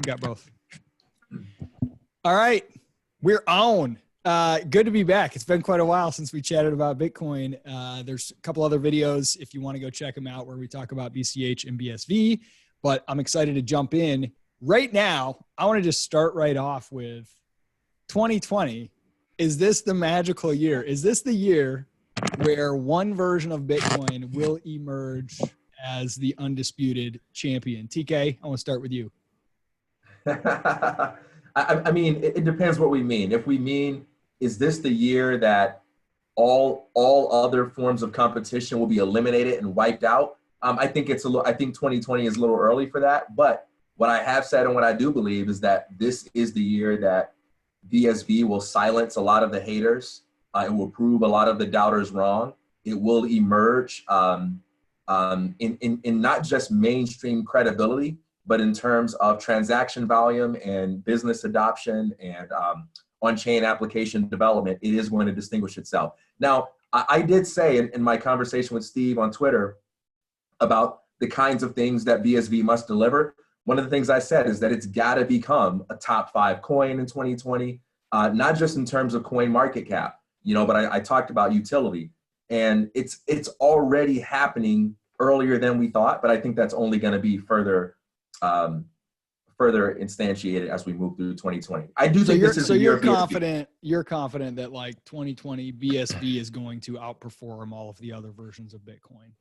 got both. All right. We're on. Good to be back. It's been quite a while since we chatted about Bitcoin. There's a couple other videos if you want to go check them out where we talk about BCH and BSV, but I'm excited to jump in. Right now, I want to just start right off with 2020. Is this the magical year? Is this the year where one version of Bitcoin will emerge as the undisputed champion? TK, I want to start with you. I mean, it depends what we mean. If we mean, is this the year that all other forms of competition will be eliminated and wiped out? I think I think 2020 is a little early for that. But what I have said and what I do believe is that this is the year that BSV will silence a lot of the haters. It will prove a lot of the doubters wrong. It will emerge in not just mainstream credibility, but in terms of transaction volume and business adoption and on-chain application development, it is going to distinguish itself. Now, I did say in my conversation with Steve on Twitter about the kinds of things that BSV must deliver. One of the things I said is that it's got to become a top 5 coin in 2020, not just in terms of coin market cap, but I talked about utility, and it's already happening earlier than we thought, but I think that's only going to be further instantiated as we move through 2020. I do think this is the year of BSV. You're confident that like 2020 BSV is going to outperform all of the other versions of Bitcoin.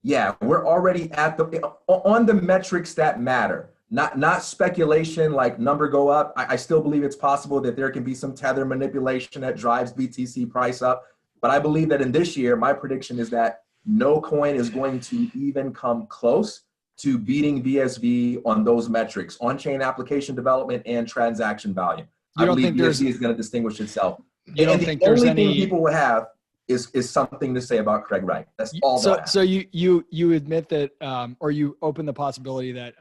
Yeah, we're already on the metrics that matter, not speculation like number go up. I still believe it's possible that there can be some tether manipulation that drives BTC price up. But I believe that in this year, my prediction is that no coin is going to even come close to beating BSV on those metrics, on-chain application development and transaction volume. I believe BSV is going to distinguish itself. You don't think there's any... The only thing people will have is something to say about Craig Wright. That's all. So you admit that, or you open the possibility that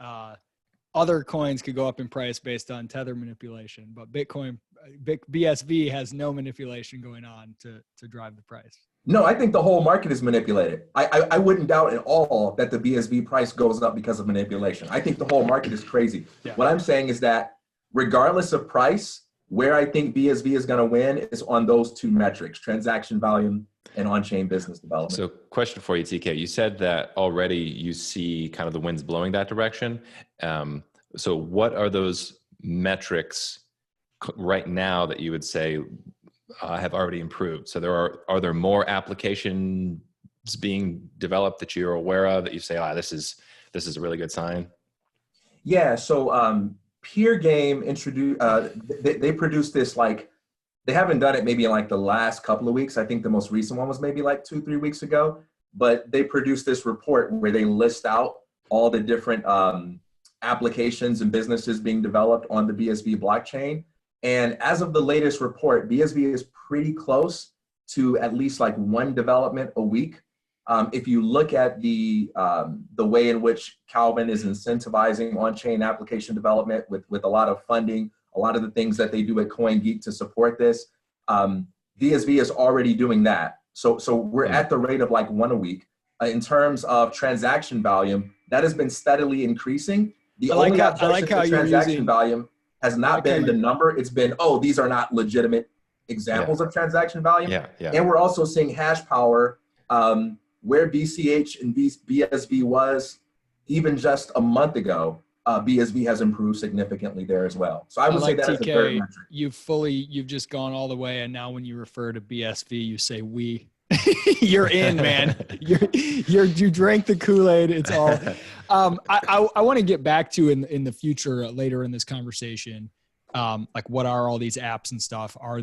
other coins could go up in price based on tether manipulation, but BSV has no manipulation going on to drive the price. No, I think the whole market is manipulated. I wouldn't doubt at all that the BSV price goes up because of manipulation. I think the whole market is crazy. Yeah. What I'm saying is that regardless of price, where I think BSV is going to win is on those two metrics, transaction volume and on-chain business development. So question for you, TK. You said that already you see kind of the winds blowing that direction. So what are those metrics right now that you would say have already improved? So are there more applications being developed that you're aware of that you say, this is a really good sign? Yeah. So Peer Game introduced, they produced this, like, they haven't done it maybe in like the last couple of weeks. I think the most recent one was maybe like 2-3 weeks ago, but they produced this report where they list out all the different applications and businesses being developed on the BSV blockchain. And as of the latest report, BSV is pretty close to at least like one development a week. If you look at the way in which Calvin is incentivizing on-chain application development with a lot of funding, a lot of the things that they do at CoinGeek to support this, BSV is already doing that. So we're at the rate of like one a week. In terms of transaction volume, that has been steadily increasing. The only objection to transaction volume has not been the number. It's been, these are not legitimate examples of transaction volume. Yeah. And we're also seeing hash power, where BCH and BSV was even just a month ago, BSV has improved significantly there as well. So I would say that is a third metric. You've just gone all the way, and now when you refer to BSV, you say we. You're in, man. You drank the Kool-Aid. It's all. I want to get back to in the future later in this conversation, like what are all these apps and stuff? Are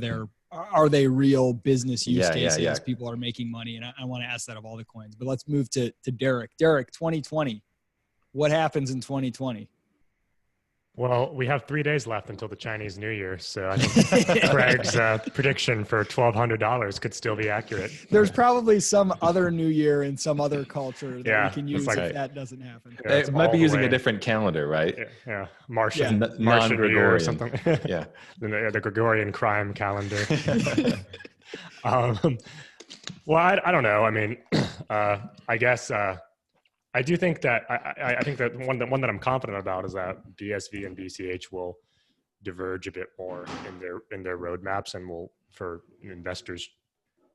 they real business use cases? People are making money, and I want to ask that of all the coins. But let's move to Derek. Derek, 2020. What happens in 2020? Well, we have 3 days left until the Chinese New Year, so I think Craig's prediction for $1,200 could still be accurate. There's probably some other New Year in some other culture that we can use if that doesn't happen. Yeah, it might be using a different calendar, right? Yeah. Martian New Year or something. Yeah. The Gregorian crime calendar. Well, I don't know. I mean, I guess I do think that I think that one that I'm confident about is that BSV and BCH will diverge a bit more in their roadmaps, and will, for investors'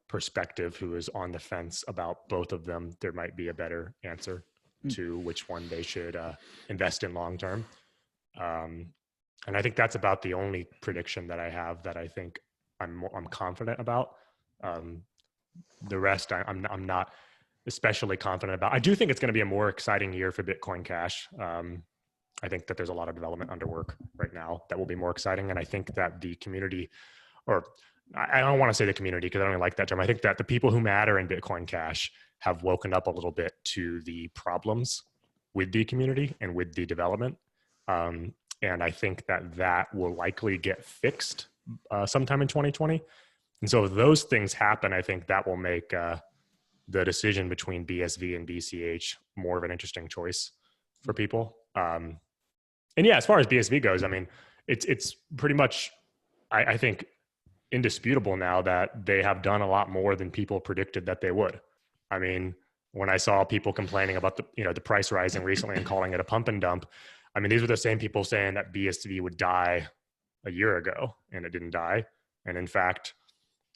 perspective who is on the fence about both of them, there might be a better answer to which one they should invest in long term. And I think that's about the only prediction that I have that I think I'm confident about. The rest I'm not especially confident about. I do think it's going to be a more exciting year for Bitcoin Cash. I think that there's a lot of development under work right now that will be more exciting. And I think that the community, or I don't want to say the community because I don't really like that term. I think that the people who matter in Bitcoin Cash have woken up a little bit to the problems with the community and with the development. And I think that will likely get fixed sometime in 2020. And so if those things happen, I think that will make the decision between BSV and BCH more of an interesting choice for people. And yeah, as far as BSV goes, I mean, it's pretty much, I think, indisputable now that they have done a lot more than people predicted that they would. I mean, when I saw people complaining about the price rising recently and calling it a pump and dump, I mean, these were the same people saying that BSV would die a year ago, and it didn't die. And in fact,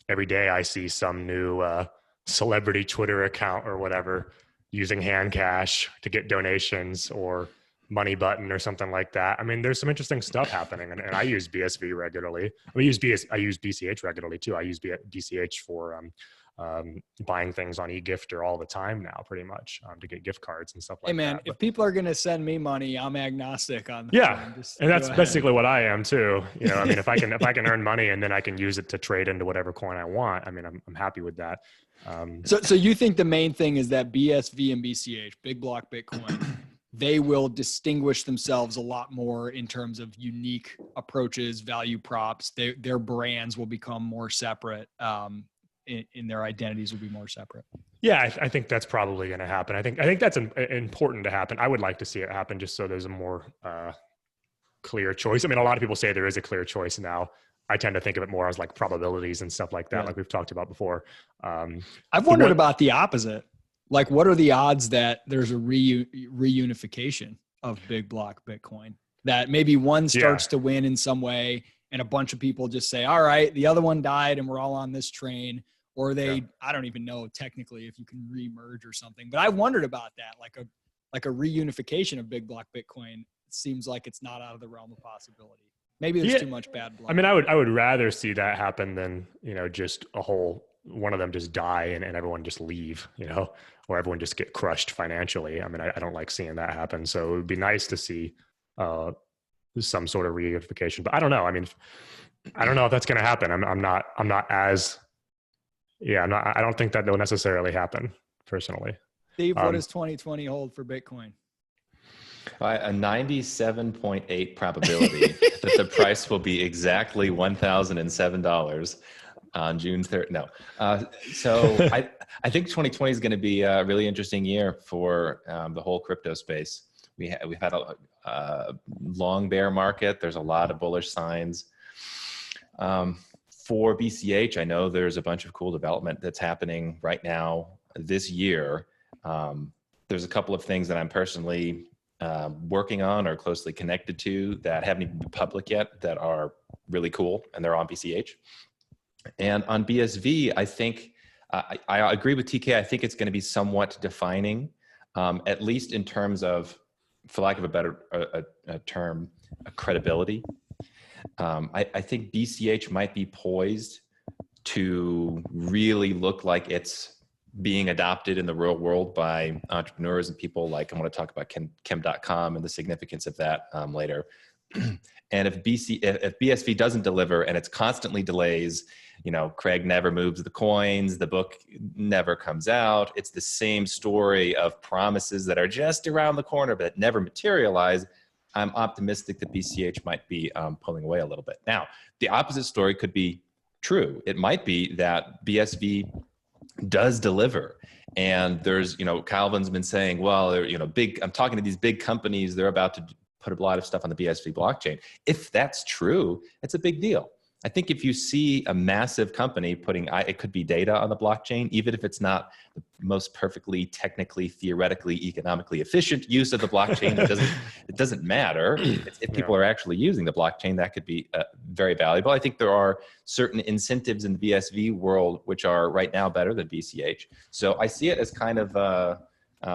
every day I see some new celebrity Twitter account or whatever using hand cash to get donations, or Money Button or something like that. I mean, there's some interesting stuff happening, and I use BSV regularly. I use BCH regularly too. I use BCH for buying things on eGifter all the time now, pretty much, to get gift cards and stuff like that. Hey man, if people are going to send me money, I'm agnostic on that. Yeah, and that's basically what I am too. I mean, if I can earn money and then I can use it to trade into whatever coin I want, I mean, I'm happy with that. So you think the main thing is that BSV and BCH, Big Block Bitcoin, they will distinguish themselves a lot more in terms of unique approaches, value props. Their brands will become more separate. In their identities will be more separate. Yeah, I think that's probably going to happen. I think that's important to happen. I would like to see it happen just so there's a more clear choice. I mean, a lot of people say there is a clear choice now. I tend to think of it more as like probabilities and stuff like that, like we've talked about before. I've wondered about the opposite. Like, what are the odds that there's a reunification of Big Block Bitcoin? That maybe one starts to win in some way, and a bunch of people just say, all right, the other one died and we're all on this train. Or I don't even know technically if you can re-merge or something, but I wondered about that. Like a reunification of Big Block Bitcoin seems like it's not out of the realm of possibility. Maybe there's too much bad blood. I mean, I would rather see that happen than, just one of them just die and everyone just leave, or everyone just get crushed financially. I mean, I don't like seeing that happen. So it would be nice to see some sort of reunification, but I don't know. I mean, I don't know if that's going to happen. I don't think that will necessarily happen personally. Steve, what does 2020 hold for Bitcoin? A 97.8 probability that the price will be exactly $1,007 on June 3rd. No. So I think 2020 is going to be a really interesting year for the whole crypto space. We've had a long bear market. There's a lot of bullish signs. For BCH, I know there's a bunch of cool development that's happening right now this year. There's a couple of things that I'm personally working on or closely connected to that haven't even been public yet that are really cool, and they're on BCH. And on BSV, I think I agree with TK. I think it's going to be somewhat defining, at least in terms of, for lack of a better term, credibility. I think BCH might be poised to really look like it's being adopted in the real world by entrepreneurs and people like, I want to talk about Chem.com and the significance of that later. And if BSV doesn't deliver and it's constantly delays, Craig never moves the coins, the book never comes out. It's the same story of promises that are just around the corner but never materialize. I'm optimistic that BCH might be pulling away a little bit. Now, the opposite story could be true. It might be that BSV does deliver. And there's, Calvin's been saying, well, I'm talking to these big companies, they're about to put a lot of stuff on the BSV blockchain. If that's true, it's a big deal. I think if you see a massive company putting, it could be data on the blockchain, even if it's not the most perfectly, technically, theoretically, economically efficient use of the blockchain, it doesn't matter. If people are actually using the blockchain, that could be very valuable. I think there are certain incentives in the BSV world which are right now better than BCH. So I see it as kind of, I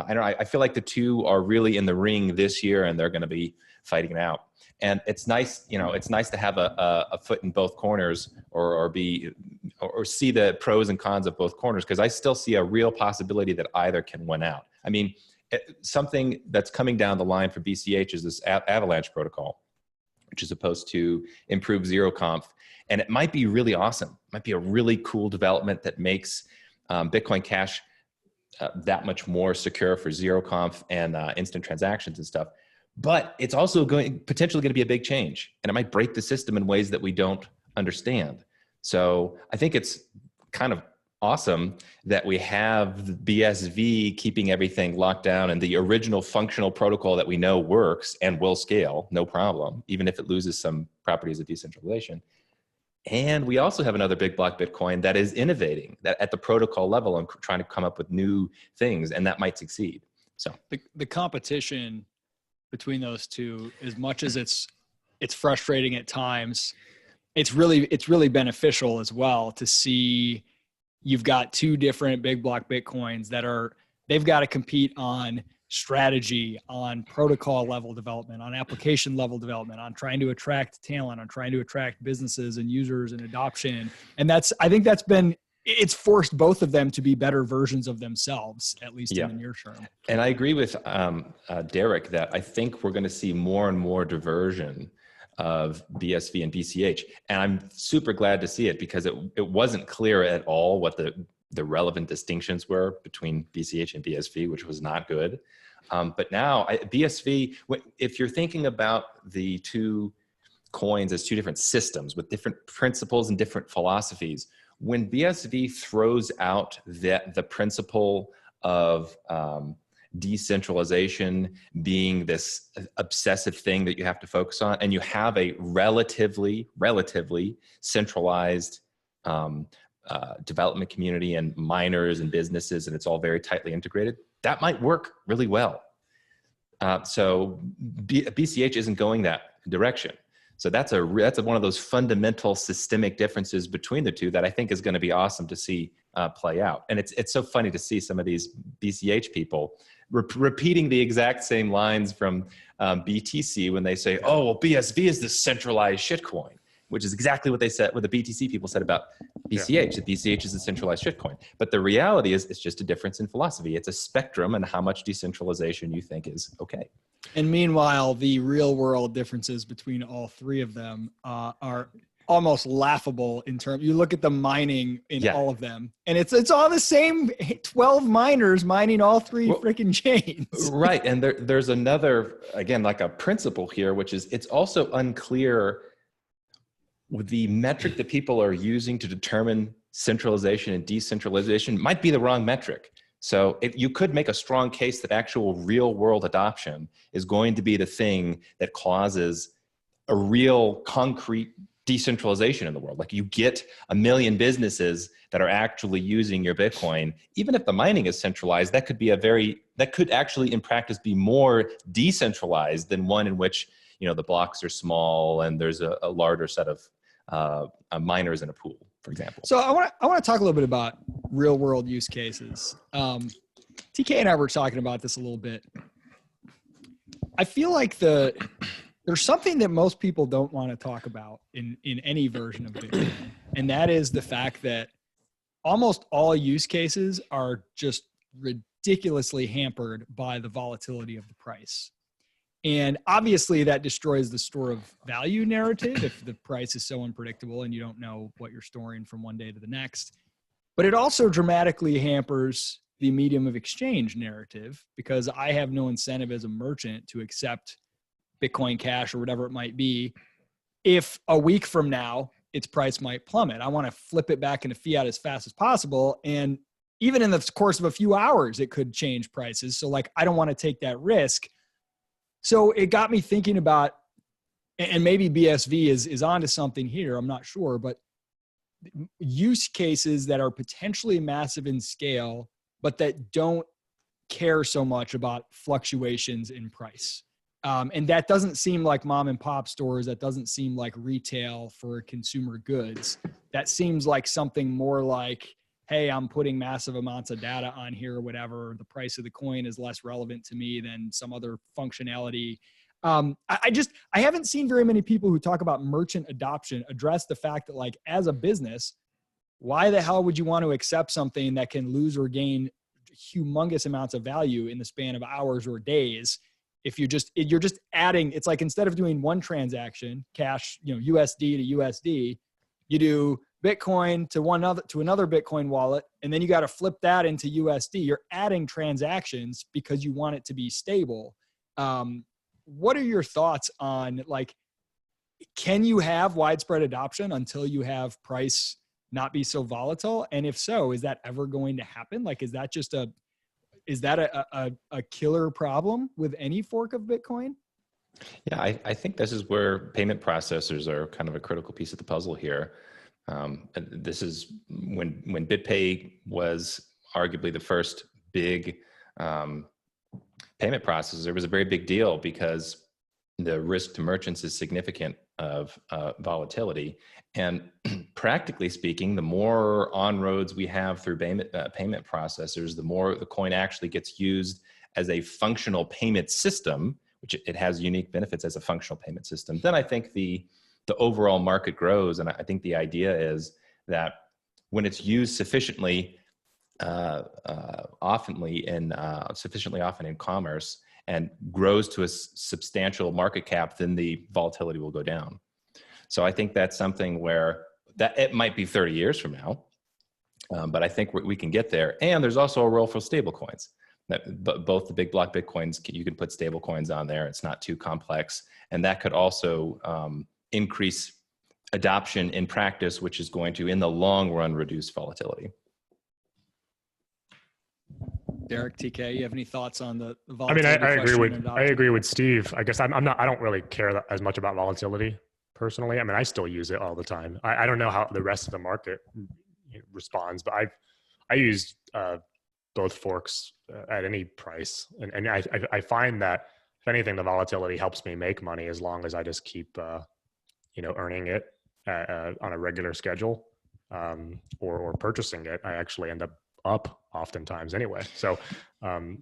don't know, I feel like the two are really in the ring this year, and they're going to be fighting it out. And it's nice, it's nice to have a foot in both corners, or see the pros and cons of both corners, because I still see a real possibility that either can win out. I mean, something that's coming down the line for BCH is this Avalanche protocol, which is supposed to improve ZeroConf. And it might be really awesome. It might be a really cool development that makes Bitcoin Cash that much more secure for ZeroConf and instant transactions and stuff. But it's also potentially going to be a big change, and it might break the system in ways that we don't understand. So I think it's kind of awesome that we have BSV keeping everything locked down, and the original functional protocol that we know works and will scale, no problem, even if it loses some properties of decentralization. And we also have another big block Bitcoin that is innovating that at the protocol level and trying to come up with new things, and that might succeed. So the competition between those two, as much as it's frustrating at times, it's really beneficial as well to see you've got two different big block Bitcoins they've got to compete on strategy, on protocol level development, on application level development, on trying to attract talent, on trying to attract businesses and users and adoption. And I think it's forced both of them to be better versions of themselves, at least in the near term. And I agree with Derek that I think we're going to see more and more diversion of BSV and BCH. And I'm super glad to see it, because it wasn't clear at all what the relevant distinctions were between BCH and BSV, which was not good. But now BSV, if you're thinking about the two coins as two different systems with different principles and different philosophies, when BSV throws out the principle of decentralization being this obsessive thing that you have to focus on, and you have a relatively centralized development community and miners and businesses, and it's all very tightly integrated, that might work really well. So BCH isn't going that direction. So that's one of those fundamental systemic differences between the two that I think is going to be awesome to see play out. And it's so funny to see some of these BCH people repeating the exact same lines from BTC when they say, "Oh, well, BSV is the centralized shitcoin," which is exactly what the BTC people said about BCH. That BCH is a centralized shitcoin. But the reality is, it's just a difference in philosophy. It's a spectrum, and how much decentralization you think is okay. And meanwhile, the real world differences between all three of them are almost laughable in terms. You look at the mining in all of them, and it's all the same 12 miners mining all three freaking chains. Right. And there's another, again, like a principle here, which is it's also unclear with the metric that people are using to determine centralization and decentralization might be the wrong metric. So you could make a strong case that actual real world adoption is going to be the thing that causes a real concrete decentralization in the world. Like, you get 1 million businesses that are actually using your Bitcoin, even if the mining is centralized, that could actually in practice be more decentralized than one in which, the blocks are small and there's a larger set of miners in a pool, for example. So I want to talk a little bit about real world use cases. TK and I were talking about this a little bit. I feel like there's something that most people don't want to talk about in any version of Bitcoin, and that is the fact that almost all use cases are just ridiculously hampered by the volatility of the price. And obviously that destroys the store of value narrative if the price is so unpredictable and you don't know what you're storing from one day to the next. But it also dramatically hampers the medium of exchange narrative, because I have no incentive as a merchant to accept Bitcoin Cash or whatever it might be if a week from now its price might plummet. I want to flip it back into fiat as fast as possible. And even in the course of a few hours, it could change prices. So I don't want to take that risk. So it got me thinking about and maybe BSV is onto something here, I'm not sure, but use cases that are potentially massive in scale, but that don't care so much about fluctuations in price. And that doesn't seem like mom and pop stores. That doesn't seem like retail for consumer goods. That seems like something more like, hey, I'm putting massive amounts of data on here or whatever. The price of the coin is less relevant to me than some other functionality. I haven't seen very many people who talk about merchant adoption address the fact that, like, as a business, why the hell would you want to accept something that can lose or gain humongous amounts of value in the span of hours or days? If you're just adding, it's like, instead of doing one transaction, cash, USD to USD, you do Bitcoin to another Bitcoin wallet, and then you got to flip that into USD. You're adding transactions because you want it to be stable. What are your thoughts on, like, can you have widespread adoption until you have price not be so volatile? And if so, is that ever going to happen? Like, is that a killer problem with any fork of Bitcoin? Yeah, I think this is where payment processors are kind of a critical piece of the puzzle here. And this is when BitPay was arguably the first big payment processor. It was a very big deal because the risk to merchants is significant of volatility. And practically speaking, the more on-roads we have through payment processors, the more the coin actually gets used as a functional payment system, which it has unique benefits as a functional payment system. Then I think the overall market grows. And I think the idea is that when it's used sufficiently often in commerce and grows to a substantial market cap, then the volatility will go down. So I think that's something where that it might be 30 years from now, but I think we can get there. And there's also a role for stable coins. Both the big block Bitcoins, you can put stable coins on there. It's not too complex. And that could also increase adoption in practice, which is going to, in the long run, reduce volatility. Derek, TK, you have any thoughts on the I volatility? mean, I agree with Steve. I guess I don't really care as much about volatility personally. I mean, I still use it all the time. I don't know how the rest of the market responds, but I use both forks at any price, and I find that if anything, the volatility helps me make money as long as I just keep earning it on a regular schedule, or purchasing it. I actually end up oftentimes anyway. So I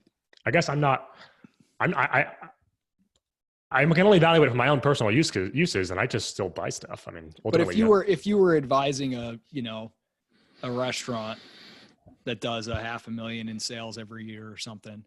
guess I can only evaluate it from my own personal uses, and I just still buy stuff. I mean, but if you were advising a restaurant that does $500,000 in sales every year or something,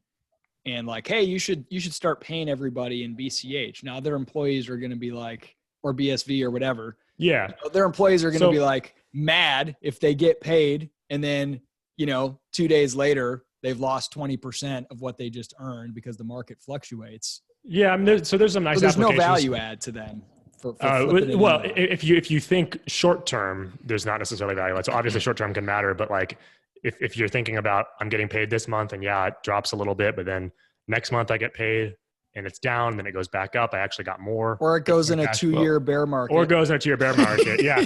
and like, hey, you should start paying everybody in BCH. Now their employees are going to be like, or BSV or whatever. Yeah. Their employees are going to be like mad if they get paid, and then 2 days later they've lost 20% of what they just earned because the market fluctuates. Yeah, I mean, there's some nice. There's no value add to them. Well, if you think short term, there's not necessarily value add. So obviously, short term can matter, but like if you're thinking about, I'm getting paid this month, and yeah, it drops a little bit, but then next month I get paid and it's down, and then it goes back up. I actually got more. Or it goes in a 2-year bear market. Or it goes in a 2-year bear market. Yeah.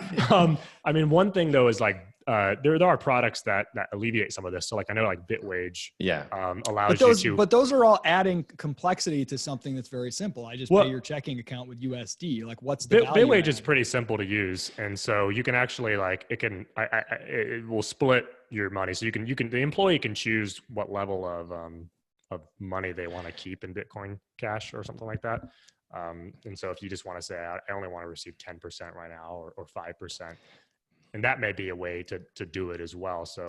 I mean, one thing though is like, there are products that alleviate some of this. So like, I know like Bitwage allows you to. But those are all adding complexity to something that's very simple. I just pay your checking account with USD. Like, what's the value? Bitwage is pretty simple to use. And so you can actually like, it will split your money. So the employee can choose what level of money they want to keep in Bitcoin Cash or something like that. And so if you just want to say, I only want to receive 10% right now or 5%, and that may be a way to do it as well. So,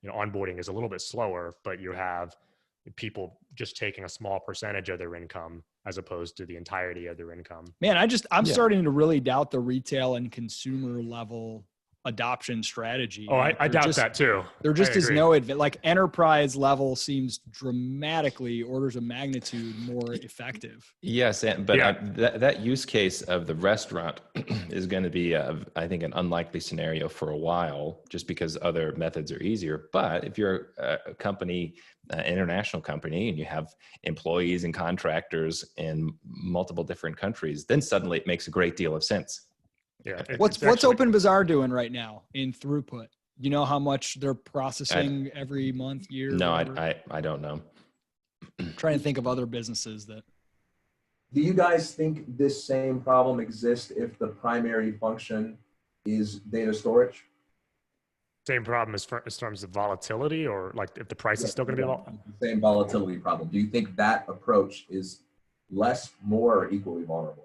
onboarding is a little bit slower, but you have people just taking a small percentage of their income as opposed to the entirety of their income. Man, I'm starting to really doubt the retail and consumer level adoption strategy. Oh, I They're doubt just- that too. There just I is agree. no like enterprise level seems dramatically orders of magnitude more effective. Yes, but Yeah. that use case of the restaurant is going to be, I think, an unlikely scenario for a while, just because other methods are easier. But if you're a company, an international company, and you have employees and contractors in multiple different countries, then suddenly it makes a great deal of sense. Yeah. What's OpenBazaar doing right now in throughput? You know how much they're processing every month, year? No, whatever? I don't know. Trying to think of other businesses that. Do you guys think this same problem exists if the primary function is data storage? Same problem as terms of volatility, or like if the price is still going to be volatile? Same volatility problem. Do you think that approach is less, more, or equally vulnerable?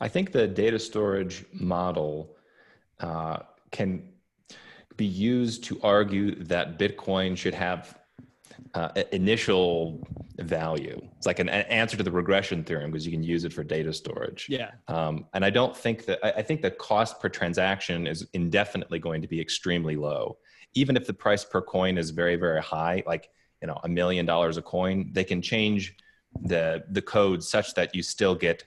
I think the data storage model can be used to argue that Bitcoin should have initial value. It's like an answer to the regression theorem, because you can use it for data storage. Yeah. And I don't think that, I think the cost per transaction is indefinitely going to be extremely low. Even if the price per coin is very, very high, like, $1 million a coin, they can change the code such that you still get,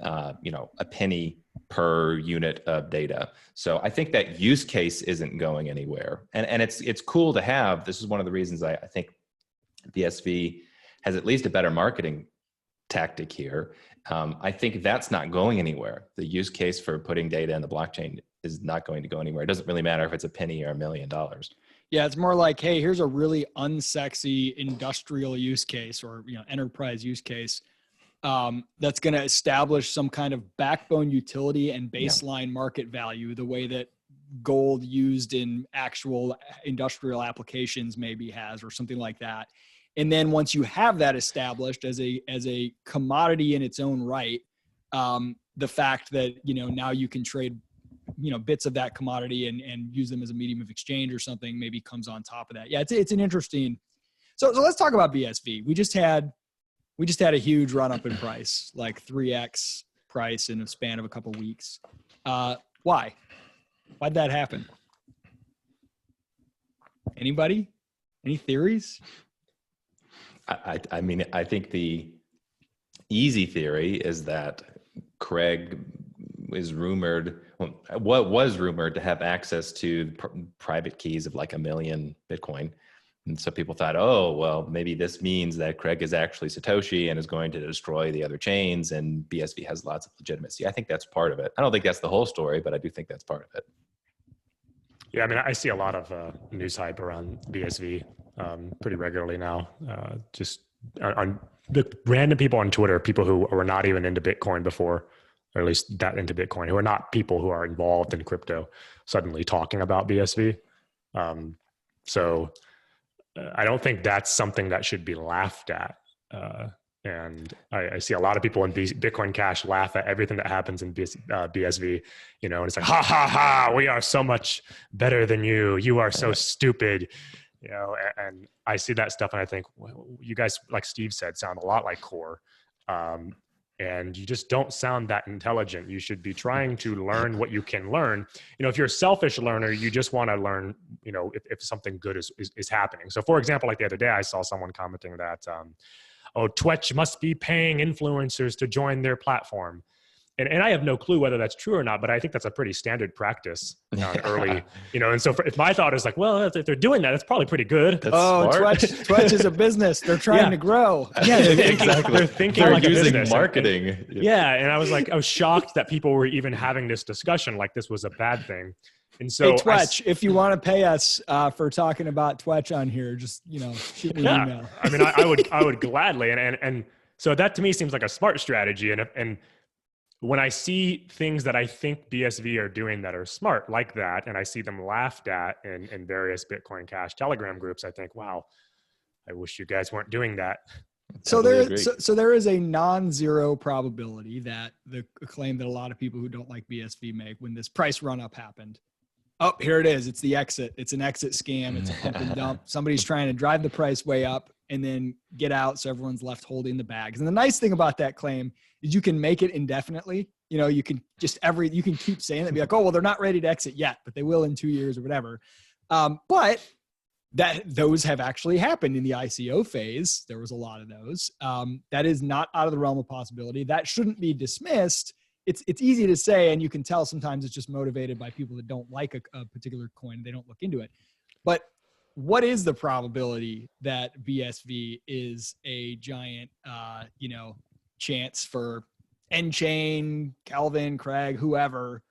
a penny per unit of data. So I think that use case isn't going anywhere. And it's cool to have. This is one of the reasons I think BSV has at least a better marketing tactic here. I think that's not going anywhere. The use case for putting data in the blockchain is not going to go anywhere. It doesn't really matter if it's a penny or $1 million. Yeah, it's more like, hey, here's a really unsexy industrial use case or enterprise use case that's going to establish some kind of backbone utility and baseline market value, the way that gold used in actual industrial applications maybe has, or something like that. And then once you have that established as a commodity in its own right, the fact that now you can trade bits of that commodity and use them as a medium of exchange or something maybe comes on top of that. Yeah, it's an interesting. So let's talk about BSV. We just had a huge run up in price, like 3x price in a span of a couple of weeks. Why? Why'd that happen? Anybody? Any theories? I mean, I think the easy theory is that Craig was rumored to have access to private keys of like 1 million Bitcoin. And so people thought, oh, well, maybe this means that Craig is actually Satoshi and is going to destroy the other chains, and BSV has lots of legitimacy. I think that's part of it. I don't think that's the whole story, but I do think that's part of it. Yeah, I mean, I see a lot of news hype around BSV pretty regularly now. Just on the random people on Twitter, people who were not even into Bitcoin before, or at least that into Bitcoin, who are not people who are involved in crypto, suddenly talking about BSV. So I don't think that's something that should be laughed at. And I see a lot of people in Bitcoin Cash laugh at everything that happens in BSV, and it's like, ha, ha, ha, we are so much better than you. You are so stupid, and I see that stuff and I think, well, you guys, like Steve said, sound a lot like Core. And you just don't sound that intelligent. You should be trying to learn what you can learn. If you're a selfish learner, you just want to learn, if something good is happening. So for example, like the other day, I saw someone commenting that, Twitch must be paying influencers to join their platform. And I have no clue whether that's true or not, but I think that's a pretty standard practice early, and so if my thought is like, well, if they're doing that, it's probably pretty good. That's smart. Twitch is a business. They're trying to grow. Yeah, they're thinking They're like a using business. marketing. And I was shocked that people were even having this discussion like this was a bad thing. And so hey, Twitch, if you want to pay us for talking about Twitch on here, just shoot me an email. I mean, I would gladly, and so that to me seems like a smart strategy. And when I see things that I think BSV are doing that are smart like that, and I see them laughed at in various Bitcoin Cash Telegram groups, I think, wow, I wish you guys weren't doing that. So there is a non-zero probability that the claim that a lot of people who don't like BSV make when this price run up happened. Oh, here it is. It's the exit. It's an exit scam. It's a pump and dump. Somebody's trying to drive the price way up and then get out so everyone's left holding the bags. And the nice thing about that claim is you can make it indefinitely. You know, you can just you can keep saying that, be like, oh, well, they're not ready to exit yet, but they will in 2 years or whatever. But those have actually happened in the ICO phase. There was a lot of those. That is not out of the realm of possibility. That shouldn't be dismissed. It's easy to say, and you can tell sometimes it's just motivated by people that don't like a particular coin. They don't look into it. But what is the probability that BSV is a giant, chance for nChain, Calvin, Craig, whoever,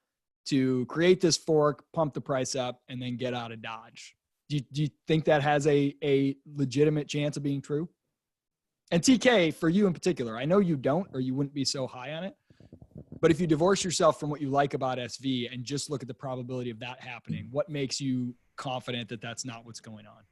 to create this fork, pump the price up, and then get out of Dodge? Do you think that has a legitimate chance of being true? And TK, for you in particular, I know you don't, or you wouldn't be so high on it. But if you divorce yourself from what you like about SV and just look at the probability of that happening, what makes you confident that that's not what's going on?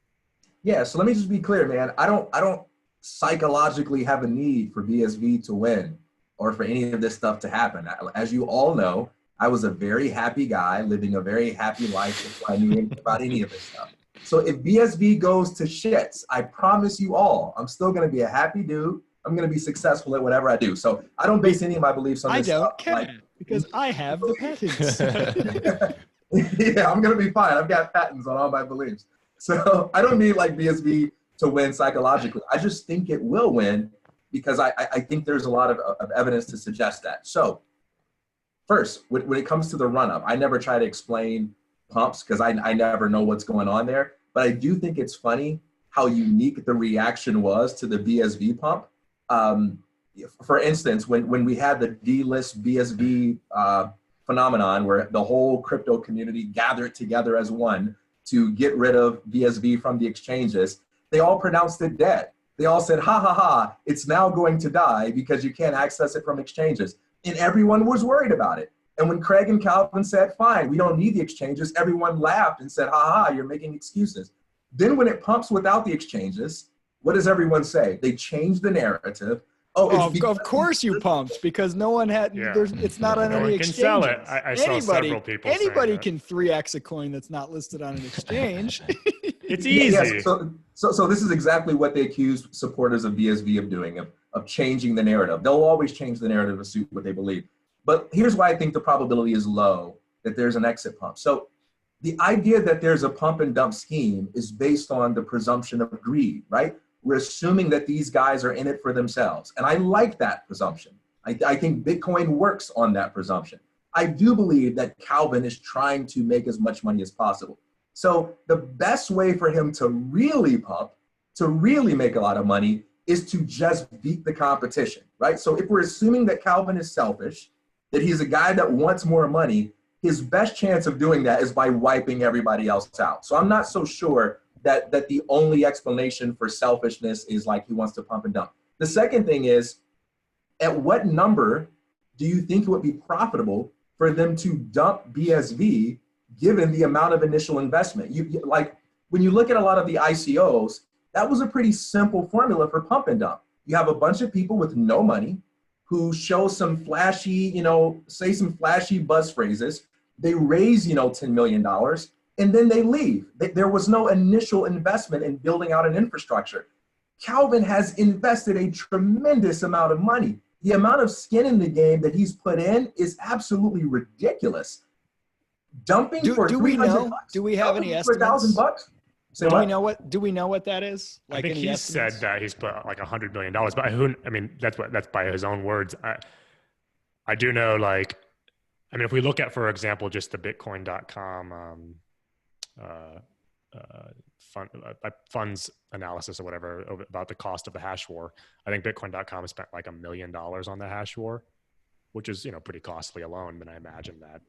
Yeah, so let me just be clear, man. I don't psychologically have a need for BSV to win or for any of this stuff to happen. As you all know, I was a very happy guy living a very happy life before I knew anything about any of this stuff. So if BSV goes to shits, I promise you all, I'm still going to be a happy dude. I'm going to be successful at whatever I do. So I don't base any of my beliefs on this stuff. I don't care because I have the patents. Yeah, I'm going to be fine. I've got patents on all my beliefs. So I don't need like BSV to win psychologically. I just think it will win because I think there's a lot of evidence to suggest that. So first, when it comes to the run-up, I never try to explain pumps because I never know what's going on there. But I do think it's funny how unique the reaction was to the BSV pump. For instance, when we had the delist BSV phenomenon where the whole crypto community gathered together as one to get rid of BSV from the exchanges, they all pronounced it dead. They all said, ha, ha, ha, it's now going to die because you can't access it from exchanges. And everyone was worried about it. And when Craig and Calvin said, fine, we don't need the exchanges, everyone laughed and said, ha, ha, you're making excuses. Then when it pumps without the exchanges, what does everyone say? They change the narrative. Of course you pumped because no one had. Yeah. It's not on any exchange. No one can sell it. I saw several people. Anybody can 3x a coin that's not listed on an exchange. It's easy. Yes, so this is exactly what they accuse supporters of BSV of doing, of changing the narrative. They'll always change the narrative to suit what they believe. But here's why I think the probability is low that there's an exit pump. So the idea that there's a pump and dump scheme is based on the presumption of greed, right? We're assuming that these guys are in it for themselves. And I like that presumption. I think Bitcoin works on that presumption. I do believe that Calvin is trying to make as much money as possible. So the best way for him to really pump, to really make a lot of money, is to just beat the competition, right? So if we're assuming that Calvin is selfish, that he's a guy that wants more money, his best chance of doing that is by wiping everybody else out. So I'm not so sure that the only explanation for selfishness is like he wants to pump and dump. The second thing is, at what number do you think it would be profitable for them to dump BSV given the amount of initial investment? Like when you look at a lot of the ICOs, that was a pretty simple formula for pump and dump. You have a bunch of people with no money who show some flashy, say some flashy buzz phrases. They raise, $10 million. And then they leave. There was no initial investment in building out an infrastructure. Calvin has invested a tremendous amount of money. The amount of skin in the game that he's put in is absolutely ridiculous. Dumping for $300 bucks. Do we have any estimates? For $1,000 bucks? Do we know what that is? I think he said that he's put like $100 million, but that's by his own words. I do know, if we look at, for example, just the Bitcoin.com funds analysis or whatever about the cost of the hash war, I think Bitcoin.com has spent like $1 million on the hash war, which is pretty costly alone. But I imagine that.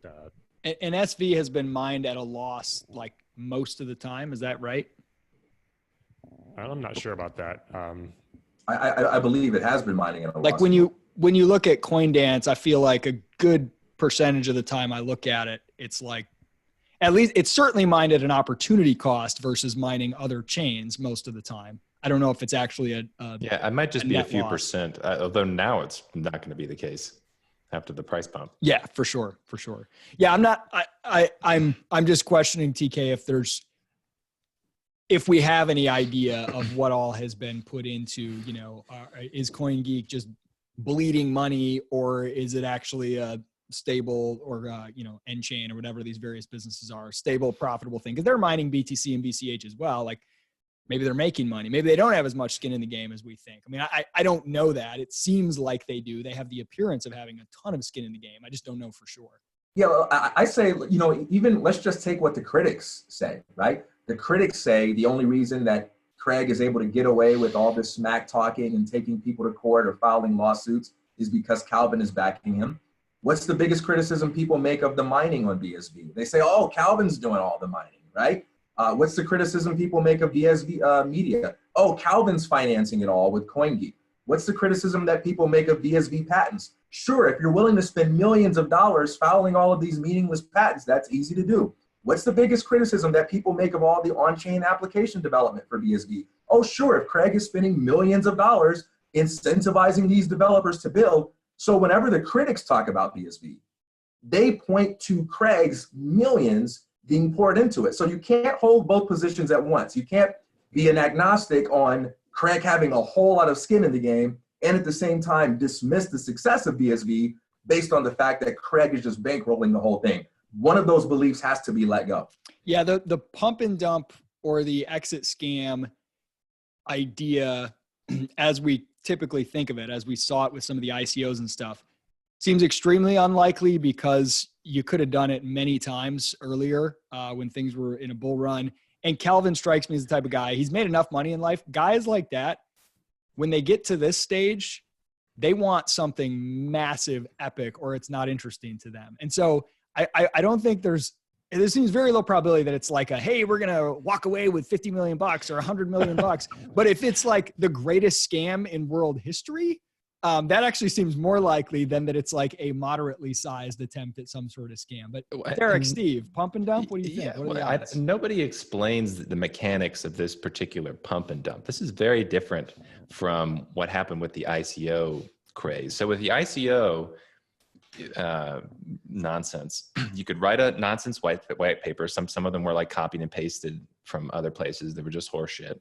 And SV has been mined at a loss like most of the time. Is that right? I'm not sure about that. I believe it has been mining at a loss. Like when you look at CoinDance, I feel like a good percentage of the time I look at it, it's like, at least it's certainly mined at an opportunity cost versus mining other chains most of the time. I don't know if it's actually it might just be a few percent, although now it's not going to be the case after the price pump. Yeah, for sure. Yeah, I'm just questioning TK if there's if we have any idea of what all has been put into, is CoinGeek just bleeding money, or is it actually a stable or, Enchain or whatever these various businesses are, stable, profitable thing? Because they're mining BTC and BCH as well. Like maybe they're making money. Maybe they don't have as much skin in the game as we think. I mean, I don't know that. It seems like they do. They have the appearance of having a ton of skin in the game. I just don't know for sure. Yeah, well, I say, even let's just take what the critics say, right? The critics say the only reason that Craig is able to get away with all this smack talking and taking people to court or filing lawsuits is because Calvin is backing him. What's the biggest criticism people make of the mining on BSV? They say, oh, Calvin's doing all the mining, right? What's the criticism people make of BSV Media? Oh, Calvin's financing it all with CoinGeek. What's the criticism that people make of BSV Patents? Sure, if you're willing to spend millions of dollars filing all of these meaningless patents, that's easy to do. What's the biggest criticism that people make of all the on-chain application development for BSV? Oh, sure, if Craig is spending millions of dollars incentivizing these developers to build. So whenever the critics talk about BSV, they point to Craig's millions being poured into it. So you can't hold both positions at once. You can't be an agnostic on Craig having a whole lot of skin in the game and at the same time dismiss the success of BSV based on the fact that Craig is just bankrolling the whole thing. One of those beliefs has to be let go. Yeah, the pump and dump or the exit scam idea, as we typically think of it, as we saw it with some of the ICOs and stuff, seems extremely unlikely because you could have done it many times earlier when things were in a bull run. And Calvin strikes me as the type of guy, he's made enough money in life. Guys like that, when they get to this stage, they want something massive, epic, or it's not interesting to them. And so I don't think there seems very low probability that it's like hey, we're going to walk away with $50 million or $100 million. But if it's like the greatest scam in world history, that actually seems more likely than that it's like a moderately sized attempt at some sort of scam. But Derek, Steve, pump and dump, what do you think? Yeah, nobody explains the mechanics of this particular pump and dump. This is very different from what happened with the ICO craze. So with the ICO nonsense, you could write a nonsense white paper. Some of them were like copied and pasted from other places. They were just horseshit.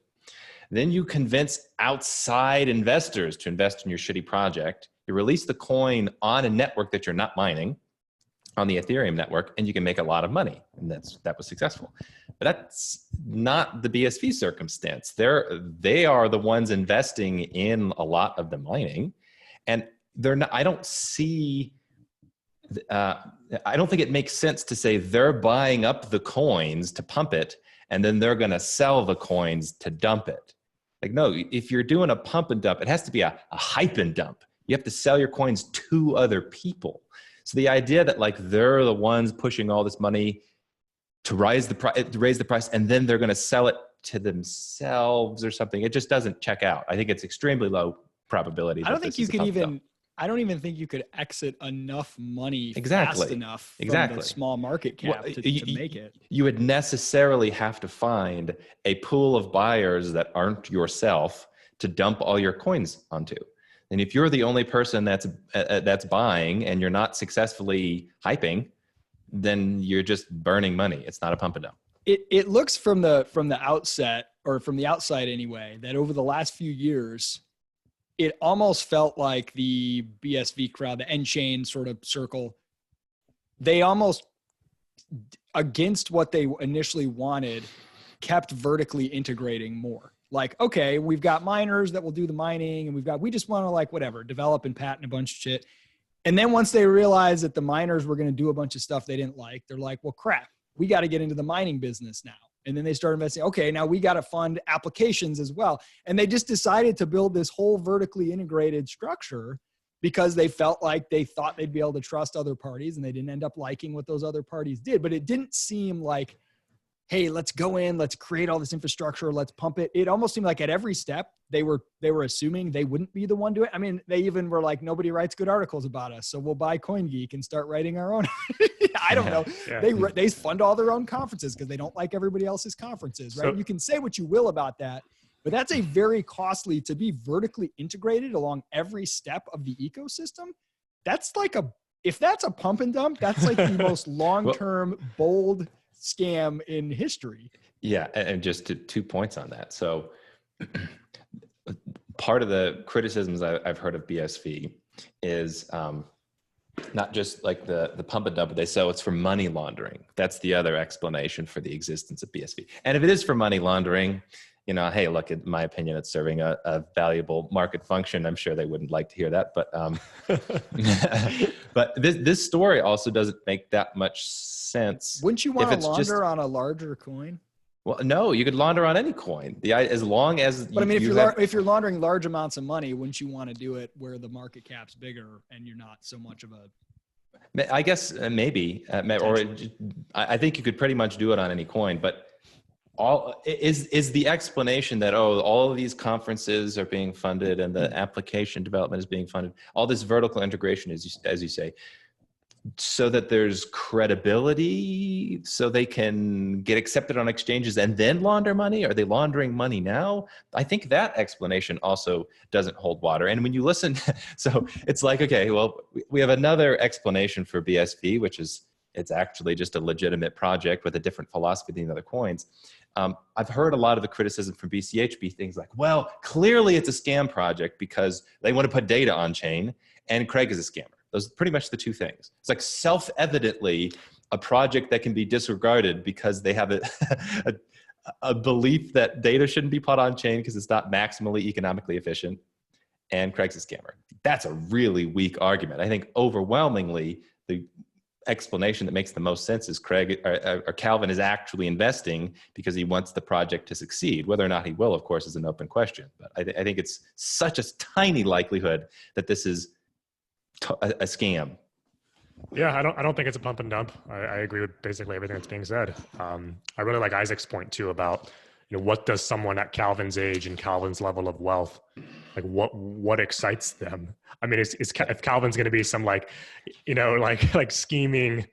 Then you convince outside investors to invest in your shitty project. You release the coin on a network that you're not mining, on the Ethereum network, and you can make a lot of money. And that was successful. But that's not the BSV circumstance. They are the ones investing in a lot of the mining, and they're not. I don't think it makes sense to say they're buying up the coins to pump it, and then they're going to sell the coins to dump it. Like, no, if you're doing a pump and dump, it has to be a hype and dump. You have to sell your coins to other people. So the idea that like they're the ones pushing all this money to raise the price, and then they're going to sell it to themselves or something, it just doesn't check out. I think it's extremely low probability. I don't think you could even. I don't even think you could exit enough money fast enough from the small market cap to make it. You would necessarily have to find a pool of buyers that aren't yourself to dump all your coins onto. And if you're the only person that's buying and you're not successfully hyping, then you're just burning money. It's not a pump and dump. It looks from the outset, or from the outside anyway, that over the last few years, it almost felt like the BSV crowd, the Enchain sort of circle, they almost, against what they initially wanted, kept vertically integrating more. Like, okay, we've got miners that will do the mining, and we just want to like whatever, develop and patent a bunch of shit. And then once they realized that the miners were going to do a bunch of stuff they didn't like, they're like, well, crap, we got to get into the mining business now. And then they started investing, okay, now we got to fund applications as well. And they just decided to build this whole vertically integrated structure because they felt like they thought they'd be able to trust other parties, and they didn't end up liking what those other parties did. But it didn't seem like, hey, let's go in, let's create all this infrastructure, let's pump it. It almost seemed like at every step they were assuming they wouldn't be the one to it. I mean, they even were like, nobody writes good articles about us, so we'll buy CoinGeek and start writing our own. I don't know. Yeah. They fund all their own conferences because they don't like everybody else's conferences, right? So, you can say what you will about that, but that's a very costly, to be vertically integrated along every step of the ecosystem. That's like if that's a pump and dump, that's like the most long-term, bold scam in history. Yeah, and just 2 points on that. So part of the criticisms I've heard of BSV is not just like the pump and dump, but they say, oh, it's for money laundering. That's the other explanation for the existence of BSV. And if it is for money laundering, you know, hey, look, in my opinion, it's serving a valuable market function. I'm sure they wouldn't like to hear that, but but this story also doesn't make that much sense. Wouldn't you want to launder on a larger coin? Well, no, you could launder on any coin. As long as. But I mean, if you're laundering large amounts of money, wouldn't you want to do it where the market cap's bigger and you're not so much of a. I guess maybe, I think you could pretty much do it on any coin, but is the explanation that, oh, all of these conferences are being funded and the application development is being funded, all this vertical integration, as you say, so that there's credibility, so they can get accepted on exchanges and then launder money? Are they laundering money now? I think that explanation also doesn't hold water. And when you listen, so it's like, okay, well, we have another explanation for BSV, which is it's actually just a legitimate project with a different philosophy than the other coins. I've heard a lot of the criticism from BCH be things like, well, clearly it's a scam project because they want to put data on chain and Craig is a scammer. Those are pretty much the two things. It's like self-evidently a project that can be disregarded because they have a belief that data shouldn't be put on chain because it's not maximally economically efficient, and Craig's a scammer. That's a really weak argument. I think overwhelmingly the explanation that makes the most sense is Craig or Calvin is actually investing because he wants the project to succeed. Whether or not he will, of course, is an open question. But I think it's such a tiny likelihood that this is a scam. Yeah, I don't think it's a pump and dump. I agree with basically everything that's being said. I really like Isaac's point too about, you know, what does someone at Calvin's age and Calvin's level of wealth, like what excites them? I mean, if Calvin's going to be some like, you know, like scheming,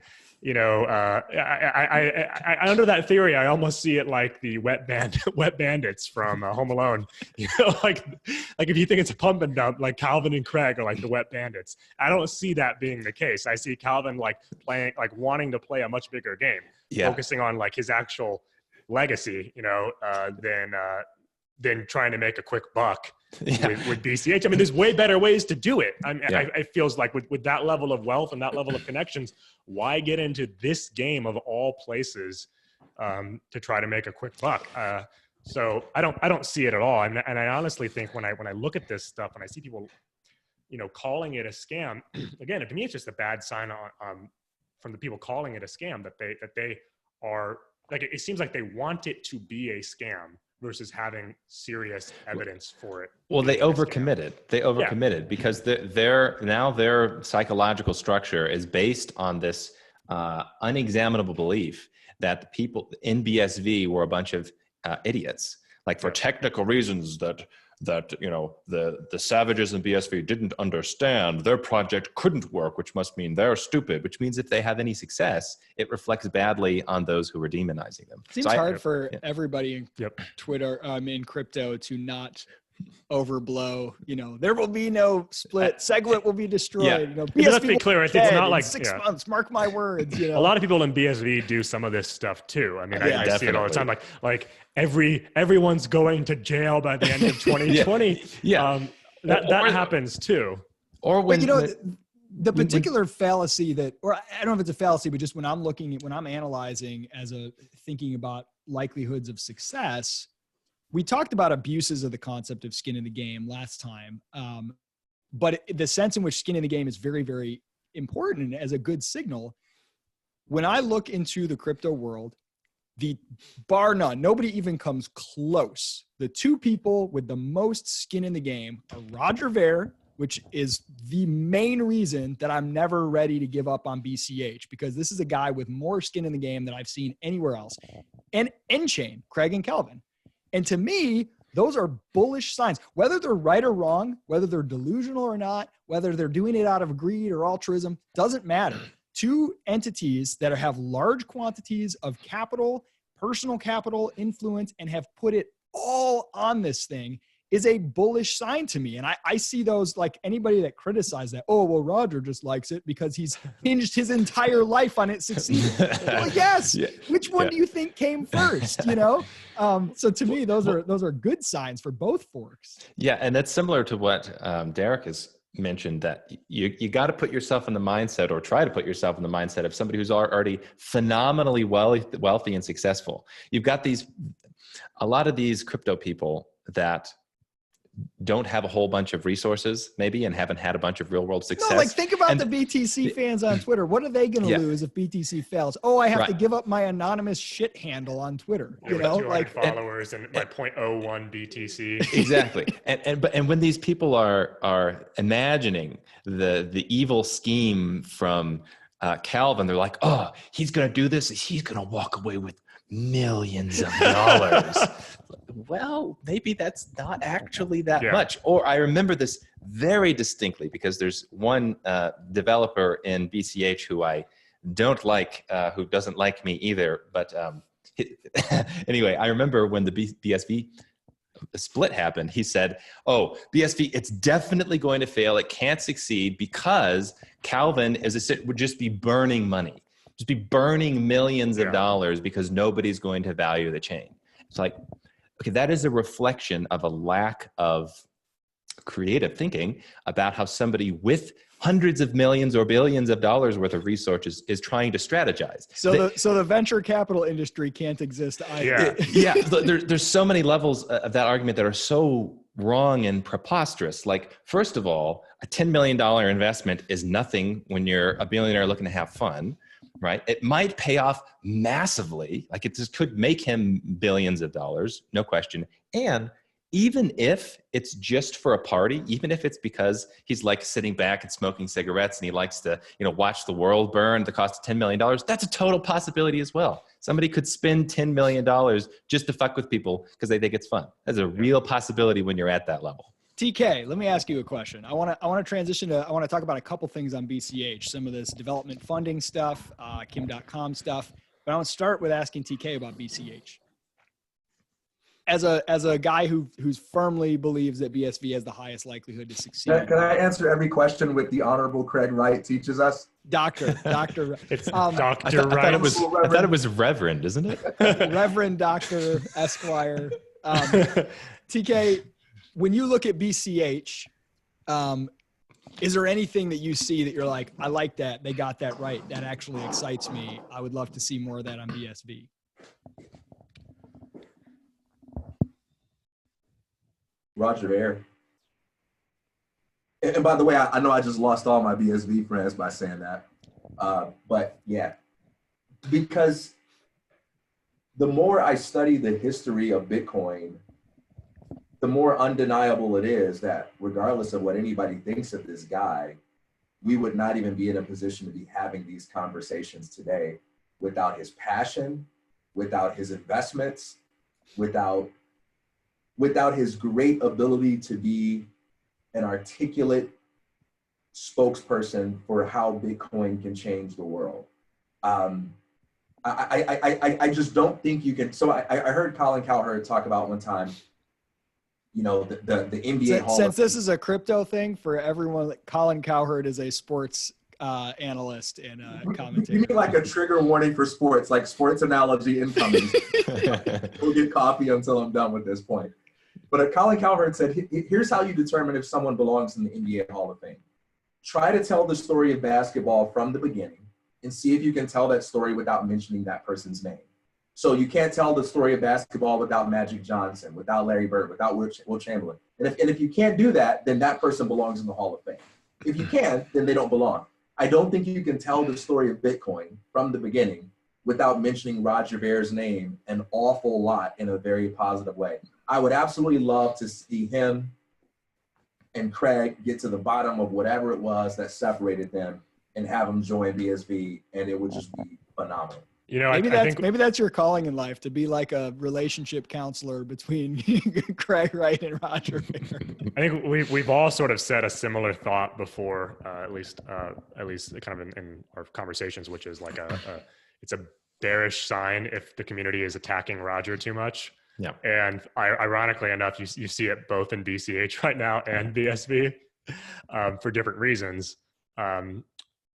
you know, I under that theory, I almost see it like the wet bandits from Home Alone. You know, like if you think it's a pump and dump, like Calvin and Craig are like the wet bandits. I don't see that being the case. I see Calvin like playing, like wanting to play a much bigger game, focusing on like his actual legacy, you know, than trying to make a quick buck with BCH. I mean, there's way better ways to do it. I feels like with that level of wealth and that level of connections, why get into this game of all places to try to make a quick buck? So I don't see it at all. And I honestly think when I look at this stuff and I see people, you know, calling it a scam, again, to me, it's just a bad sign from the people calling it a scam that they are like, it seems like they want it to be a scam versus having serious evidence for it. Well, they overcommitted because their psychological structure is based on this unexaminable belief that the people in BSV were a bunch of idiots. Like for technical reasons that you know the savages in BSV didn't understand, their project couldn't work, which must mean they're stupid, which means if they have any success, it reflects badly on those who are demonizing them. It seems hard for everybody in Twitter, in crypto, to not overblow. You know, there will be no split. SegWit will be destroyed. You know, BSV let's be clear, it's not like 6 months. Mark my words. You know, a lot of people in BSV do some of this stuff too. I mean, I see it all the time. Like everyone's going to jail by the end of 2020. That happens too. Or when, but, you know, the particular fallacy that, or I don't know if it's a fallacy, but just when I'm analyzing thinking about likelihoods of success, we talked about abuses of the concept of skin in the game last time. But the sense in which skin in the game is very, very important as a good signal. When I look into the crypto world, the bar none, nobody even comes close. The two people with the most skin in the game are Roger Ver, which is the main reason that I'm never ready to give up on BCH, because this is a guy with more skin in the game than I've seen anywhere else. And nChain, Craig and Calvin. And to me, those are bullish signs. Whether they're right or wrong, whether they're delusional or not, whether they're doing it out of greed or altruism, doesn't matter. Two entities that have large quantities of capital, personal capital, influence, and have put it all on this thing is a bullish sign to me. And I see those, like anybody that criticizes that, oh, well, Roger just likes it because he's hinged his entire life on it succeeding. Well, yes. Yeah. Which one Yeah. do you think came first? So to me, those are good signs for both forks. Yeah, and that's similar to what Derek has mentioned, that you got to put yourself in the mindset, or try to put yourself in the mindset of somebody who's already phenomenally wealthy and successful. You've got a lot of these crypto people that don't have a whole bunch of resources maybe, and haven't had a bunch of real world success. No, like think about the BTC fans on Twitter. What are they going to lose if BTC fails? Oh, I have to give up my anonymous shit handle on Twitter. Yeah, with 200 followers and my 0.01 BTC. Exactly. And when these people are imagining the evil scheme from Calvin, they're like, oh, he's going to do this. He's going to walk away with millions of dollars. Well, maybe that's not actually that much. Or I remember this very distinctly because there's one developer in BCH who I don't like, who doesn't like me either. But anyway, I remember when the BSV split happened, he said, oh, BSV, it's definitely going to fail. It can't succeed because Calvin would just be burning money, just be burning millions of dollars because nobody's going to value the chain. It's like, okay, that is a reflection of a lack of creative thinking about how somebody with hundreds of millions or billions of dollars worth of resources is trying to strategize. So the venture capital industry can't exist either. Yeah. There's so many levels of that argument that are so wrong and preposterous. Like, first of all, a $10 million investment is nothing when you're a billionaire looking to have fun. Right? It might pay off massively. Like, it just could make him billions of dollars, no question. And even if it's just for a party, even if it's because he's like sitting back and smoking cigarettes and he likes to, watch the world burn at the cost of $10 million, that's a total possibility as well. Somebody could spend $10 million just to fuck with people because they think it's fun. That's a real possibility when you're at that level. TK, let me ask you a question. I want to transition to, I want to talk about a couple things on BCH, some of this development funding stuff, Kim.com stuff, but I want to start with asking TK about BCH. As a guy who's firmly believes that BSV has the highest likelihood to succeed. Can I answer every question with the Honorable Craig Wright teaches us? Doctor. It's Dr. I thought it was Reverend, isn't it? Reverend, Doctor, Esquire. TK, when you look at BCH, is there anything that you see that you're like, I like that, they got that right, that actually excites me, I would love to see more of that on BSV? Roger Ver. And by the way, I know I just lost all my BSV friends by saying that. But yeah, because the more I study the history of Bitcoin, the more undeniable it is that regardless of what anybody thinks of this guy, we would not even be in a position to be having these conversations today without his passion, without his investments, without his great ability to be an articulate spokesperson for how Bitcoin can change the world. I just don't think you can. So I heard Colin Cowherd talk about one time, the NBA Hall. Since this is a crypto thing for everyone, Colin Cowherd is a sports analyst and commentator. You mean like a trigger warning for sports, like sports analogy incoming. We'll get coffee until I'm done with this point. But Colin Cowherd said, here's how you determine if someone belongs in the NBA Hall of Fame. Try to tell the story of basketball from the beginning and see if you can tell that story without mentioning that person's name. So you can't tell the story of basketball without Magic Johnson, without Larry Bird, without Will Chamberlain. And if you can't do that, then that person belongs in the Hall of Fame. If you can, then they don't belong. I don't think you can tell the story of Bitcoin from the beginning without mentioning Roger Ver's name an awful lot in a very positive way. I would absolutely love to see him and Craig get to the bottom of whatever it was that separated them and have them join BSV, and it would just be phenomenal. Maybe that's your calling in life, to be like a relationship counselor between Craig Wright and Roger Ver. I think we've all sort of said a similar thought before, at least kind of in our conversations, which is like it's a bearish sign if the community is attacking Roger too much. Yeah. And ironically enough, you see it both in BCH right now and BSV for different reasons. I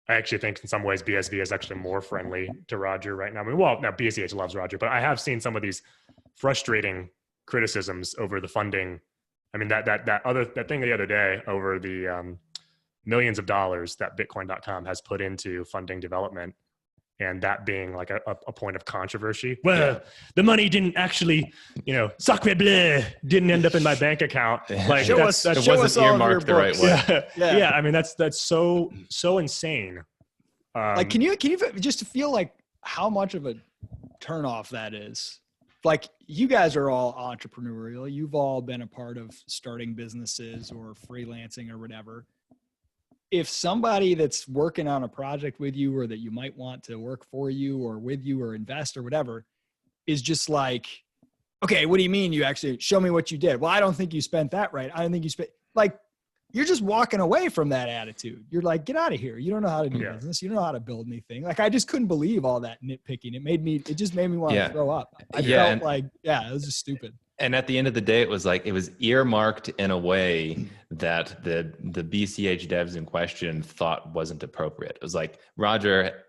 actually think in some ways BSV is actually more friendly to Roger right now. I mean, well, now BCH loves Roger, but I have seen some of these frustrating criticisms over the funding. I mean, that thing the other day over the millions of dollars that Bitcoin.com has put into funding development, and that being like a point of controversy. Well, the money didn't actually, sacre bleu, didn't end up in my bank account. Like Show us all of your earmarked the right books. way. Yeah. I mean, that's so insane. Like, can you just feel like how much of a turnoff that is? Like, you guys are all entrepreneurial. You've all been a part of starting businesses or freelancing or whatever. If somebody that's working on a project with you, or that you might want to work for you or with you or invest or whatever, is just like, okay, what do you mean you actually show me what you did? Well, I don't think you spent that right. I don't think you spent, like, you're just walking away from that attitude. You're like, get out of here. You don't know how to do business. You don't know how to build anything. Like, I just couldn't believe all that nitpicking. It just made me want to throw up. I felt like, it was just stupid. And at the end of the day, it was earmarked in a way that the BCH devs in question thought wasn't appropriate. It was like, Roger,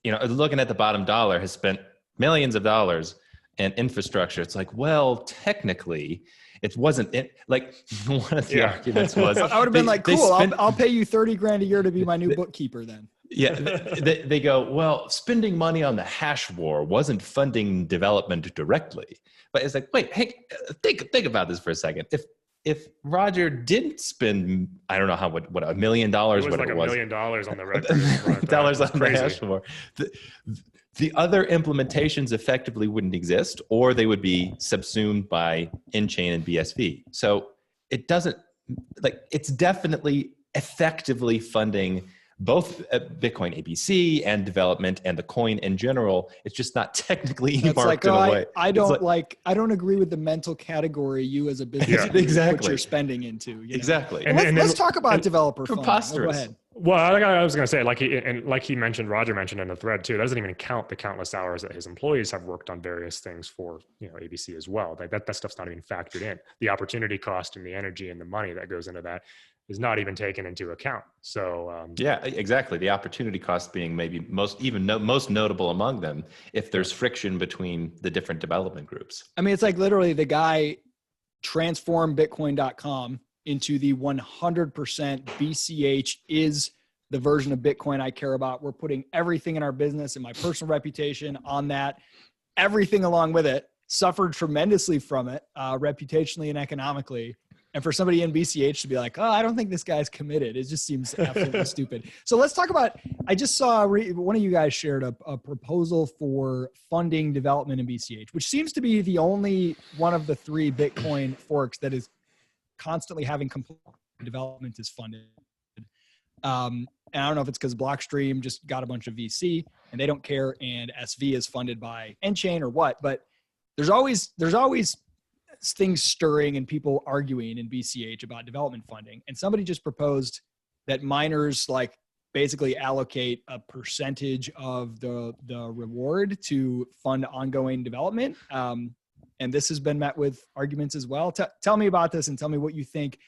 looking at the bottom dollar, has spent millions of dollars in infrastructure. It's like, well, technically, it wasn't it. Like, one of the arguments was, I would have been like, cool, I'll pay you $30,000 a year to be my new bookkeeper then. Yeah, they go, well, spending money on the hash war wasn't funding development directly. But it's like, wait, hey, think about this for a second. If Roger didn't spend, I don't know what $1 million, it was like $1 million on the red dollars on the hash war. The other implementations effectively wouldn't exist, or they would be subsumed by nChain and BSV. So it doesn't, it's definitely effectively funding both Bitcoin ABC and development and the coin in general. It's just not technically earmarked in a way. I don't agree with the mental category you as a business put your spending into. Exactly. And let's talk about developer funding. Preposterous. Go ahead. Well, I was going to say, like he mentioned, Roger mentioned in the thread too, that doesn't even count the countless hours that his employees have worked on various things for, ABC as well. That stuff's not even factored in. The opportunity cost and the energy and the money that goes into that is not even taken into account. So yeah, exactly. The opportunity cost being maybe most notable among them, if there's friction between the different development groups. I mean, it's like literally the guy transformed Bitcoin.com into the 100% BCH is the version of Bitcoin I care about. We're putting everything in our business and my personal reputation on that. Everything along with it suffered tremendously from it, reputationally and economically. And for somebody in BCH to be like, oh, I don't think this guy's committed. It just seems absolutely stupid. So let's talk about, I just saw one of you guys shared a proposal for funding development in BCH, which seems to be the only one of the 3 Bitcoin forks that is constantly having complete development is funded. And I don't know if it's because Blockstream just got a bunch of VC and they don't care, and SV is funded by nChain or what, but there's always things stirring and people arguing in BCH about development funding. And somebody just proposed that miners basically allocate a percentage of the reward to fund ongoing development. And this has been met with arguments as well. Tell me about this and tell me what you think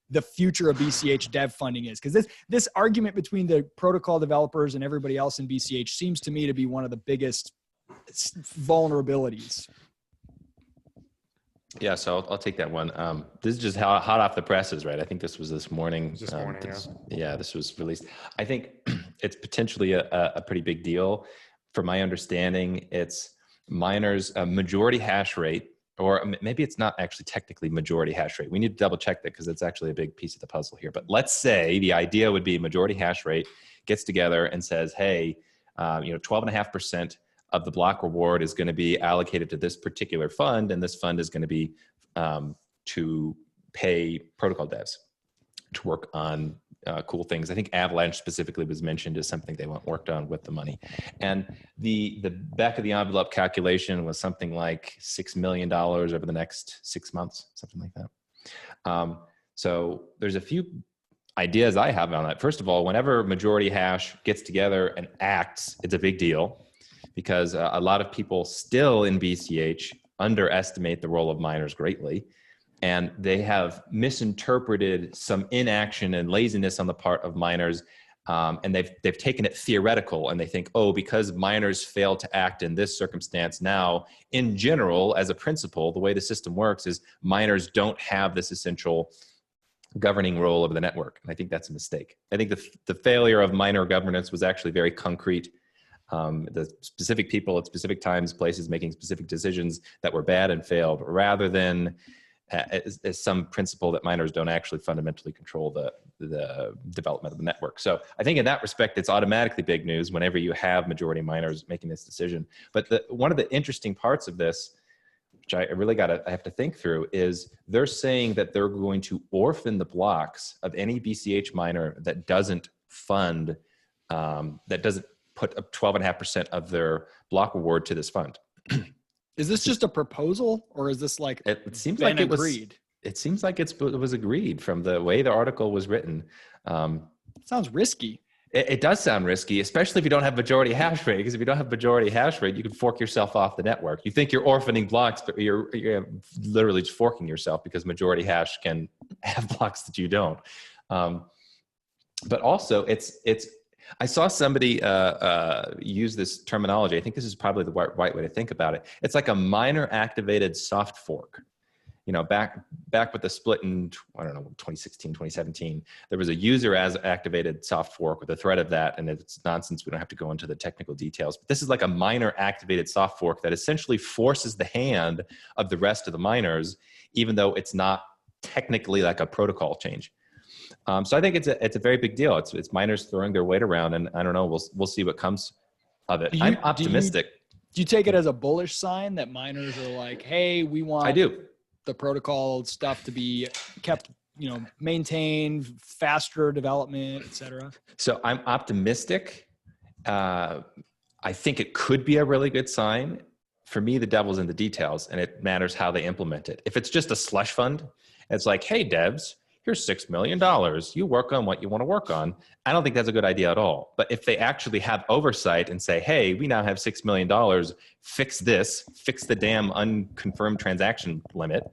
the future of BCH dev funding is. Because this argument between the protocol developers and everybody else in BCH seems to me to be one of the biggest vulnerabilities. Yeah, so I'll take that one. This is just hot off the presses, right? I think this was this morning. This was released. I think it's potentially a pretty big deal. From my understanding, it's miners' majority hash rate, or maybe it's not actually technically majority hash rate. We need to double check that because it's actually a big piece of the puzzle here. But let's say the idea would be majority hash rate gets together and says, hey, 12.5% of the block reward is going to be allocated to this particular fund, and this fund is going to be to pay protocol devs to work on cool things. I think Avalanche specifically was mentioned as something they worked on with the money. And the back of the envelope calculation was something like $6 million over the next 6 months, something like that. So there's a few ideas I have on that. First of all, whenever majority hash gets together and acts, it's a big deal, because a lot of people still in BCH underestimate the role of miners greatly. And they have misinterpreted some inaction and laziness on the part of miners. And they've taken it theoretical, and they think, oh, because miners fail to act in this circumstance now, in general, as a principle, the way the system works is miners don't have this essential governing role of the network. And I think that's a mistake. I think the failure of miner governance was actually very concrete. The specific people at specific times, places making specific decisions that were bad and failed, rather than as some principle that miners don't actually fundamentally control the development of the network. So I think in that respect, it's automatically big news whenever you have majority miners making this decision. But one of the interesting parts of this, which I have to think through, is they're saying that they're going to orphan the blocks of any BCH miner that doesn't fund, that doesn't put up 12.5% of their block reward to this fund. Is this just a proposal, or is this like it seems like it was agreed? It seems like it was agreed from the way the article was written. Sounds risky. It does sound risky, especially if you don't have majority hash rate, because if you don't have majority hash rate, you can fork yourself off the network. You think you're orphaning blocks, but you're literally just forking yourself, because majority hash can have blocks that you don't. But also I saw somebody use this terminology. I think this is probably the right way to think about it. It's like a miner activated soft fork. Back with the split in, 2016, 2017, there was a user as activated soft fork with a thread of that. And it's nonsense. We don't have to go into the technical details, but this is like a miner activated soft fork that essentially forces the hand of the rest of the miners, even though it's not technically like a protocol change. So I think it's a very big deal. It's miners throwing their weight around, and I don't know, we'll see what comes of it. I'm optimistic. Do you take it as a bullish sign that miners are like, hey, we want the protocol stuff to be kept, maintained, faster development, et cetera? So I'm optimistic. I think it could be a really good sign. For me, the devil's in the details, and it matters how they implement it. If it's just a slush fund, it's like, hey, devs, here's $6 million. You work on what you want to work on. I don't think that's a good idea at all. But if they actually have oversight and say, hey, we now have $6 million, fix this, fix the damn unconfirmed transaction limit,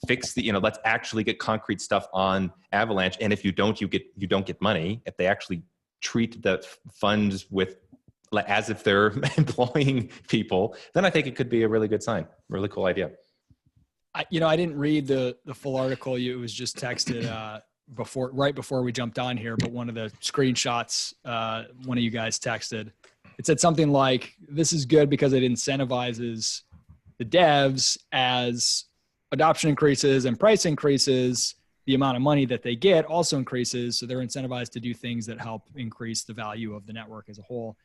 fix let's actually get concrete stuff on Avalanche. And if you don't, you don't get money. If they actually treat the funds as if they're employing people, then I think it could be a really good sign, really cool idea. I didn't read the full article. It was just texted right before we jumped on here, but one of the screenshots, one of you guys texted, it said something like, this is good because it incentivizes the devs as adoption increases and price increases, the amount of money that they get also increases. So they're incentivized to do things that help increase the value of the network as a whole.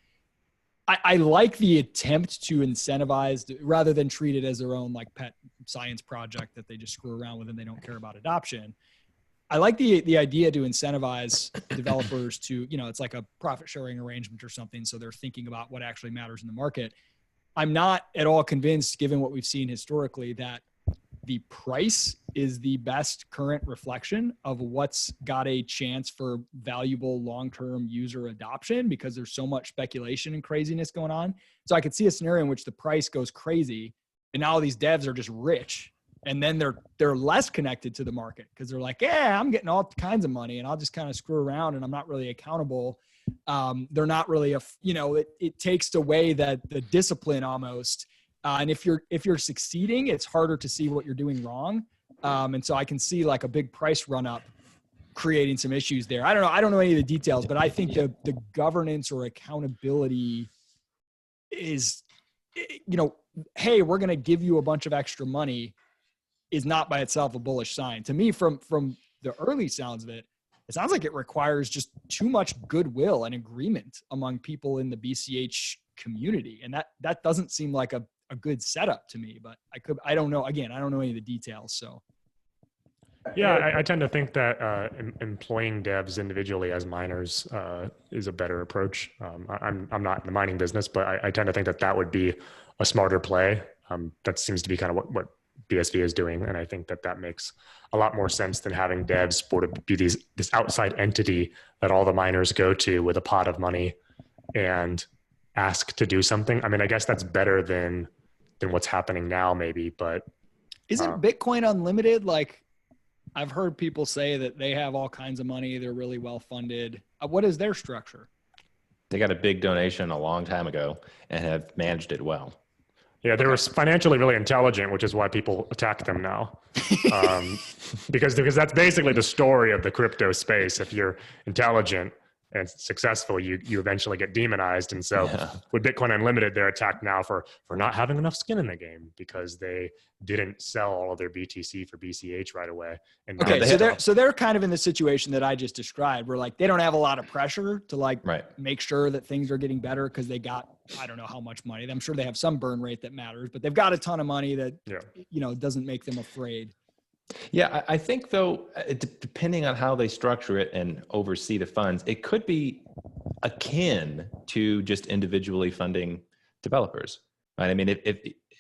I like the attempt to incentivize rather than treat it as their own like pet science project that they just screw around with and they don't care about adoption. I like the idea to incentivize developers to, it's like a profit sharing arrangement or something. So they're thinking about what actually matters in the market. I'm not at all convinced, given what we've seen historically, that the price is the best current reflection of what's got a chance for valuable long-term user adoption, because there's so much speculation and craziness going on. So I could see a scenario in which the price goes crazy and now these devs are just rich, and then they're less connected to the market because they're like, yeah, I'm getting all kinds of money and I'll just kind of screw around and I'm not really accountable. They're not really it takes away the discipline almost. And if you're succeeding, it's harder to see what you're doing wrong. And so I can see like a big price run up creating some issues there. I don't know any of the details, but I think the governance or accountability is, hey, we're going to give you a bunch of extra money is not by itself a bullish sign. To me, from the early sounds of it, it sounds like it requires just too much goodwill and agreement among people in the BCH community. And that doesn't seem like a good setup to me, but I don't know. Again, I don't know any of the details. So. Yeah, I tend to think that employing devs individually as miners is a better approach. I'm not in the mining business, but I tend to think that would be a smarter play. That seems to be kind of what BSV is doing, and I think that makes a lot more sense than having devs be this outside entity that all the miners go to with a pot of money and ask to do something. I mean, I guess that's better than what's happening now, maybe. But isn't Bitcoin Unlimited, like, I've heard people say that they have all kinds of money, they're really well funded. What is their structure? They got a big donation a long time ago and have managed it well. yeah, they were financially really intelligent, which is why people attack them now. Because that's basically the story of the crypto space. If you're intelligent and successful, you eventually get demonized. And so with Bitcoin Unlimited, they're attacked now for not having enough skin in the game because they didn't sell all of their BTC for BCH right away. And okay, so they're kind of in the situation that I just described, where like they don't have a lot of pressure to like make sure that things are getting better because they got, I don't know how much money. I'm sure they have some burn rate that matters, but they've got a ton of money that doesn't make them afraid. Yeah, I think though, depending on how they structure it and oversee the funds, it could be akin to just individually funding developers, right? I mean, if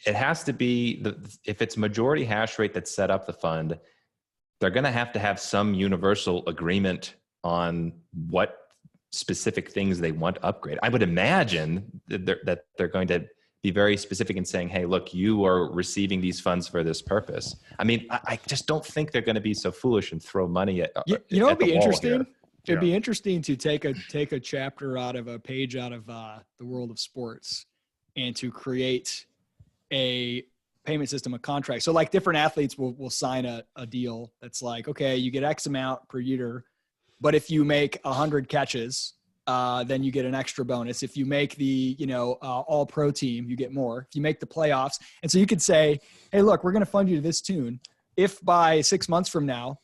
it has to be, if it's majority hash rate that set up the fund, they're going to have some universal agreement on what specific things they want to upgrade. I would imagine that they're going to be very specific in saying, hey, look, you are receiving these funds for this purpose. I mean, I just don't think they're going to be so foolish and throw money at it'd be interesting. It'd be interesting to take a chapter out of a page out of the world of sports and to create a payment system, a contract. So like different athletes will sign a deal that's like, okay, you get X amount per year, but if you make 100 catches, then you get an extra bonus. If you make the, all pro team, you get more. If you make the playoffs. And so you could say, hey, look, we're going to fund you to this tune. If by 6 months from now,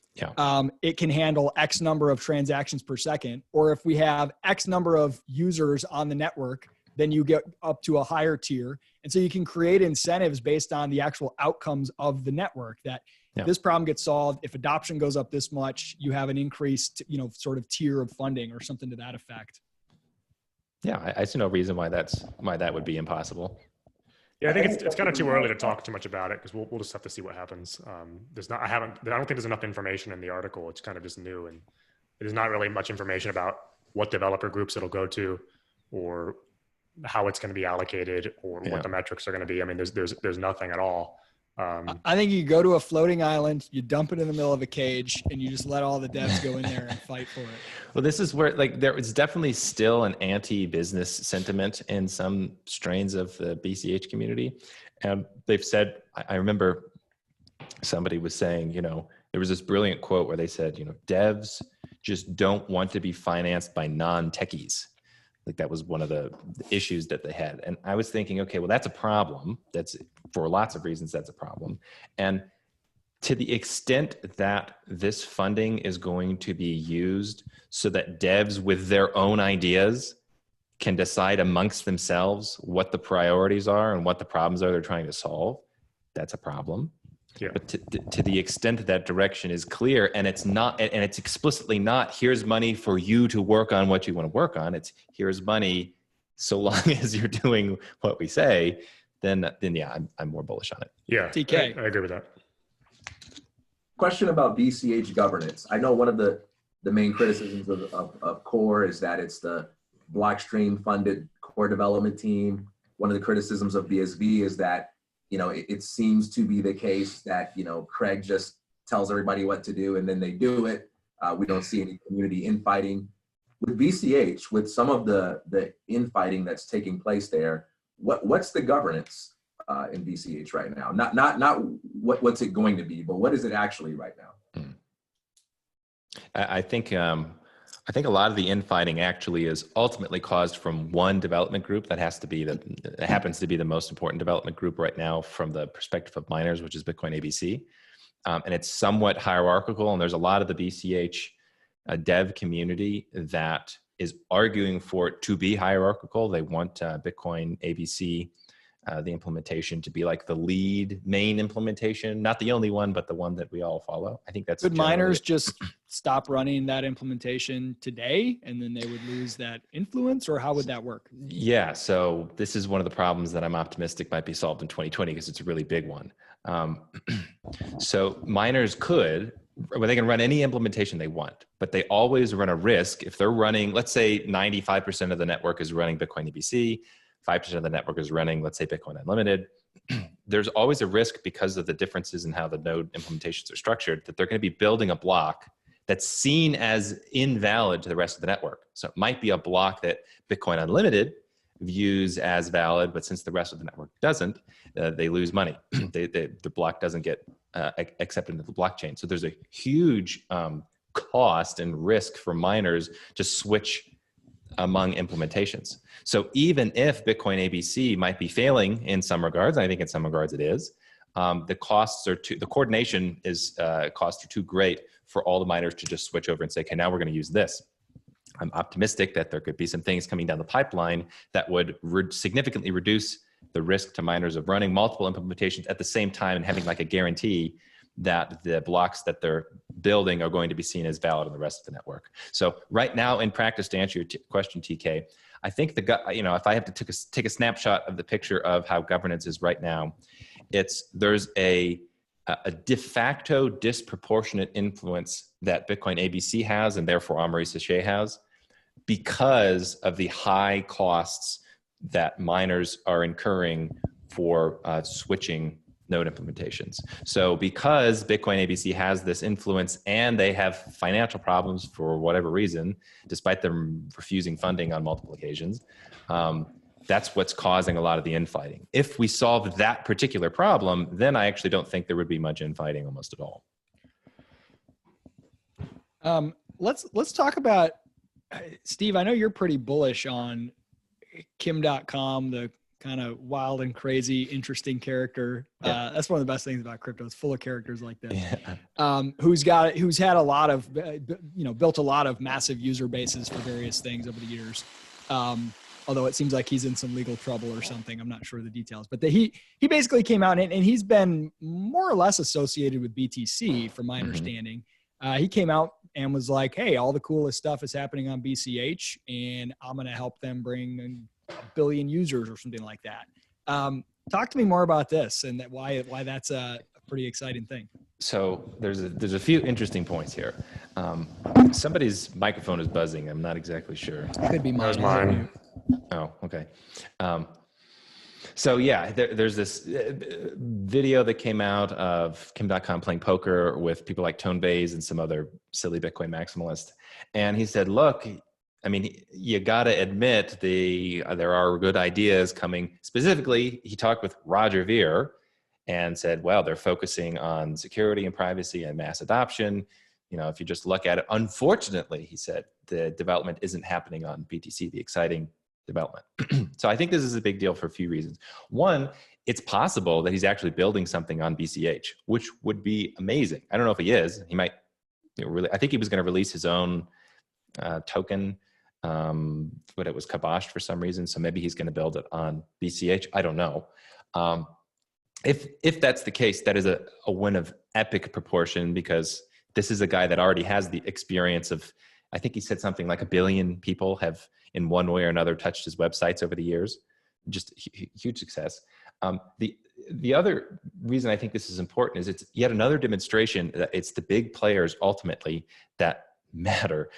it can handle X number of transactions per second, or if we have X number of users on the network, then you get up to a higher tier. And so you can create incentives based on the actual outcomes of the network that this problem gets solved. If adoption goes up this much, you have an increased, sort of tier of funding or something to that effect. Yeah, I see no reason why that would be impossible. Yeah, I think it's kind of too early to talk too much about it because we'll just have to see what happens. I don't think there's enough information in the article. It's kind of just new, and there's not really much information about what developer groups it'll go to, or how it's going to be allocated, or what the metrics are going to be. I mean, there's nothing at all. I think you go to a floating island, you dump it in the middle of a cage, and you just let all the devs go in there and fight for it. Well, this is where there is definitely still an anti-business sentiment in some strains of the BCH community. And they've said, I remember somebody was saying, there was this brilliant quote where they said, devs just don't want to be financed by non-techies. Like that was one of the issues that they had. And I was thinking, okay, well, that's a problem. That's for lots of reasons, that's a problem. And to the extent that this funding is going to be used so that devs with their own ideas can decide amongst themselves what the priorities are and what the problems are they're trying to solve, that's a problem. Yeah. But to the extent that that direction is clear and it's not, and it's explicitly not, here's money for you to work on what you want to work on. It's here's money so long as you're doing what we say, then yeah, I'm more bullish on it. Yeah, TK. I agree with that. Question about BCH governance. I know one of the main criticisms of Core is that it's the Blockstream funded core development team. One of the criticisms of BSV is that it seems to be the case that, Craig just tells everybody what to do and then they do it. We don't see any community infighting. With BCH, with some of the infighting that's taking place there, what's the governance in BCH right now? Not what's it going to be, but what is it actually right now? I think a lot of the infighting actually is ultimately caused from one development group that happens to be the most important development group right now from the perspective of miners, which is Bitcoin ABC. And it's somewhat hierarchical, and there's a lot of the BCH dev community that is arguing for it to be hierarchical. They want Bitcoin ABC, the implementation, to be like the lead main implementation, not the only one, but the one that we all follow. I think that's Could miners just stop running that implementation today and then they would lose that influence, or how would that work? Yeah, so this is one of the problems that I'm optimistic might be solved in 2020 because it's a really big one. So miners they can run any implementation they want, but they always run a risk if they're running, let's say 95% of the network is running Bitcoin ABC, 5% of the network is running, let's say Bitcoin Unlimited, there's always a risk because of the differences in how the node implementations are structured that they're going to be building a block that's seen as invalid to the rest of the network. So it might be a block that Bitcoin Unlimited views as valid, but since the rest of the network doesn't, they lose money. The block doesn't get accepted into the blockchain. So there's a huge cost and risk for miners to switch among implementations. So even if Bitcoin ABC might be failing in some regards, I think in some regards it is, the coordination costs are too great for all the miners to just switch over and say, okay, now we're going to use this. I'm optimistic that there could be some things coming down the pipeline that would significantly reduce the risk to miners of running multiple implementations at the same time and having like a guarantee that the blocks that they're building are going to be seen as valid in the rest of the network. So right now in practice, to answer your question, TK, I think if I have to take a snapshot of the picture of how governance is right now, there's a de facto disproportionate influence that Bitcoin ABC has and therefore Amaury Séchet has because of the high costs that miners are incurring for switching node implementations. So because Bitcoin ABC has this influence and they have financial problems for whatever reason, despite them refusing funding on multiple occasions, that's what's causing a lot of the infighting. If we solved that particular problem, then I actually don't think there would be much infighting almost at all. Let's talk about, Steve, I know you're pretty bullish on Kim.com, the kind of wild and crazy, interesting character. Yeah. That's one of the best things about crypto. It's full of characters like this. Yeah. Who's had a lot of, built a lot of massive user bases for various things over the years. Although it seems like he's in some legal trouble or something. I'm not sure of the details, but he basically came out and he's been more or less associated with BTC from my understanding. He came out and was like, hey, all the coolest stuff is happening on BCH and I'm going to help them bring 1 billion users or something like that. Talk to me more about this and why that's a pretty exciting thing. So there's a few interesting points here. Somebody's microphone is buzzing. I'm not exactly sure. Could be mine. That was mine. Oh, okay. So yeah, there's this video that came out of Kim.com playing poker with people like Tone Bays and some other silly Bitcoin maximalist. And he said, look, I mean, you got to admit there are good ideas coming. Specifically, he talked with Roger Ver and said, well, they're focusing on security and privacy and mass adoption. If you just look at it, unfortunately, he said, the development isn't happening on BTC, the exciting development. So I think this is a big deal for a few reasons. One, it's possible that he's actually building something on BCH, which would be amazing. I don't know if he is. He might I think he was going to release his own token, but it was kiboshed for some reason. So maybe he's going to build it on BCH. I don't know. If that's the case, that is a win of epic proportion because this is a guy that already has the experience of, I think he said something like 1 billion people have in one way or another touched his websites over the years. Just huge success. The other reason I think this is important is it's yet another demonstration that it's the big players ultimately that matter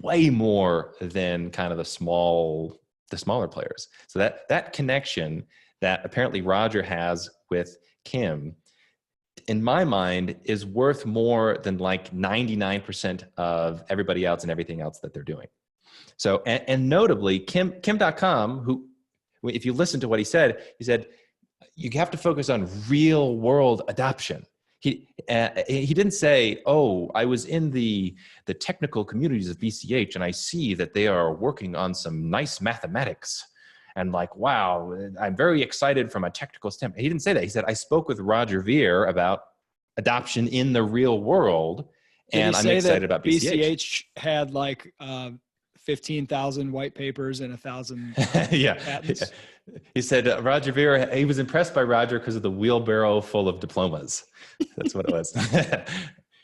way more than kind of the smaller players. So that connection that apparently Roger has with Kim, in my mind, is worth more than like 99% of everybody else and everything else that they're doing. So, and notably, Kim.com, who, if you listen to what he said, you have to focus on real world adoption. He didn't say, oh, I was in the technical communities of BCH and I see that they are working on some nice mathematics. And like, wow, I'm very excited from a technical standpoint. He didn't say that. He said, I spoke with Roger Ver about adoption in the real world. And I'm excited about BCH. BCH had like 15,000 white papers and 1,000 patents. Yeah. He said Roger Ver, he was impressed by Roger because of the wheelbarrow full of diplomas. That's what it was.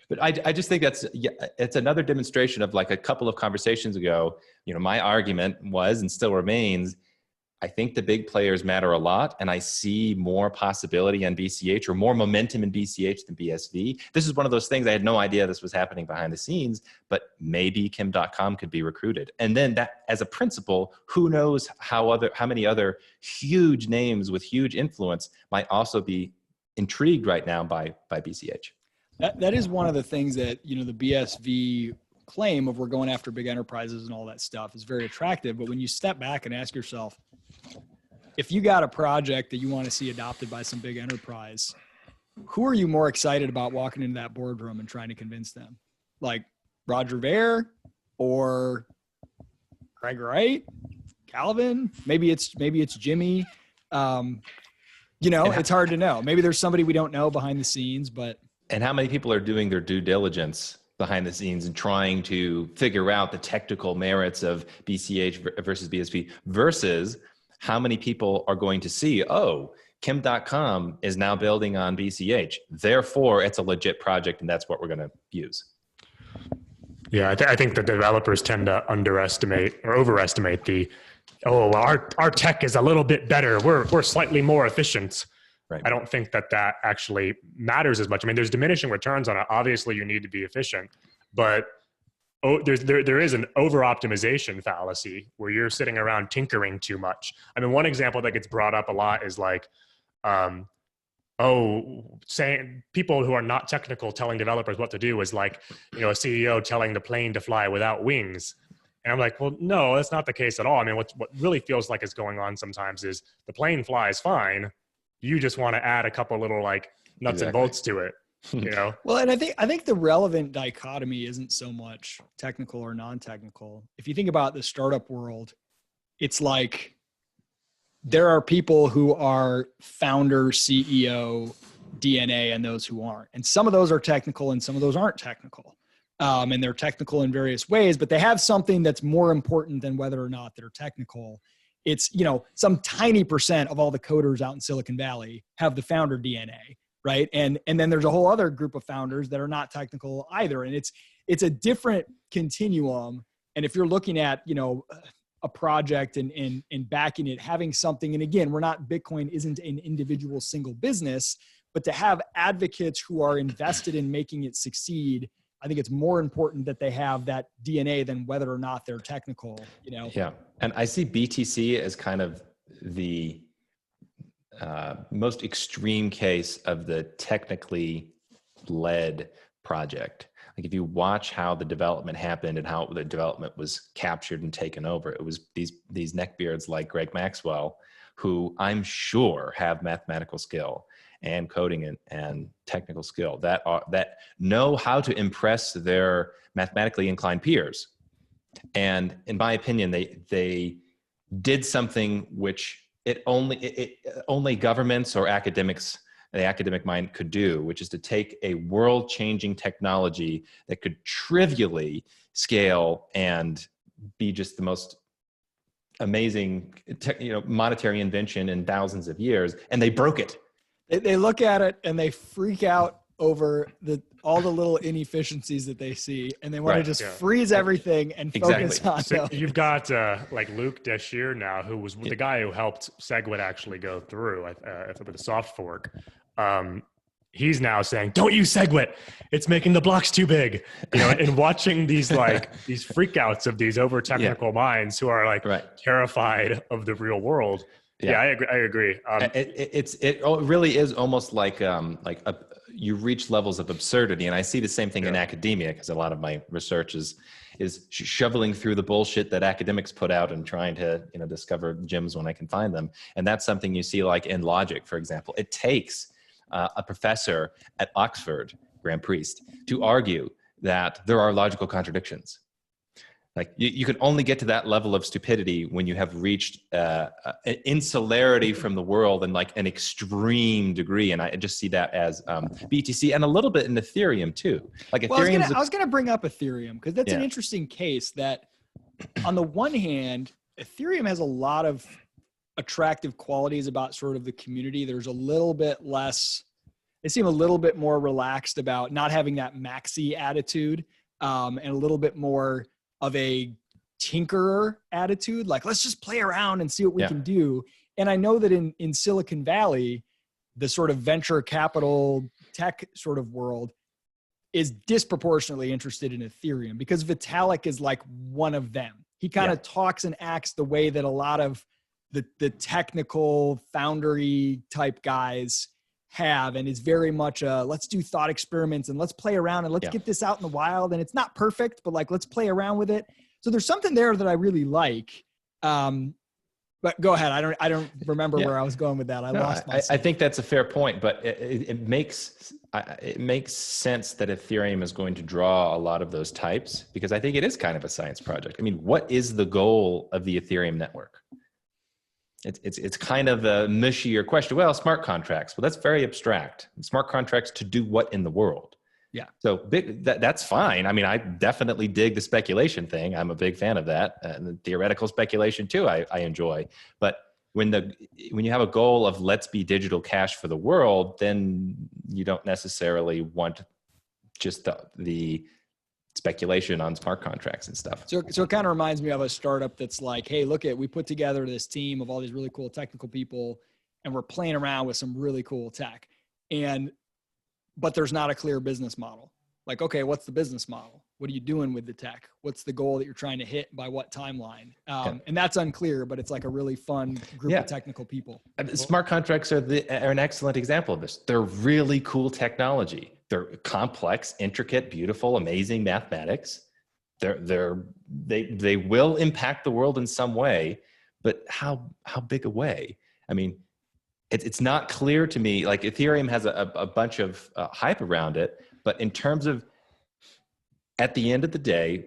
But I just think it's another demonstration of like a couple of conversations ago, my argument was and still remains, I think the big players matter a lot, and I see more possibility on BCH or more momentum in BCH than BSV. This is one of those things I had no idea this was happening behind the scenes, but maybe Kim.com could be recruited. And then that, as a principle, who knows how many other huge names with huge influence might also be intrigued right now by BCH. That is one of the things that, you know, the BSV claim of we're going after big enterprises and all that stuff is very attractive. But when you step back and ask yourself, if you got a project that you want to see adopted by some big enterprise, who are you more excited about walking into that boardroom and trying to convince them? Like Roger Ver or Craig Wright, Calvin? Maybe it's Jimmy. You know, it's hard to know. Maybe there's somebody we don't know behind the scenes, but. And how many people are doing their due diligence behind the scenes and trying to figure out the technical merits of BCH versus BSV versus how many people are going to see, oh, Kim.com is now building on BCH. Therefore, it's a legit project, and that's what we're going to use. Yeah, I think the developers tend to underestimate or overestimate our tech is a little bit better. We're slightly more efficient. Right. I don't think that actually matters as much. I mean, there's diminishing returns on it. Obviously, you need to be efficient, but there is an over-optimization fallacy where you're sitting around tinkering too much. I mean, one example that gets brought up a lot is like, saying people who are not technical telling developers what to do is like, you know, a CEO telling the plane to fly without wings. And I'm like, well, no, that's not the case at all. I mean, what really feels like is going on sometimes is the plane flies fine. You just want to add a couple little like nuts and bolts to it. You know? Well, and I think the relevant dichotomy isn't so much technical or non-technical. If you think about the startup world, it's like there are people who are founder, CEO, DNA, and those who aren't. And some of those are technical and some of those aren't technical. And they're technical in various ways, but they have something that's more important than whether or not they're technical. It's, you know, some tiny percent of all the coders out in Silicon Valley have the founder DNA. Right. And then there's a whole other group of founders that are not technical either. And it's a different continuum. And if you're looking at, you know, a project and backing it, having something, and again, Bitcoin isn't an individual single business, but to have advocates who are invested in making it succeed, I think it's more important that they have that DNA than whether or not they're technical, you know? Yeah. And I see BTC as kind of the most extreme case of the technically led project. Like if you watch how the development happened and how the development was captured and taken over, it was these neckbeards like Greg Maxwell, who I'm sure have mathematical skill and coding and technical skill that know how to impress their mathematically inclined peers. And in my opinion, they did something which only governments or academics, the academic mind could do, which is to take a world-changing technology that could trivially scale and be just the most amazing, monetary invention in thousands of years, and they broke it. They look at it and they freak out over all the little inefficiencies that they see, and they want to just freeze everything and focus on. So you've got like Luke Deshier now, who was the guy who helped SegWit actually go through with the soft fork. He's now saying, "Don't use SegWit; it's making the blocks too big." You know, and watching these these freakouts of these over technical minds who are terrified of the real world. Yeah, I agree. It really is almost like you reach levels of absurdity, and I see the same thing in academia, because a lot of my research is shoveling through the bullshit that academics put out and trying to discover gems when I can find them. And that's something you see like in logic, for example. It takes a professor at Oxford, Graham Priest, to argue that there are logical contradictions. Like you can only get to that level of stupidity when you have reached an insularity from the world and like an extreme degree. And I just see that as BTC and a little bit in Ethereum too. Like Ethereum. I was going to bring up Ethereum because that's an interesting case that on the one hand, Ethereum has a lot of attractive qualities about sort of the community. There's a little bit less, they seem a little bit more relaxed about not having that maxi attitude and a little bit more of a tinkerer attitude. Like, let's just play around and see what we Yeah. can do. And I know that in Silicon Valley, the sort of venture capital tech sort of world is disproportionately interested in Ethereum because Vitalik is like one of them. He kind of talks and acts the way that a lot of the technical foundery type guys have, and is very much let's do thought experiments and let's play around and let's get this out in the wild. And it's not perfect, but like, let's play around with it. So there's something there that I really like. But go ahead. I don't remember where I was going with that. I lost myself. I think that's a fair point, but it makes sense that Ethereum is going to draw a lot of those types, because I think it is kind of a science project. I mean, what is the goal of the Ethereum network? It's kind of a mushier question. Well, smart contracts. Well, that's very abstract. Smart contracts to do what in the world? Yeah. So that's fine. I mean, I definitely dig the speculation thing. I'm a big fan of that. And the theoretical speculation too, I enjoy. But when you have a goal of let's be digital cash for the world, then you don't necessarily want just the speculation on smart contracts and stuff. So it kind of reminds me of a startup that's like, hey, we put together this team of all these really cool technical people, and we're playing around with some really cool tech. But there's not a clear business model. Like, okay, what's the business model? What are you doing with the tech? What's the goal that you're trying to hit by what timeline? And that's unclear, but it's like a really fun group of technical people. Smart contracts are an excellent example of this. They're really cool technology. They're complex, intricate, beautiful, amazing mathematics. They will impact the world in some way, but how big a way? I mean, it's not clear to me. Like, Ethereum has a bunch of hype around it, but in terms of, at the end of the day,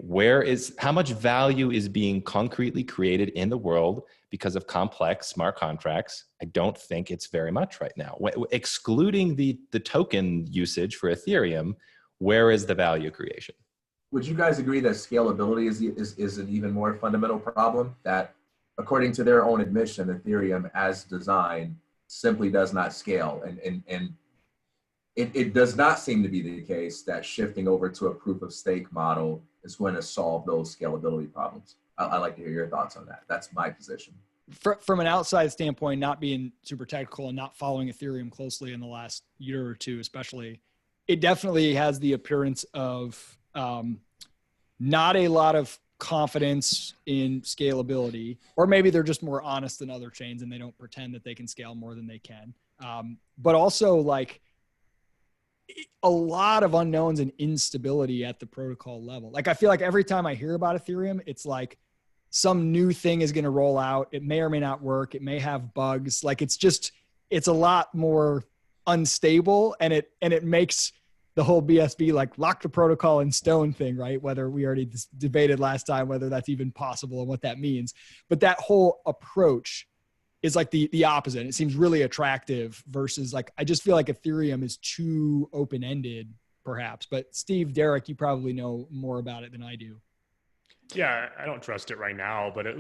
how much value is being concretely created in the world because of complex smart contracts? I don't think it's very much right now. Excluding the token usage for Ethereum, where is the value creation? Would you guys agree that scalability is an even more fundamental problem? That, according to their own admission, Ethereum as designed simply does not scale, and it does not seem to be the case that shifting over to a proof of stake model is going to solve those scalability problems. I'd like to hear your thoughts on that. That's my position. From an outside standpoint, not being super technical and not following Ethereum closely in the last year or two, especially, it definitely has the appearance of not a lot of confidence in scalability, or maybe they're just more honest than other chains and they don't pretend that they can scale more than they can. But also, like, a lot of unknowns and instability at the protocol level. Like, I feel like every time I hear about Ethereum, it's like some new thing is going to roll out. It may or may not work. It may have bugs. Like, it's a lot more unstable, and it makes the whole BSV like lock the protocol in stone thing, right? Whether we already debated last time, whether that's even possible and what that means. But that whole approach is like the opposite. It seems really attractive versus, like, I just feel like Ethereum is too open-ended perhaps. But Steve, Derek, you probably know more about it than I do. Yeah, I don't trust it right now, but it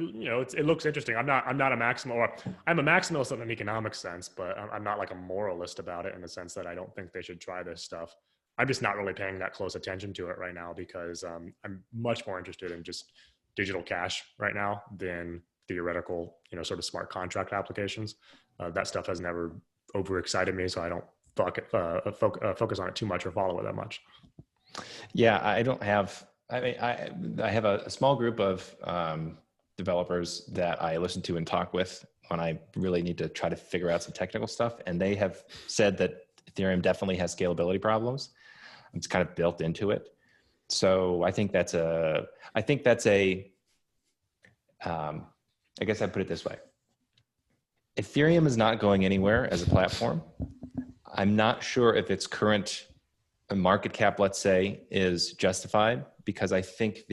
looks interesting. I'm not a maximal, or I'm a maximalist in an economic sense, but I'm not like a moralist about it in the sense that I don't think they should try this stuff. I'm just not really paying that close attention to it right now because I'm much more interested in just digital cash right now than theoretical, sort of smart contract applications. That stuff has never overexcited me, so I don't focus on it too much or follow it that much. Yeah, I have a small group of developers that I listen to and talk with when I really need to try to figure out some technical stuff. And they have said that Ethereum definitely has scalability problems. It's kind of built into it. So I guess I'd put it this way. Ethereum is not going anywhere as a platform. I'm not sure if its current market cap, let's say, is justified, because I think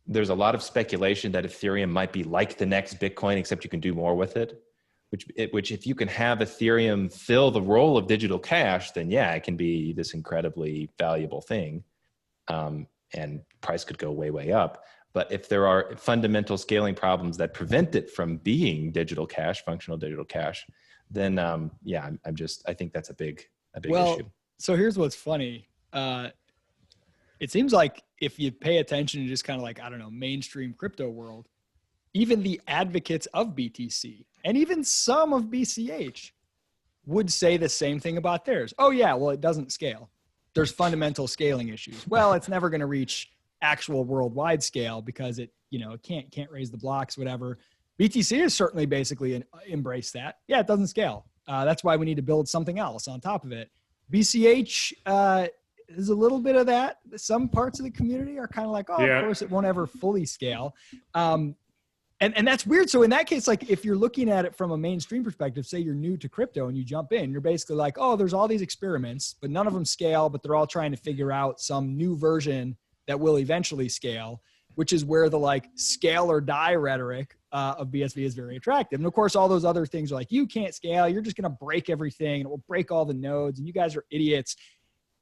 there's a lot of speculation that Ethereum might be like the next Bitcoin, except you can do more with it, which if you can have Ethereum fill the role of digital cash, then yeah, it can be this incredibly valuable thing. And price could go way, way up. But if there are fundamental scaling problems that prevent it from being digital cash, functional digital cash, then I think that's a big issue. So here's what's funny. it seems like if you pay attention to just kind of like, I don't know, mainstream crypto world, even the advocates of BTC and even some of BCH would say the same thing about theirs. Oh yeah, well, it doesn't scale. There's fundamental scaling issues. Well, it's never going to reach actual worldwide scale because it, you know, it can't raise the blocks, whatever. BTC has certainly basically embraced that. Yeah, it doesn't scale. That's why we need to build something else on top of it. BCH is a little bit of that. Some parts of the community are kind of like, oh, of course it won't ever fully scale. And that's weird. So in that case, like if you're looking at it from a mainstream perspective, say you're new to crypto and you jump in, you're basically like, oh, there's all these experiments, but none of them scale, but they're all trying to figure out some new version that will eventually scale, which is where the like scale or die rhetoric of BSV is very attractive. And of course, all those other things are like, you can't scale, you're just going to break everything and it will break all the nodes and you guys are idiots.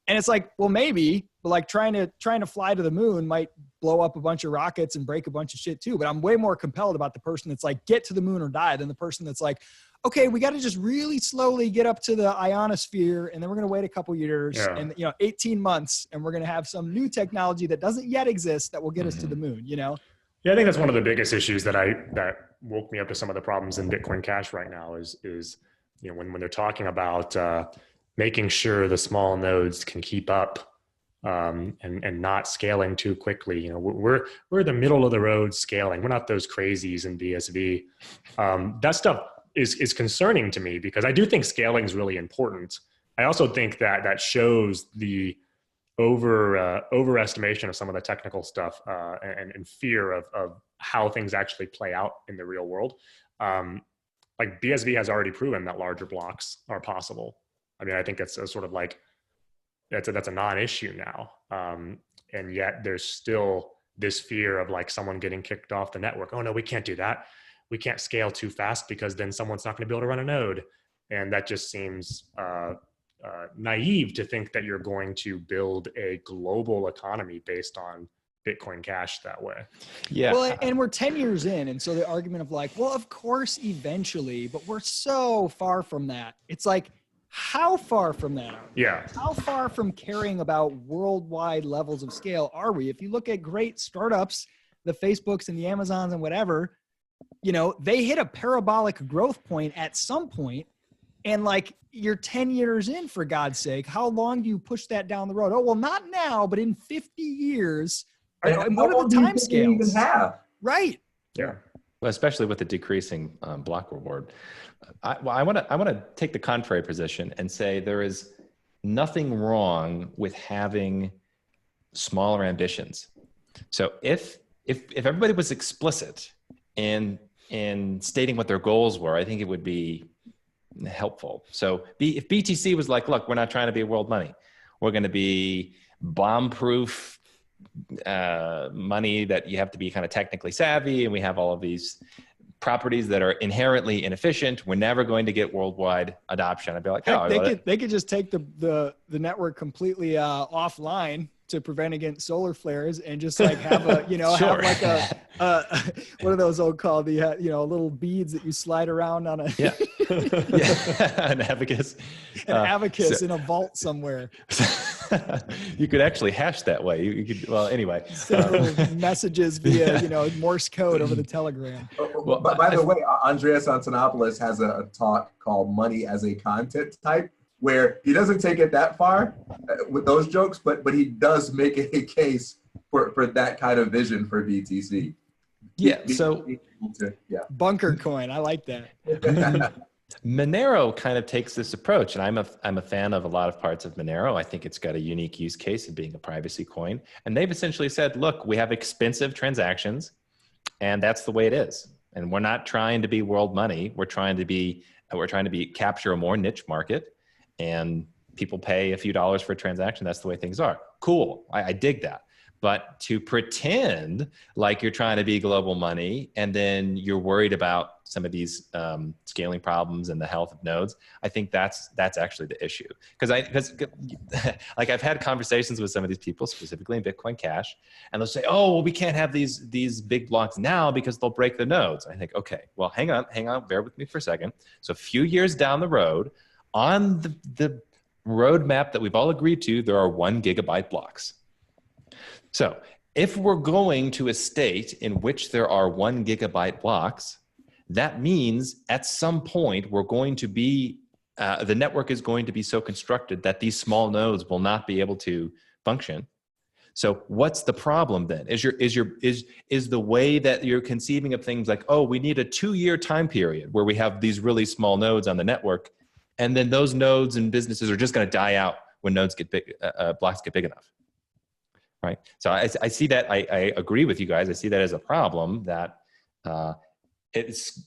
And it's like, well, maybe, but like trying to fly to the moon might blow up a bunch of rockets and break a bunch of shit too. But I'm way more compelled about the person that's like, get to the moon or die, than the person that's like, okay, we got to just really slowly get up to the ionosphere. And then we're going to wait a couple years and, 18 months. And we're going to have some new technology that doesn't yet exist that will get us to the moon, you know? Yeah, I think that's one of the biggest issues that woke me up to some of the problems in Bitcoin Cash right now is when they're talking about making sure the small nodes can keep up and not scaling too quickly. You know, we're the middle of the road scaling. We're not those crazies in BSV. That stuff is concerning to me because I do think scaling is really important. I also think that shows the overestimation of some of the technical stuff and fear of how things actually play out in the real world. Like BSV has already proven that larger blocks are possible. I mean, I think it's a sort of like, that's a non-issue now. And yet there's still this fear of like someone getting kicked off the network. Oh no, we can't do that. We can't scale too fast because then someone's not going to be able to run a node. And that just seems naive to think that you're going to build a global economy based on Bitcoin Cash that way. Yeah. Well, and we're 10 years in. And so the argument of like, well, of course, eventually, but we're so far from that. It's like, how far from that are we? Yeah. How far from caring about worldwide levels of scale are we? If you look at great startups, the Facebooks and the Amazons and whatever, you know, they hit a parabolic growth point at some point. And like you're 10 years in, for God's sake, how long do you push that down the road? Oh, well, not now, but in 50 years. And what are the time scales? Right. Yeah. Well, especially with the decreasing block reward. I want to take the contrary position and say there is nothing wrong with having smaller ambitions. So if everybody was explicit in stating what their goals were, I think it would be helpful. So if BTC was like, look, we're not trying to be world money. We're going to be bomb-proof money that you have to be kind of technically savvy, and we have all of these properties that are inherently inefficient. We're never going to get worldwide adoption. I'd be like, oh, they could just take the network completely offline to prevent against solar flares and just like have a, Sure. have like a what are those old called? The, little beads that you slide around on a, an abacus. In a vault somewhere. You could actually hash that way. You could, well, anyway. Send messages via, Morse code over the Telegram. Well, by the way, Andreas Antonopoulos has a talk called Money as a Content Type, where he doesn't take it that far with those jokes, but he does make a case for that kind of vision for BTC. Yeah. Bunker coin. I like that. Monero kind of takes this approach, and I'm a fan of a lot of parts of Monero. I think it's got a unique use case of being a privacy coin. And they've essentially said, look, we have expensive transactions, and that's the way it is. And we're not trying to be world money. We're trying to capture a more niche market, and people pay a few dollars for a transaction. That's the way things are. Cool. I dig that. But to pretend like you're trying to be global money and then you're worried about some of these scaling problems and the health of nodes, I think that's actually the issue. Because like I've had conversations with some of these people, specifically in Bitcoin Cash, and they'll say, oh, well, we can't have these big blocks now because they'll break the nodes. I think, okay, well, hang on, bear with me for a second. So a few years down the road, on the roadmap that we've all agreed to, there are 1 gigabyte blocks. So if we're going to a state in which there are 1 gigabyte blocks, that means at some point we're going to be, the network is going to be so constructed that these small nodes will not be able to function. So what's the problem then? Is the way that you're conceiving of things like, oh, we need a 2-year time period where we have these really small nodes on the network, and then those nodes and businesses are just going to die out when nodes get big, blocks get big enough, right? So I see that. I agree with you guys. I see that as a problem. That it's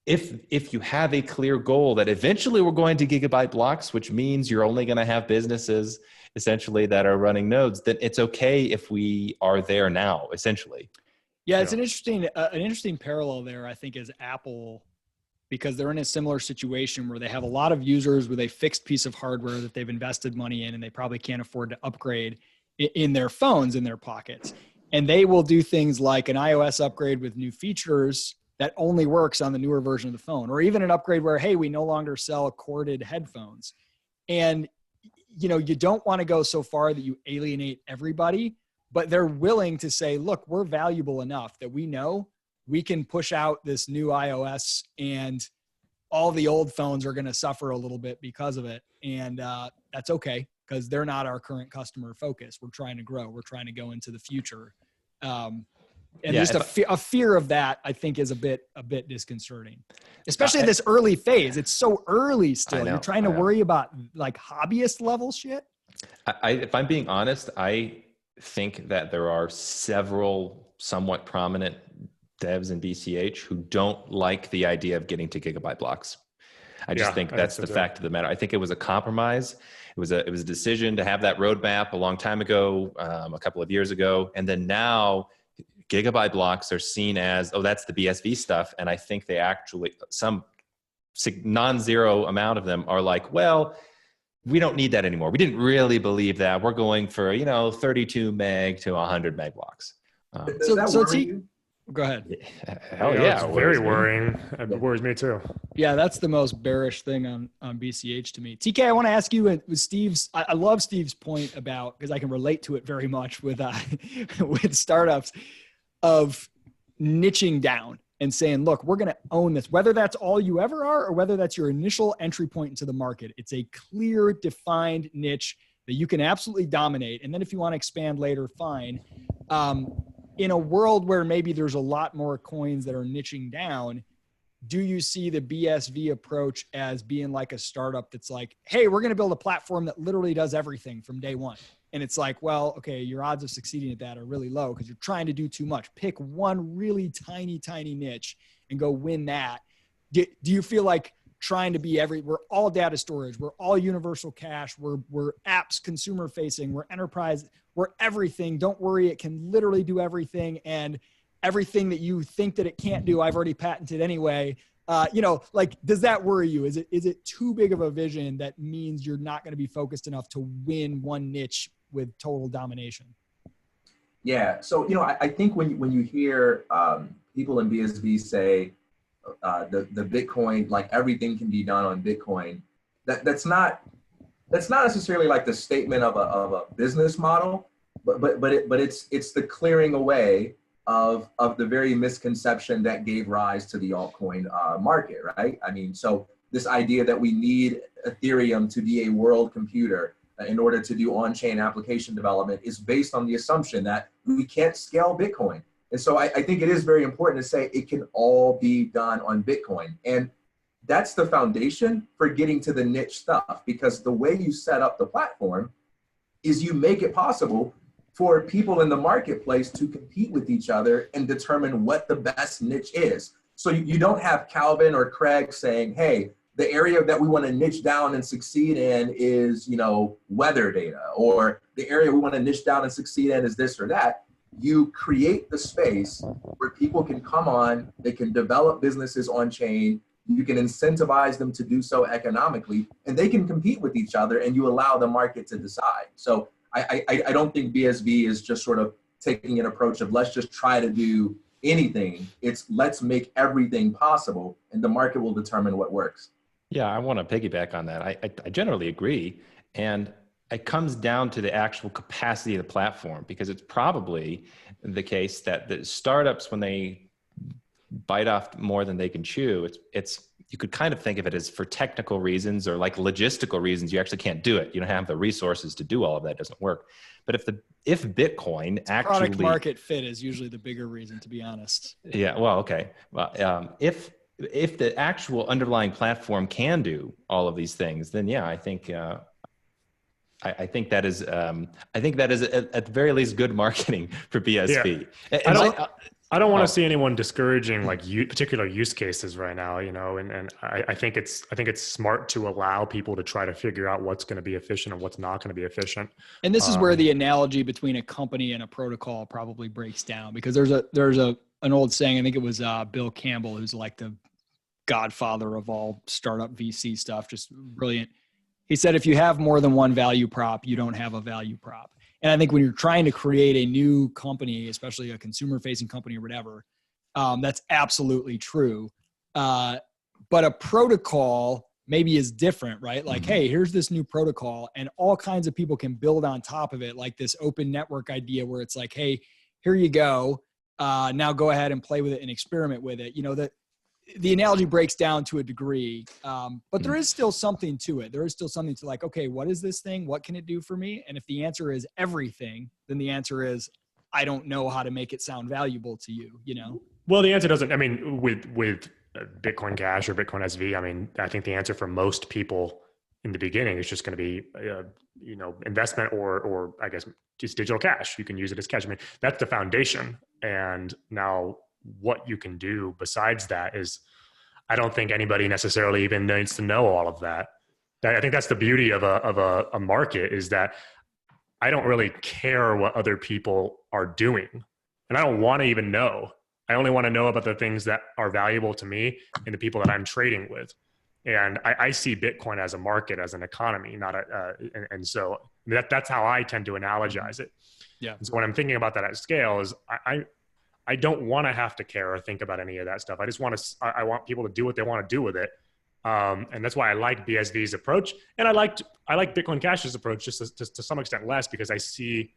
if you have a clear goal that eventually we're going to gigabyte blocks, which means you're only going to have businesses essentially that are running nodes, then it's okay if we are there now, essentially. Yeah, it's an interesting parallel there, I think, is Apple, because they're in a similar situation where they have a lot of users with a fixed piece of hardware that they've invested money in, and they probably can't afford to upgrade in their phones, in their pockets. And they will do things like an iOS upgrade with new features that only works on the newer version of the phone, or even an upgrade where, hey, we no longer sell corded headphones. And you don't want to go so far that you alienate everybody, but they're willing to say, look, we're valuable enough that we know we can push out this new iOS and all the old phones are going to suffer a little bit because of it. And that's okay, because they're not our current customer focus. We're trying to grow. We're trying to go into the future. And just a fear of that, I think, is a bit disconcerting, especially in this early phase. It's so early still. You're trying to worry about like hobbyist level shit. If I'm being honest, I think that there are several somewhat prominent devs in BCH who don't like the idea of getting to gigabyte blocks. I just think that's the fact of the matter. I think it was a compromise. It was a decision to have that roadmap a long time ago, a couple of years ago, and then now gigabyte blocks are seen as, oh, that's the BSV stuff. And I think they actually, some non-zero amount of them are like, well, we don't need that anymore. We didn't really believe that. We're going for, 32 meg to 100 meg blocks. Go ahead. Hell yeah. It's very worrying. It worries me too. Yeah, that's the most bearish thing on BCH to me. TK, I want to ask you with Steve's, I love Steve's point about, because I can relate to it very much with with startups, of niching down and saying, look, we're going to own this, whether that's all you ever are or whether that's your initial entry point into the market. It's a clear, defined niche that you can absolutely dominate. And then if you want to expand later, fine. In a world where maybe there's a lot more coins that are niching down, do you see the BSV approach as being like a startup that's like, hey, we're going to build a platform that literally does everything from day one? And it's like, well, okay, your odds of succeeding at that are really low because you're trying to do too much. Pick one really tiny, tiny niche and go win that. Do you feel like trying to be we're all data storage, we're all universal cache, we're apps consumer facing, we're enterprise, we're everything. Don't worry, it can literally do everything. And everything that you think that it can't do, I've already patented anyway. Does that worry you? Is it too big of a vision that means you're not going to be focused enough to win one niche with total domination? Yeah. So, I think when you hear people in BSV say the Bitcoin, like everything can be done on Bitcoin, that's not necessarily like the statement of a business model, but it's the clearing away of the very misconception that gave rise to the altcoin market, right? I mean, so this idea that we need Ethereum to be a world computer in order to do on-chain application development is based on the assumption that we can't scale Bitcoin. And so I think it is very important to say it can all be done on Bitcoin. And that's the foundation for getting to the niche stuff, because the way you set up the platform is you make it possible for people in the marketplace to compete with each other and determine what the best niche is. So you don't have Calvin or Craig saying, hey, the area that we want to niche down and succeed in is, weather data, or the area we want to niche down and succeed in is this or that. You create the space where people can come on, they can develop businesses on chain, you can incentivize them to do so economically, and they can compete with each other, and you allow the market to decide. So I don't think BSV is just sort of taking an approach of let's just try to do anything. It's let's make everything possible, and the market will determine what works. Yeah, I want to piggyback on that. I generally agree. And it comes down to the actual capacity of the platform, because it's probably the case that the startups, when they bite off more than they can chew, it's you could kind of think of it as for technical reasons or like logistical reasons, you actually can't do it. You don't have the resources to do all of that. It doesn't work. But if Bitcoin actually, product market fit is usually the bigger reason, to be honest. yeah, well, okay. Well, if the actual underlying platform can do all of these things, then yeah, I think that is at the very least good marketing for BSV. Yeah. I don't want to see anyone discouraging like particular use cases right now, you know, and I think it's smart to allow people to try to figure out what's going to be efficient and what's not going to be efficient. And this is where the analogy between a company and a protocol probably breaks down, because there's an old saying, I think it was Bill Campbell, who's like the godfather of all startup VC stuff, just brilliant. He said, if you have more than one value prop, you don't have a value prop. And I think when you're trying to create a new company, especially a consumer-facing company or whatever, that's absolutely true. But a protocol maybe is different, right? Like, hey, here's this new protocol, and all kinds of people can build on top of it, like this open network idea where it's like, hey, here you go. Now go ahead and play with it and experiment with it. You know, the analogy breaks down to a degree, but there is still something to it. There is still something to like, okay, what is this thing? What can it do for me? And if the answer is everything, then the answer is, I don't know how to make it sound valuable to you, you know? Well, the answer doesn't, I mean, with Bitcoin Cash or Bitcoin SV, I mean, I think the answer for most people in the beginning is just going to be, you know, investment or I guess just digital cash. You can use it as cash. I mean, that's the foundation. And now what you can do besides that is, I don't think anybody necessarily even needs to know all of that. I think that's the beauty of a market, is that I don't really care what other people are doing, and I don't want to even know. I only want to know about the things that are valuable to me and the people that I'm trading with. And I see Bitcoin as a market, as an economy, not and so that's how I tend to analogize it. Yeah. And so when I'm thinking about that at scale, is I don't want to have to care or think about any of that stuff. I just I want people to do what they want to do with it. And that's why I like BSV's approach. And I like Bitcoin Cash's approach just to some extent less, because I see,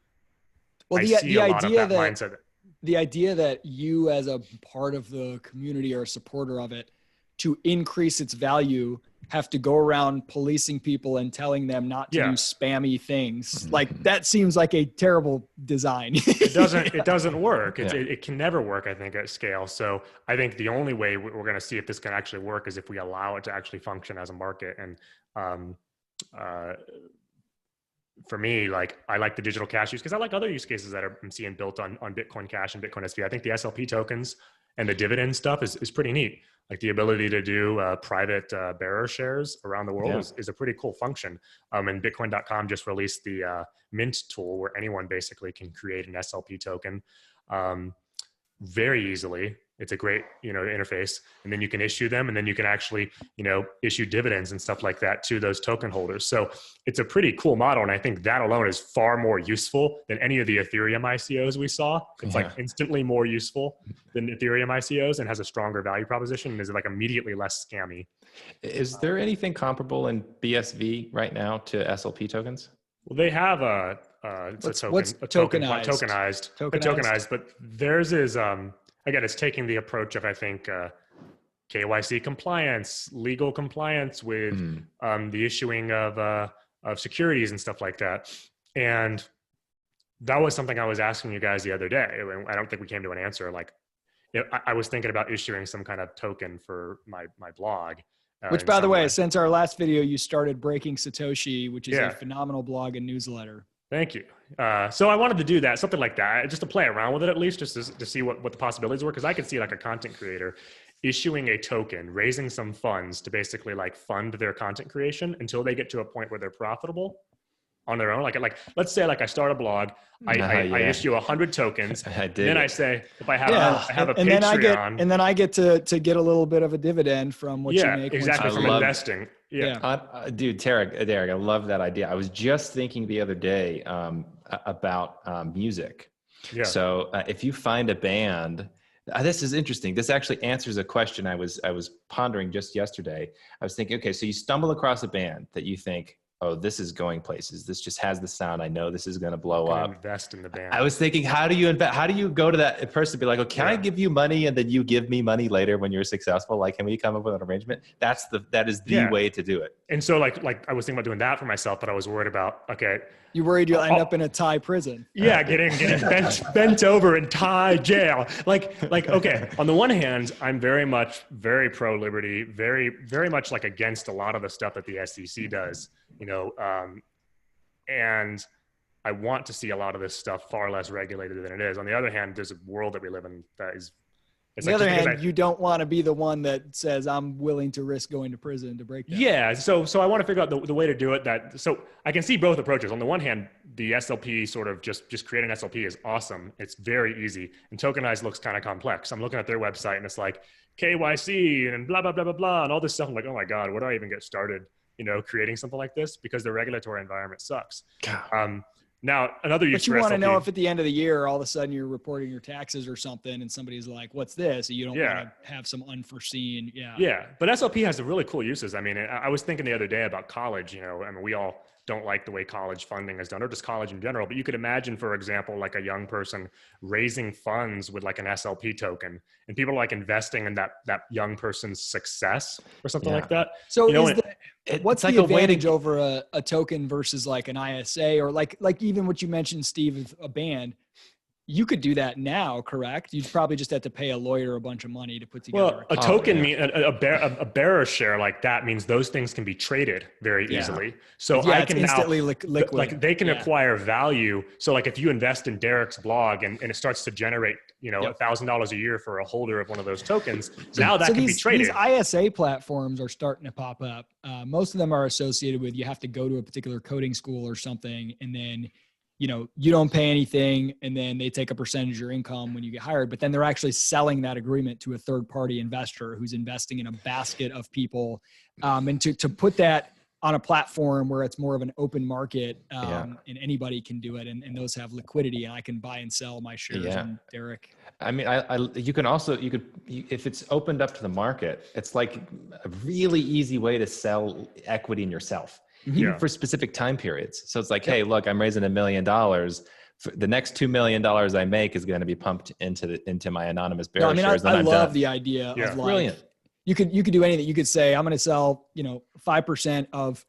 the idea that mindset. The idea that you as a part of the community or a supporter of it, to increase its value, have to go around policing people and telling them not to do spammy things. Like, that seems like a terrible design. It doesn't work. It can never work, I think, at scale. So I think the only way we're going to see if this can actually work is if we allow it to actually function as a market. And for me, like, I like the digital cash use because I like other use cases that I'm seeing built on Bitcoin Cash and Bitcoin SV. I think the SLP tokens and the dividend stuff is pretty neat. Like, the ability to do private bearer shares around the world is a pretty cool function. And Bitcoin.com just released the Mint tool, where anyone basically can create an SLP token very easily. It's a great, interface, and then you can issue them, and then you can actually, issue dividends and stuff like that to those token holders. So it's a pretty cool model. And I think that alone is far more useful than any of the Ethereum ICOs we saw. It's like instantly more useful than Ethereum ICOs and has a stronger value proposition and is like immediately less scammy. Is there anything comparable in BSV right now to SLP tokens? Well, they have tokenized, but theirs is, again, it's taking the approach of, I think, KYC compliance, legal compliance with the issuing of securities and stuff like that. And that was something I was asking you guys the other day. I don't think we came to an answer. Like, I was thinking about issuing some kind of token for my blog. Which, by the way, since our last video, you started Breaking Satoshi, which is a phenomenal blog and newsletter. Thank you. So I wanted to do that, something like that, just to play around with it at least, just to see what the possibilities were. Because I could see, like, a content creator issuing a token, raising some funds to basically like fund their content creation until they get to a point where they're profitable on their own. Like let's say, like, I start a blog, I issue 100 tokens. Then I say, if I have a Patreon, and then I get to get a little bit of a dividend from what you make. Exactly, from investing. Dude, Derek, I love that idea. I was just thinking the other day about music. Yeah. So if you find a band, this is interesting. This actually answers a question I was pondering just yesterday. I was thinking, okay, so you stumble across a band that you think oh, this is going places. This just has the sound. I know this is going to blow up. Invest in the band. I was thinking, how do you invest? How do you go to that person and be like, oh, can I give you money and then you give me money later when you're successful? Like, can we come up with an arrangement? That is the way to do it. And so like I was thinking about doing that for myself, but I was worried about, okay. You worried you'll end up in a Thai prison. Yeah, getting bent over in Thai jail. Like, okay, on the one hand, I'm very pro-liberty, very much like against a lot of the stuff that the SEC does, and I want to see a lot of this stuff far less regulated than it is. On the other hand, there's a world that we live in that is. On the other hand, you don't want to be the one that says, I'm willing to risk going to prison to break that. Yeah. So I want to figure out the way to do it so I can see both approaches. On the one hand, the SLP sort of just creating an SLP is awesome. It's very easy. And tokenized looks kind of complex. I'm looking at their website and it's like KYC and blah, blah, blah, blah, blah, and all this stuff. I'm like, oh my God, where do I even get started, creating something like this? Because the regulatory environment sucks. Now, another use But you for want to SLP, know if at the end of the year, all of a sudden you're reporting your taxes or something and somebody's like, what's this? You don't want to have some unforeseen. Yeah. But SLP has some really cool uses. I mean, I was thinking the other day about college, we all don't like the way college funding is done, or just college in general, but you could imagine, for example, like a young person raising funds with like an SLP token, and people are like investing in that young person's success or something like that. So what's like the advantage over a token versus like an ISA or like even what you mentioned, Steve, a band? You could do that now, correct? You'd probably just have to pay a lawyer a bunch of money to put together. Well, a token, a bearer share like that means those things can be traded very easily. So I can instantly liquid. Like they can acquire value. So like if you invest in Derek's blog and it starts to generate, $1,000 a year for a holder of one of those tokens, now that can be traded. These ISA platforms are starting to pop up. Most of them are associated with, you have to go to a particular coding school or something, and then you don't pay anything, and then they take a percentage of your income when you get hired, but then they're actually selling that agreement to a third-party investor who's investing in a basket of people. And to put that on a platform where it's more of an open market, and anybody can do it, and those have liquidity, and I can buy and sell my shares in Derek. I mean, you could, if it's opened up to the market, it's like a really easy way to sell equity in yourself. Even for specific time periods. So it's like, hey, look, I'm raising $1 million. The next $2 million I make is going to be pumped into my anonymous bearer shares. I love the idea of like, brilliant. You could do anything. You could say, I'm going to sell, 5% of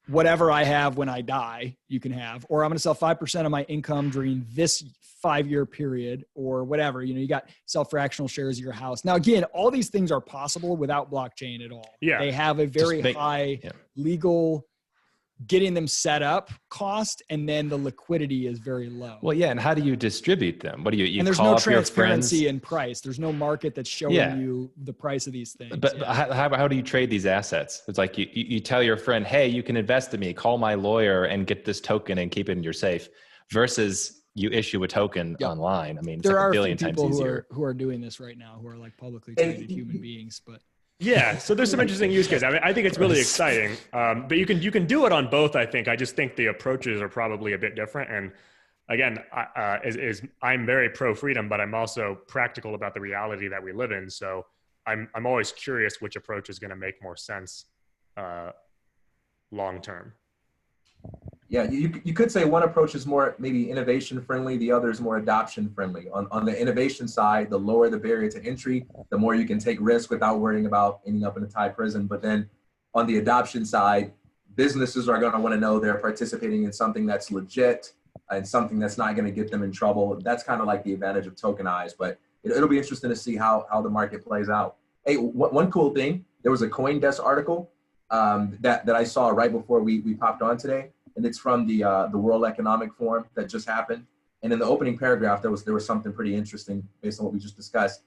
whatever I have when I die, you can have, or I'm going to sell 5% of my income during this 5-year period or whatever. You got sell fractional shares of your house. Now, again, all these things are possible without blockchain at all. Yeah. They have a very high legal getting them set up cost, and then the liquidity is very low. Well, yeah. And how do you distribute them? What do you and there's call no up transparency in price. There's no market that's showing you the price of these things. But how do you trade these assets? It's like you tell your friend, hey, you can invest in me, call my lawyer and get this token and keep it in your safe, versus you issue a token online. I mean, it's there like are a billion times easier. Who are doing this right now, who are like publicly traded human beings, but yeah, so there's some interesting use cases. I mean, I think it's really exciting, but you can do it on both. I think. I just think the approaches are probably a bit different. And again, I'm very pro freedom, but I'm also practical about the reality that we live in. So I'm always curious which approach is going to make more sense long term. Yeah, you could say one approach is more maybe innovation friendly, the other is more adoption friendly. On the innovation side, the lower the barrier to entry, the more you can take risk without worrying about ending up in a Thai prison. But then on the adoption side, businesses are going to want to know they're participating in something that's legit and something that's not going to get them in trouble. That's kind of like the advantage of tokenized, but it'll be interesting to see how the market plays out. Hey, one cool thing, there was a CoinDesk article that I saw right before we popped on today. And it's from the World Economic Forum that just happened. And in the opening paragraph, there was something pretty interesting based on what we just discussed,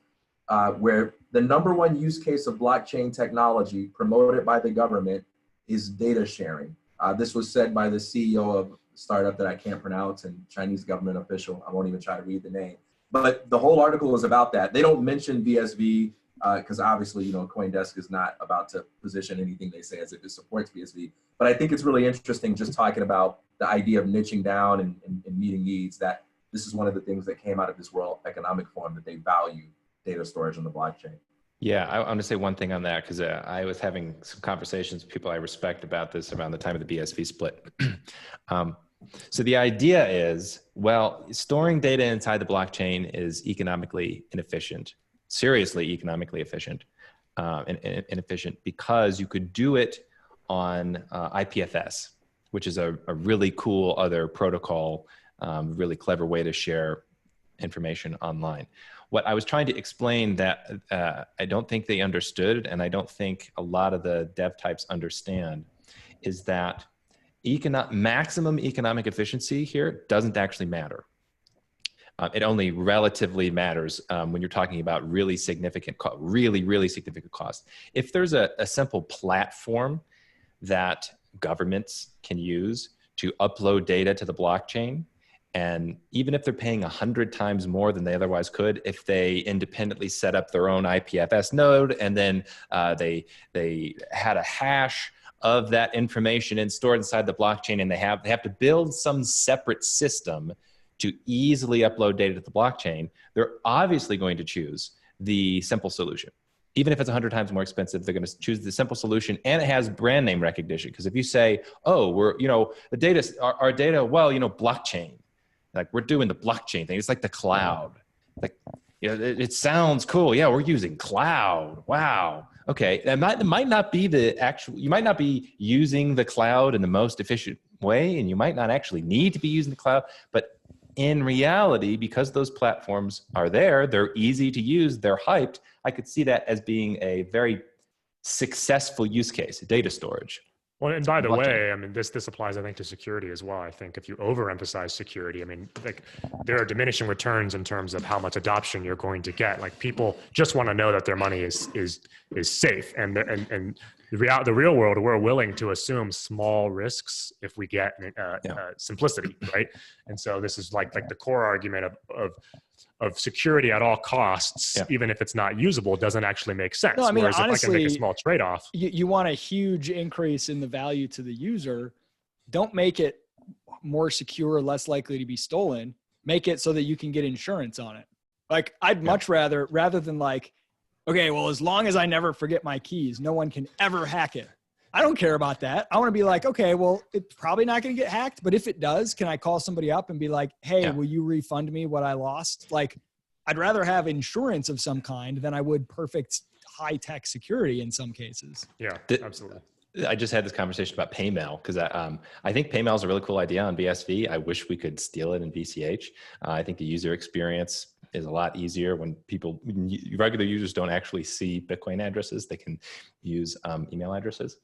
where the #1 use case of blockchain technology promoted by the government is data sharing. This was said by the CEO of a startup that I can't pronounce and Chinese government official. I won't even try to read the name. But the whole article is about that. They don't mention BSV because obviously, CoinDesk is not about to position anything they say as if it supports BSV. But I think it's really interesting just talking about the idea of niching down and meeting needs, that this is one of the things that came out of this World Economic Forum, that they value data storage on the blockchain. Yeah, I want to say one thing on that because I was having some conversations with people I respect about this around the time of the BSV split. So the idea is, well, storing data inside the blockchain is economically inefficient, seriously economically efficient, and inefficient because you could do it on IPFS, which is a really cool other protocol, really clever way to share information online. What I was trying to explain that I don't think they understood, and I don't think a lot of the dev types understand, is that maximum economic efficiency here doesn't actually matter. It only relatively matters when you're talking about really significant, really significant costs. If there's a simple platform that governments can use to upload data to the blockchain, and even if they're paying 100 times more than they otherwise could, if they independently set up their own IPFS node and then they had a hash of that information and stored inside the blockchain, and they have to build some separate system to easily upload data to the blockchain, they're obviously going to choose the simple solution. Even if it's 100 times more expensive, they're going to choose the simple solution, and it has brand name recognition. Because if you say, "Oh, the data, our data, well, blockchain," like we're doing the blockchain thing. It's like the cloud. Like, it sounds cool. Yeah, we're using cloud. Wow. Okay, it might not be the actual. You might not be using the cloud in the most efficient way, and you might not actually need to be using the cloud. But in reality, because those platforms are there, they're easy to use, they're hyped. I could see that as being a very successful use case, data storage. Well, and by the way, I mean, this applies, I think, to security as well. I think if you overemphasize security, I mean, like there are diminishing returns in terms of how much adoption you're going to get. Like people just want to know that their money is safe, and the real world, we're willing to assume small risks if we get simplicity, right? And so this is like the core argument of security at all costs, even if it's not usable, doesn't actually make sense. No, I mean, whereas honestly, if I can make a small trade-off. You want a huge increase in the value to the user. Don't make it more secure, less likely to be stolen. Make it so that you can get insurance on it. Like I'd much rather than like, okay, well, as long as I never forget my keys, no one can ever hack it. I don't care about that. I want to be like, okay, well, it's probably not going to get hacked, but if it does, can I call somebody up and be like, hey, will you refund me what I lost? Like, I'd rather have insurance of some kind than I would perfect high-tech security in some cases. Yeah, absolutely. I just had this conversation about PayMail because I think PayMail is a really cool idea on BSV. I wish we could steal it in BCH. I think the user experience is a lot easier when regular users don't actually see Bitcoin addresses. They can use email addresses.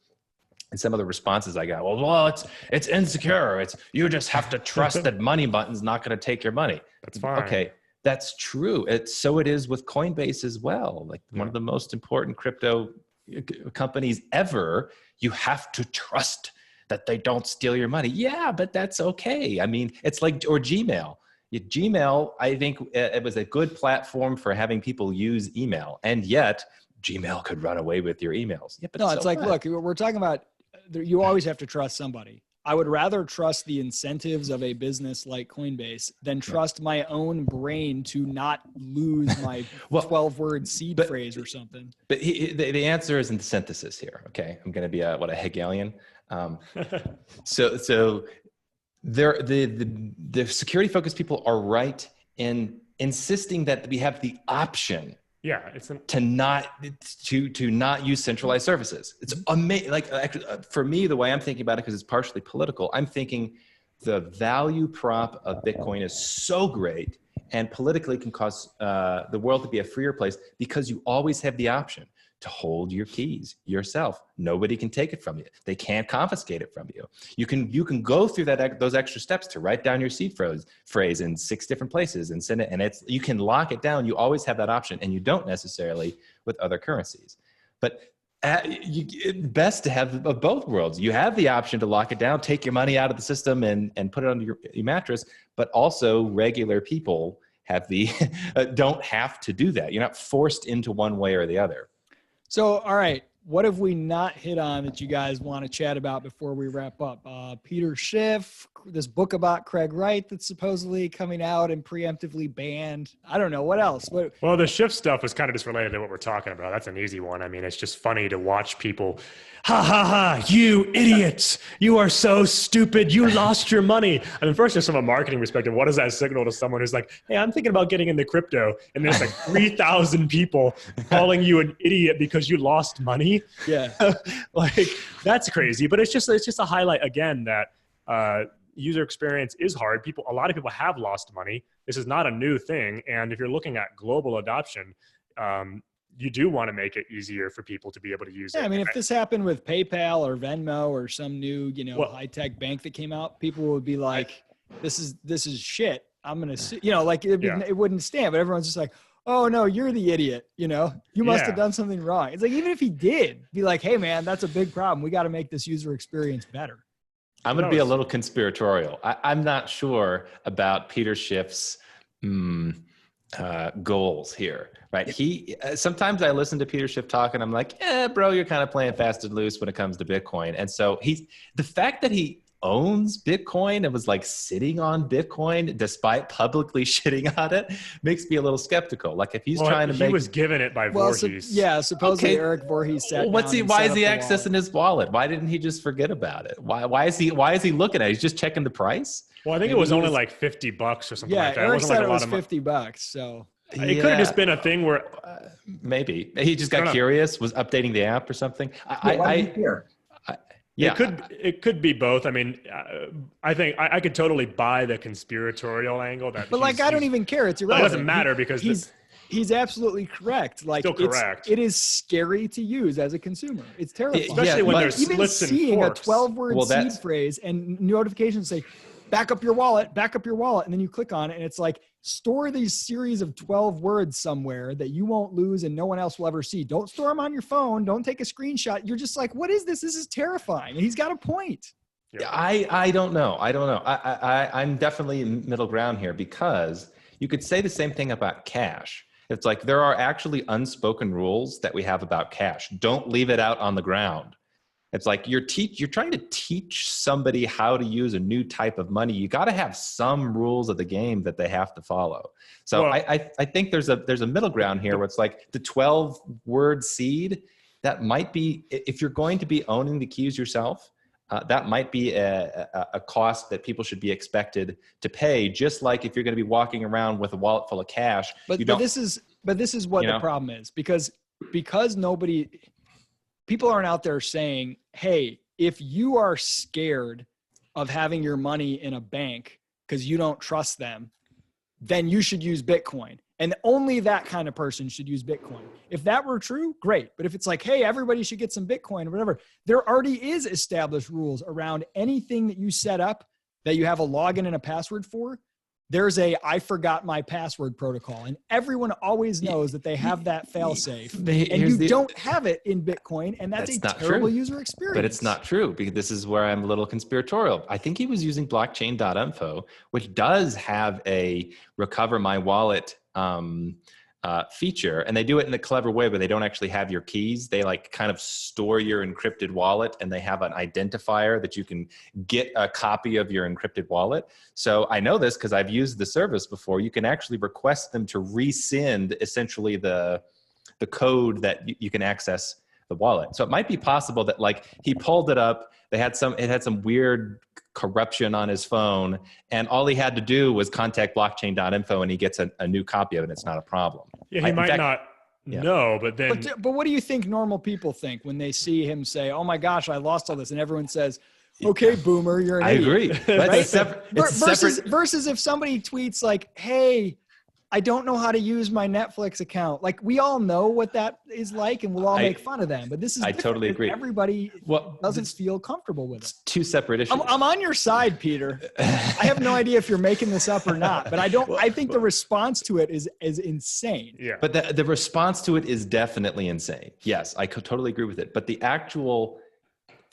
And some of the responses I got, well, it's insecure. You just have to trust that money button's not going to take your money. That's fine. Okay, that's true. So it is with Coinbase as well. Like one of the most important crypto companies ever. You have to trust that they don't steal your money. Yeah, but that's okay. I mean, it's like, or Gmail. Gmail, I think it was a good platform for having people use email, and yet Gmail could run away with your emails. Yeah, but no, it's like, look, we're talking about, you always have to trust somebody. I would rather trust the incentives of a business like Coinbase than trust my own brain to not lose my 12-word seed phrase or something. But the answer is in the synthesis here. Okay, I'm going to be a Hegelian. So the security focused people are right in insisting that we have the option. Yeah, to not use centralized services. It's amazing. Like actually, for me, the way I'm thinking about it, because it's partially political, I'm thinking the value prop of Bitcoin is so great and politically can cause the world to be a freer place because you always have the option to hold your keys yourself. Nobody can take it from you. They can't confiscate it from you. You can go through those extra steps to write down your seed phrase in 6 different places and send it, and you can lock it down. You always have that option, and you don't necessarily with other currencies. But best to have both worlds. You have the option to lock it down, take your money out of the system, and put it under your mattress. But also, regular people have don't have to do that. You're not forced into one way or the other. So, all right, what have we not hit on that you guys want to chat about before we wrap up? Peter Schiff, this book about Craig Wright that's supposedly coming out and preemptively banned. I don't know. What else? Well, the Schiff stuff was kind of just related to what we're talking about. That's an easy one. I mean, it's just funny to watch people, ha ha ha, you idiots. You are so stupid. You lost your money. I mean, first, just from a marketing perspective, what does that signal to someone who's like, hey, I'm thinking about getting into crypto. And there's like 3,000 people calling you an idiot because you lost money. Yeah. Like, that's crazy. But it's just a highlight again that user experience is hard. A lot of people have lost money. This is not a new thing. And if you're looking at global adoption, you do want to make it easier for people to be able to use it. I mean, if this happened with PayPal or Venmo or some new, high-tech bank that came out, people would be like, this is shit. I'm going to, it wouldn't stand, but everyone's just like, oh no, you're the idiot. You must have done something wrong. It's like, even if he did, be like, hey man, that's a big problem. We got to make this user experience better. I'm going to be a little conspiratorial. I'm not sure about Peter Schiff's goals here, right? Sometimes I listen to Peter Schiff talk and I'm like, bro, you're kind of playing fast and loose when it comes to Bitcoin. And so the fact that he owns Bitcoin and was like sitting on Bitcoin despite publicly shitting on it makes me a little skeptical. Like if he's trying to he was given it by Voorhees. Supposedly Eric Voorhees sat down why is he accessing wallet. his wallet? Why didn't he just forget about it? Why is he looking at it? He's just checking the price? Well, I think it was only like $50 or something like that. Eric it wasn't said like a it was lot of $50. So it could have just been a thing where maybe he just got curious, was updating the app or something. Why do you care? Yeah, it could be both. I mean, I think I could totally buy the conspiratorial angle that. But I don't even care. It's It irrelevant. doesn't matter because he's absolutely correct. Like Still correct. It is scary to use as a consumer. It's terrifying. Especially when there's even splits and seeing forks. a 12-word seed phrase and notifications say, back up your wallet, and then you click on it and it's like, store these series of 12 words somewhere that you won't lose and no one else will ever see. Don't store them on your phone. Don't take a screenshot. You're just like, what is this? This is terrifying. And he's got a point. Yeah. I don't know. I'm definitely in middle ground here because you could say the same thing about cash. It's like there are actually unspoken rules that we have about cash. Don't leave it out on the ground. It's like you're trying to teach somebody how to use a new type of money. You got to have some rules of the game that they have to follow. So I think there's a middle ground here where it's like the 12-word seed that might be, if you're going to be owning the keys yourself, that might be a cost that people should be expected to pay. Just like if you're going to be walking around with a wallet full of cash, but this is what the problem is because people aren't out there saying, hey, if you are scared of having your money in a bank because you don't trust them, then you should use Bitcoin. And only that kind of person should use Bitcoin. If that were true, great. But if it's like, hey, everybody should get some Bitcoin or whatever, there already is established rules around anything that you set up that you have a login and a password for. There's I forgot my password protocol, and everyone always knows that they have that fail safe, and you don't have it in Bitcoin, and that's a terrible user experience. But it's not true because this is where I'm a little conspiratorial. I think he was using blockchain.info, which does have a recover my wallet feature, and they do it in a clever way where they don't actually have your keys. They like kind of store your encrypted wallet, and they have an identifier that you can get a copy of your encrypted wallet. So I know this because I've used the service before. You can actually request them to resend essentially the code that you can access the wallet. So it might be possible that like he pulled it up, it had some weird corruption on his phone, and all he had to do was contact blockchain.info and he gets a new copy of it. It's not a problem. Yeah, he might not know, but then. But what do you think normal people think when they see him say, oh my gosh, I lost all this, and everyone says, okay, boomer, you're an idiot. I agree. Right? Versus if somebody tweets like, hey, I don't know how to use my Netflix account. Like, we all know what that is like, and we'll all make fun of them. But this is I totally agree. Everybody doesn't feel comfortable with it. Two separate issues. I'm on your side, Peter. I have no idea if you're making this up or not, but I think the response to it is insane. Yeah. But the response to it is definitely insane. Yes, I could totally agree with it. But the actual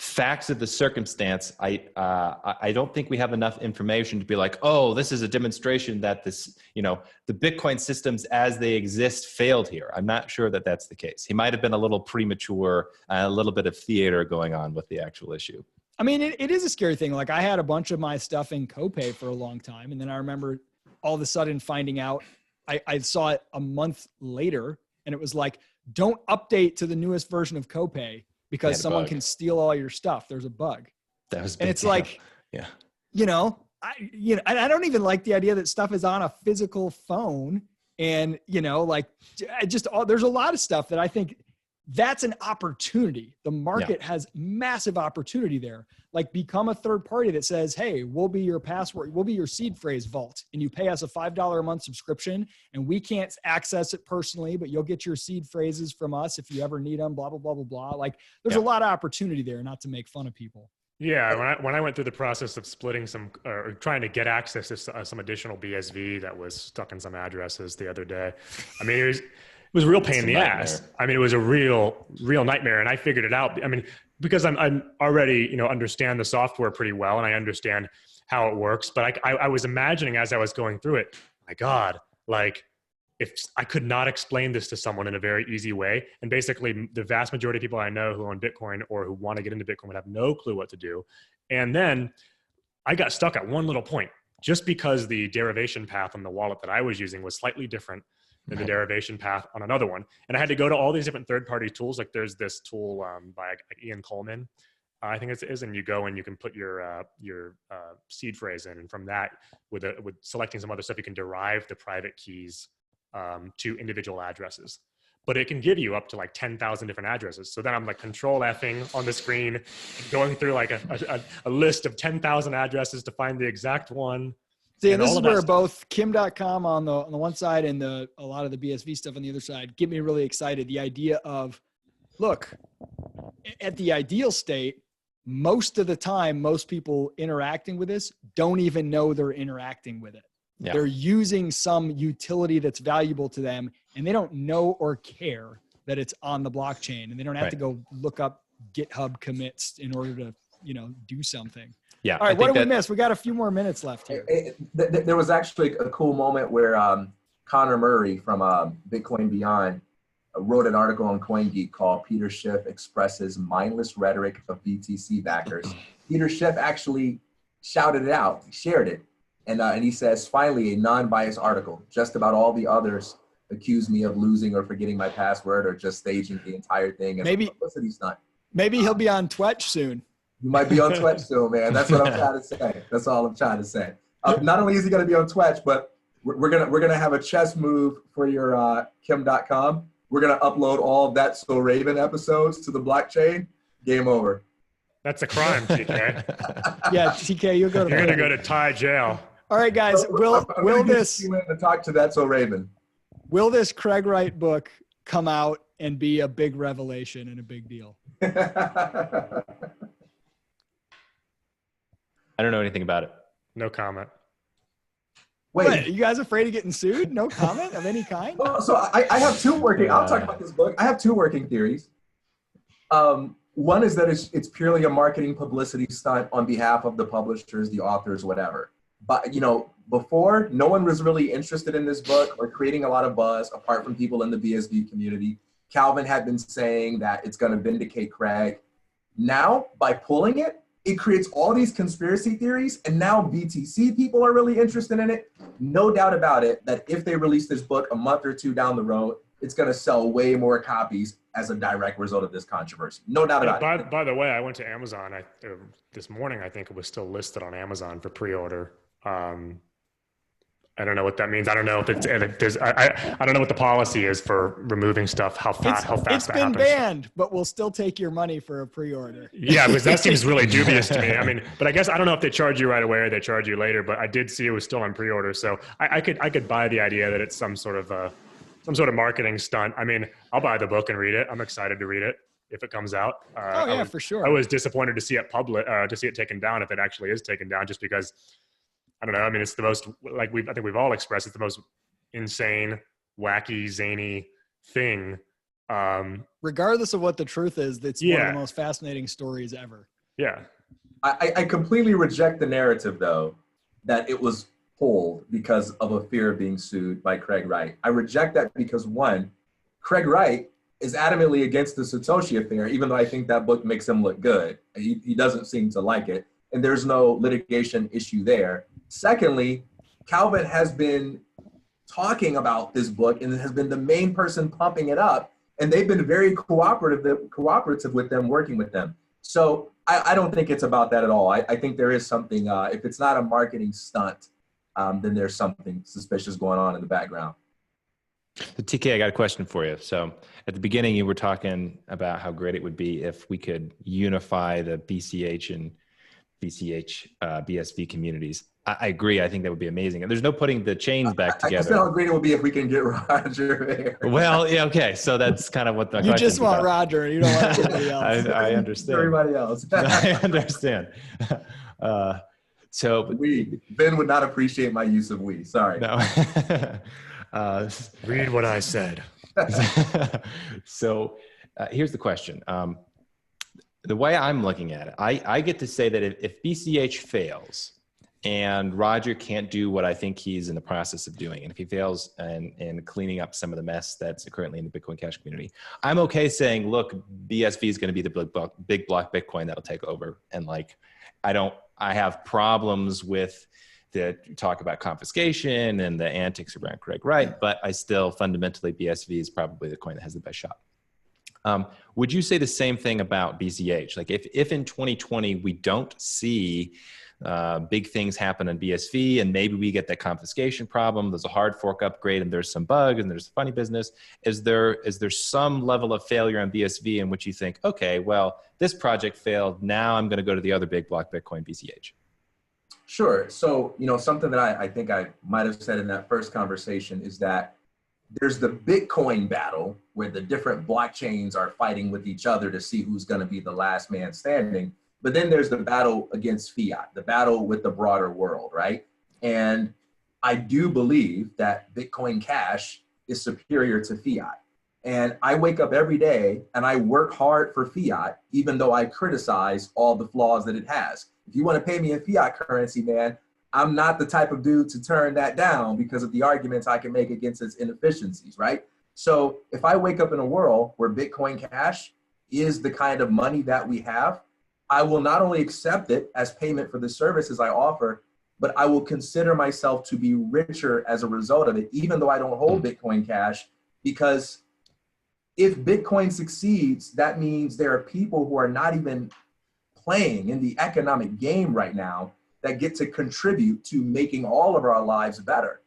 facts of the circumstance, I don't think we have enough information to be like, oh, this is a demonstration that this, the Bitcoin systems as they exist failed here. I'm not sure that that's the case. He might have been a little premature, a little bit of theater going on with the actual issue. I mean, it is a scary thing. Like, I had a bunch of my stuff in Copay for a long time. And then I remember all of a sudden finding out, I saw it a month later, and it was like, don't update to the newest version of Copay because someone can steal all your stuff. There's a bug. That was, and it's like, yeah, I don't even like the idea that stuff is on a physical phone, and there's a lot of stuff that I think that's an opportunity. The market has massive opportunity there. Like, become a third party that says, hey, we'll be your password, we'll be your seed phrase vault, and you pay us a $5 a month subscription, and we can't access it personally, but you'll get your seed phrases from us if you ever need them, blah, blah, blah, blah, blah. Like, there's a lot of opportunity there, not to make fun of people. Yeah, when I went through the process of splitting or trying to get access to some additional BSV that was stuck in some addresses the other day, I mean, it was a real pain in the ass. I mean, it was a real nightmare, and I figured it out. I mean, because I'm already, understand the software pretty well, and I understand how it works. But I was imagining as I was going through it, my God, like, if I could not explain this to someone in a very easy way, and basically the vast majority of people I know who own Bitcoin or who want to get into Bitcoin would have no clue what to do. And then I got stuck at one little point, just because the derivation path on the wallet that I was using was slightly different than the derivation path on another one. And I had to go to all these different third-party tools. Like, there's this tool by Ian Coleman, I think it is, and you go and you can put your seed phrase in, and from that, with selecting some other stuff, you can derive the private keys to individual addresses. But it can give you up to like 10,000 different addresses. So then I'm like Control-Fing on the screen, going through like a list of 10,000 addresses to find the exact one. See, and this is where both Kim.com on the one side and a lot of the BSV stuff on the other side get me really excited. The idea of, look, at the ideal state, most of the time, most people interacting with this don't even know they're interacting with it. Yeah. They're using some utility that's valuable to them, and they don't know or care that it's on the blockchain, and they don't have to go look up GitHub commits in order to, do something. Yeah. All right. What did we miss? We got a few more minutes left here. There was actually a cool moment where Connor Murray from Bitcoin Beyond wrote an article on CoinGeek called "Peter Schiff Expresses Mindless Rhetoric of BTC Backers." Peter Schiff actually shouted it out, shared it, and he says, "Finally, a non-biased article. Just about all the others accuse me of losing or forgetting my password or just staging the entire thing as a publicity stunt." Maybe he'll be on Twitch soon. You might be on Twitch soon, man. That's what I'm trying to say. That's all I'm trying to say. Not only is he going to be on Twitch, but we're gonna have a chess move for your Kim.com. We're gonna upload all of That's So Raven episodes to the blockchain. Game over. That's a crime, TK. Yeah, TK, you're gonna go to Thai jail. All right, guys. Will this to talk to That's So Raven? Will this Craig Wright book come out and be a big revelation and a big deal? I don't know anything about it. No comment. Wait, you guys afraid of getting sued? No comment of any kind? Well, so I have two working. I'll talk about this book. I have two working theories. One is that it's purely a marketing publicity stunt on behalf of the publishers, the authors, whatever. But before, no one was really interested in this book or creating a lot of buzz apart from people in the BSV community. Calvin had been saying that it's going to vindicate Craig. Now, by pulling it, it creates all these conspiracy theories, and now BTC people are really interested in it. No doubt about it that if they release this book a month or two down the road, it's going to sell way more copies as a direct result of this controversy. No doubt about it. By the way, I went to Amazon this morning. I think it was still listed on Amazon for pre-order. I don't know what that means. I don't know if there's. I don't know what the policy is for removing stuff. How fast that happens. It's been banned, but we'll still take your money for a pre-order. Yeah, because that seems really dubious to me. I mean, but I guess I don't know if they charge you right away or they charge you later. But I did see it was still on pre-order, so I could buy the idea that it's some sort of marketing stunt. I mean, I'll buy the book and read it. I'm excited to read it if it comes out. For sure. I was disappointed to see it taken down if it actually is taken down, just because. I don't know. I mean, it's the most, I think we've all expressed, it's the most insane, wacky, zany thing. Regardless of what the truth is, that's one of the most fascinating stories ever. Yeah. I completely reject the narrative, though, that it was pulled because of a fear of being sued by Craig Wright. I reject that because, one, Craig Wright is adamantly against the Satoshi affair, even though I think that book makes him look good. He doesn't seem to like it, and there's no litigation issue there. Secondly, Calvin has been talking about this book and has been the main person pumping it up, and they've been very cooperative with them, working with them. So I don't think it's about that at all. I think there is something, if it's not a marketing stunt, then there's something suspicious going on in the background. So TK, I got a question for you. So at the beginning, you were talking about how great it would be if we could unify the BCH and BSV communities. I agree. I think that would be amazing. And there's no putting the chains back together. I said how great it would be if we can get Roger there. Well, yeah, okay. So that's kind of what the you just want about. Roger. You don't want anybody else. I understand. Everybody else. I understand. So Ben would not appreciate my use of we. Sorry. No. Read what I said. So here's the question. The way I'm looking at it, I get to say that if BCH fails and Roger can't do what I think he's in the process of doing, and if he fails in cleaning up some of the mess that's currently in the Bitcoin Cash community, I'm okay saying, look, BSV is going to be the big block Bitcoin that'll take over. And like, I have problems with the talk about confiscation and the antics around Craig Wright, but I still fundamentally, BSV is probably the coin that has the best shot. Would you say the same thing about BCH? Like if in 2020 we don't see big things happen on BSV and maybe we get that confiscation problem, there's a hard fork upgrade and there's some bugs and there's funny business, is there some level of failure on BSV in which you think, okay, well, this project failed, now I'm going to go to the other big block Bitcoin, BCH? Sure. So, something that I think I might have said in that first conversation is that there's the Bitcoin battle where the different blockchains are fighting with each other to see who's going to be the last man standing. But then there's the battle against fiat, the battle with the broader world, right? And I do believe that Bitcoin Cash is superior to fiat. And I wake up every day and I work hard for fiat, even though I criticize all the flaws that it has. If you want to pay me in fiat currency, man, I'm not the type of dude to turn that down because of the arguments I can make against its inefficiencies, right? So if I wake up in a world where Bitcoin Cash is the kind of money that we have, I will not only accept it as payment for the services I offer, but I will consider myself to be richer as a result of it, even though I don't hold Bitcoin Cash, because if Bitcoin succeeds, that means there are people who are not even playing in the economic game right now that get to contribute to making all of our lives better.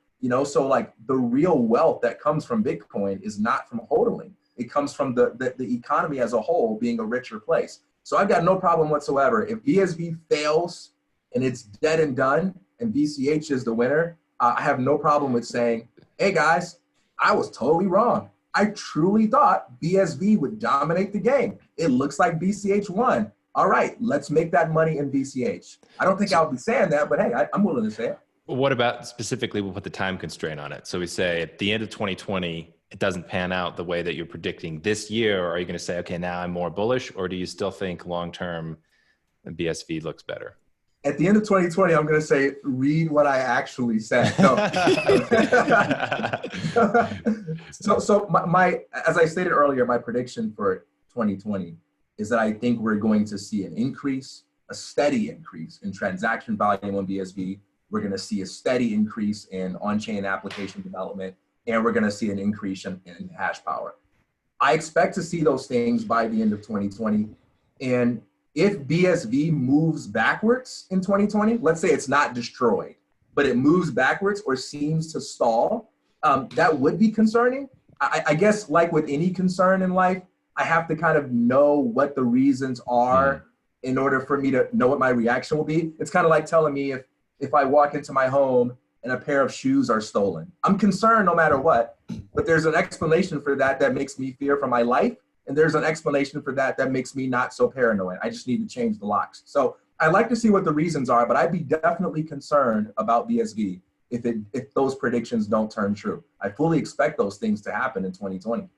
So like the real wealth that comes from Bitcoin is not from hodling. It comes from the economy as a whole being a richer place. So I've got no problem whatsoever. If BSV fails and it's dead and done and BCH is the winner, I have no problem with saying, hey guys, I was totally wrong. I truly thought BSV would dominate the game. It looks like BCH won. All right, let's make that money in BCH. I don't think I'll be saying that, but hey, I'm willing to say it. What about specifically, we'll put the time constraint on it. So we say at the end of 2020, it doesn't pan out the way that you're predicting this year, or are you going to say, okay, now I'm more bullish, or do you still think long-term BSV looks better? At the end of 2020, I'm going to say, read what I actually said. No. so my, as I stated earlier, my prediction for 2020 is that I think we're going to see an increase, a steady increase in transaction volume on BSV. We're going to see a steady increase in on-chain application development, and we're going to see an increase in hash power. I expect to see those things by the end of 2020. And if BSV moves backwards in 2020, let's say it's not destroyed, but it moves backwards or seems to stall, that would be concerning. I guess like with any concern in life, I have to kind of know what the reasons are in order for me to know what my reaction will be. It's kind of like telling me if I walk into my home and a pair of shoes are stolen. I'm concerned no matter what, but there's an explanation for that makes me fear for my life. And there's an explanation for that makes me not so paranoid. I just need to change the locks. So I'd like to see what the reasons are, but I'd be definitely concerned about BSV if those predictions don't turn true. I fully expect those things to happen in 2020.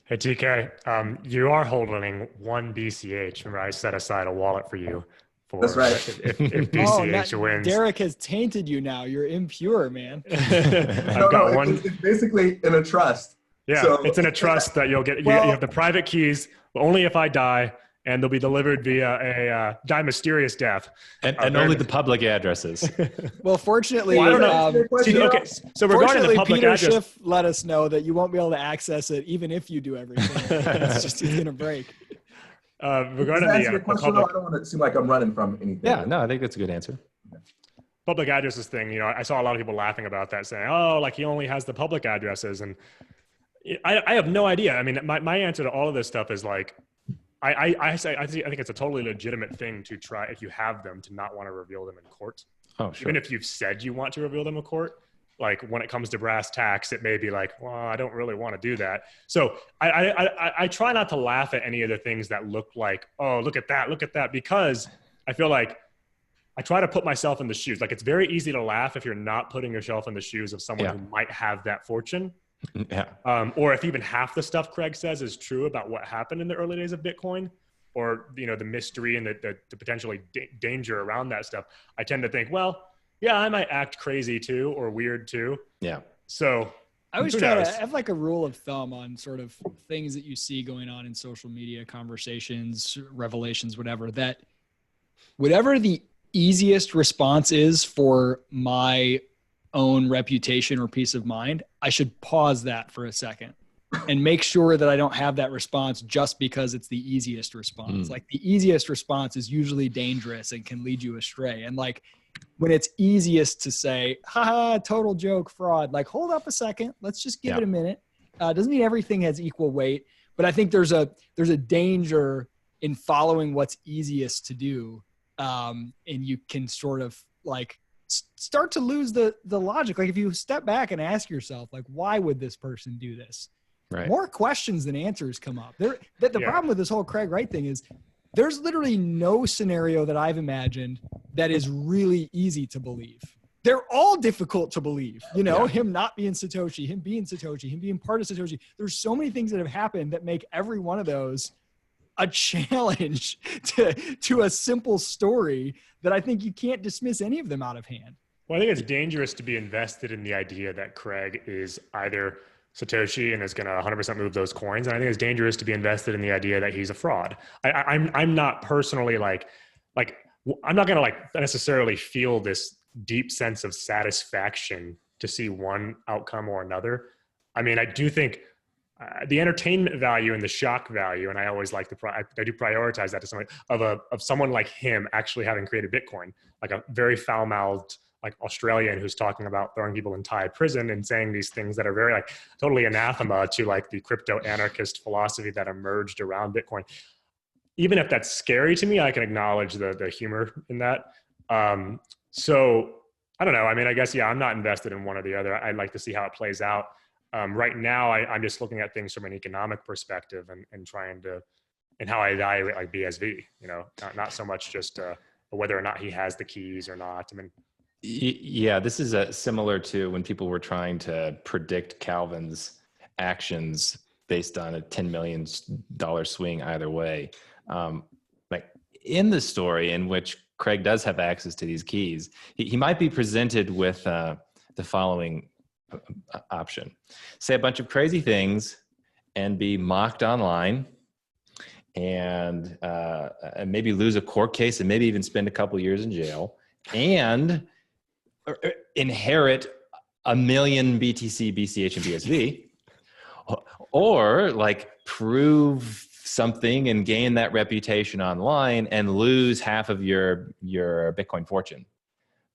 Hey TK, you are holding one BCH. Remember, I set aside a wallet for you for That's right. if Oh, BCH wins. Derek has tainted you now. You're impure, man. I've got one. It's basically in a trust. Yeah, So- it's in a trust that you'll get. Well- you have the private keys, but only if I die, and they'll be delivered via a die mysterious death. And only the public addresses. Well, fortunately, Well, I don't know. See, okay, so regarding the fortunately, public Peter address, Schiff let us know that you won't be able to access it even if you do everything. It's going to break. regarding Does that answer the your question, though? public I don't want to seem like I'm running from anything. Yeah, no, I think that's a good answer. public addresses thing, I saw a lot of people laughing about that, saying, "Oh, like he only has the public addresses," and I have no idea. I mean, my answer to all of this stuff is like, I think it's a totally legitimate thing to try, if you have them, to not want to reveal them in court. Oh, sure. Even if you've said you want to reveal them in court, like when it comes to brass tacks, it may be like, well, I don't really want to do that. So I try not to laugh at any of the things that look like, oh, look at that, because I feel like I try to put myself in the shoes. Like, it's very easy to laugh if you're not putting yourself in the shoes of someone who might have that fortune. Yeah. Or if even half the stuff Craig says is true about what happened in the early days of Bitcoin, or the mystery and the potentially danger around that stuff, I tend to think, well, yeah, I might act crazy too, or weird too. Yeah. So I always who try to knows? have like a rule of thumb on sort of things that you see going on in social media, conversations, revelations, whatever, that whatever the easiest response is for my own reputation or peace of mind, I should pause that for a second and make sure that I don't have that response just because it's the easiest response. Like, the easiest response is usually dangerous and can lead you astray. And like, when it's easiest to say, haha, total joke, fraud, like, hold up a second, let's just give it a minute. Doesn't mean everything has equal weight, but I think there's a danger in following what's easiest to do. And you can sort of like start to lose the logic. Like, if you step back and ask yourself, like, why would this person do this? Right. More questions than answers come up. The problem with this whole Craig Wright thing is there's literally no scenario that I've imagined that is really easy to believe. They're all difficult to believe, him not being Satoshi, him being Satoshi, him being part of Satoshi. There's so many things that have happened that make every one of those a challenge to a simple story that I think you can't dismiss any of them out of hand. Well, I think it's dangerous to be invested in the idea that Craig is either Satoshi and is going to 100% move those coins. And I think it's dangerous to be invested in the idea that he's a fraud. I'm not personally like I'm not going to like necessarily feel this deep sense of satisfaction to see one outcome or another. I mean, I do think the entertainment value and the shock value, and I always like I do prioritize that to someone of someone like him actually having created Bitcoin, like a very foul-mouthed like Australian who's talking about throwing people in Thai prison and saying these things that are very like totally anathema to like the crypto anarchist philosophy that emerged around Bitcoin. Even if that's scary to me, I can acknowledge the humor in that. So I don't know. I mean, I guess, I'm not invested in one or the other. I'd like to see how it plays out. Right now, I'm just looking at things from an economic perspective and trying to, and how I evaluate like BSV, not so much just whether or not he has the keys or not. I mean, yeah, this is similar to when people were trying to predict Calvin's actions based on a $10 million swing either way. Like in the story in which Craig does have access to these keys, he might be presented with the following option: say a bunch of crazy things and be mocked online, and maybe lose a court case and maybe even spend a couple years in jail, and inherit 1 million BTC, BCH, and BSV, or like prove something and gain that reputation online and lose half of your Bitcoin fortune,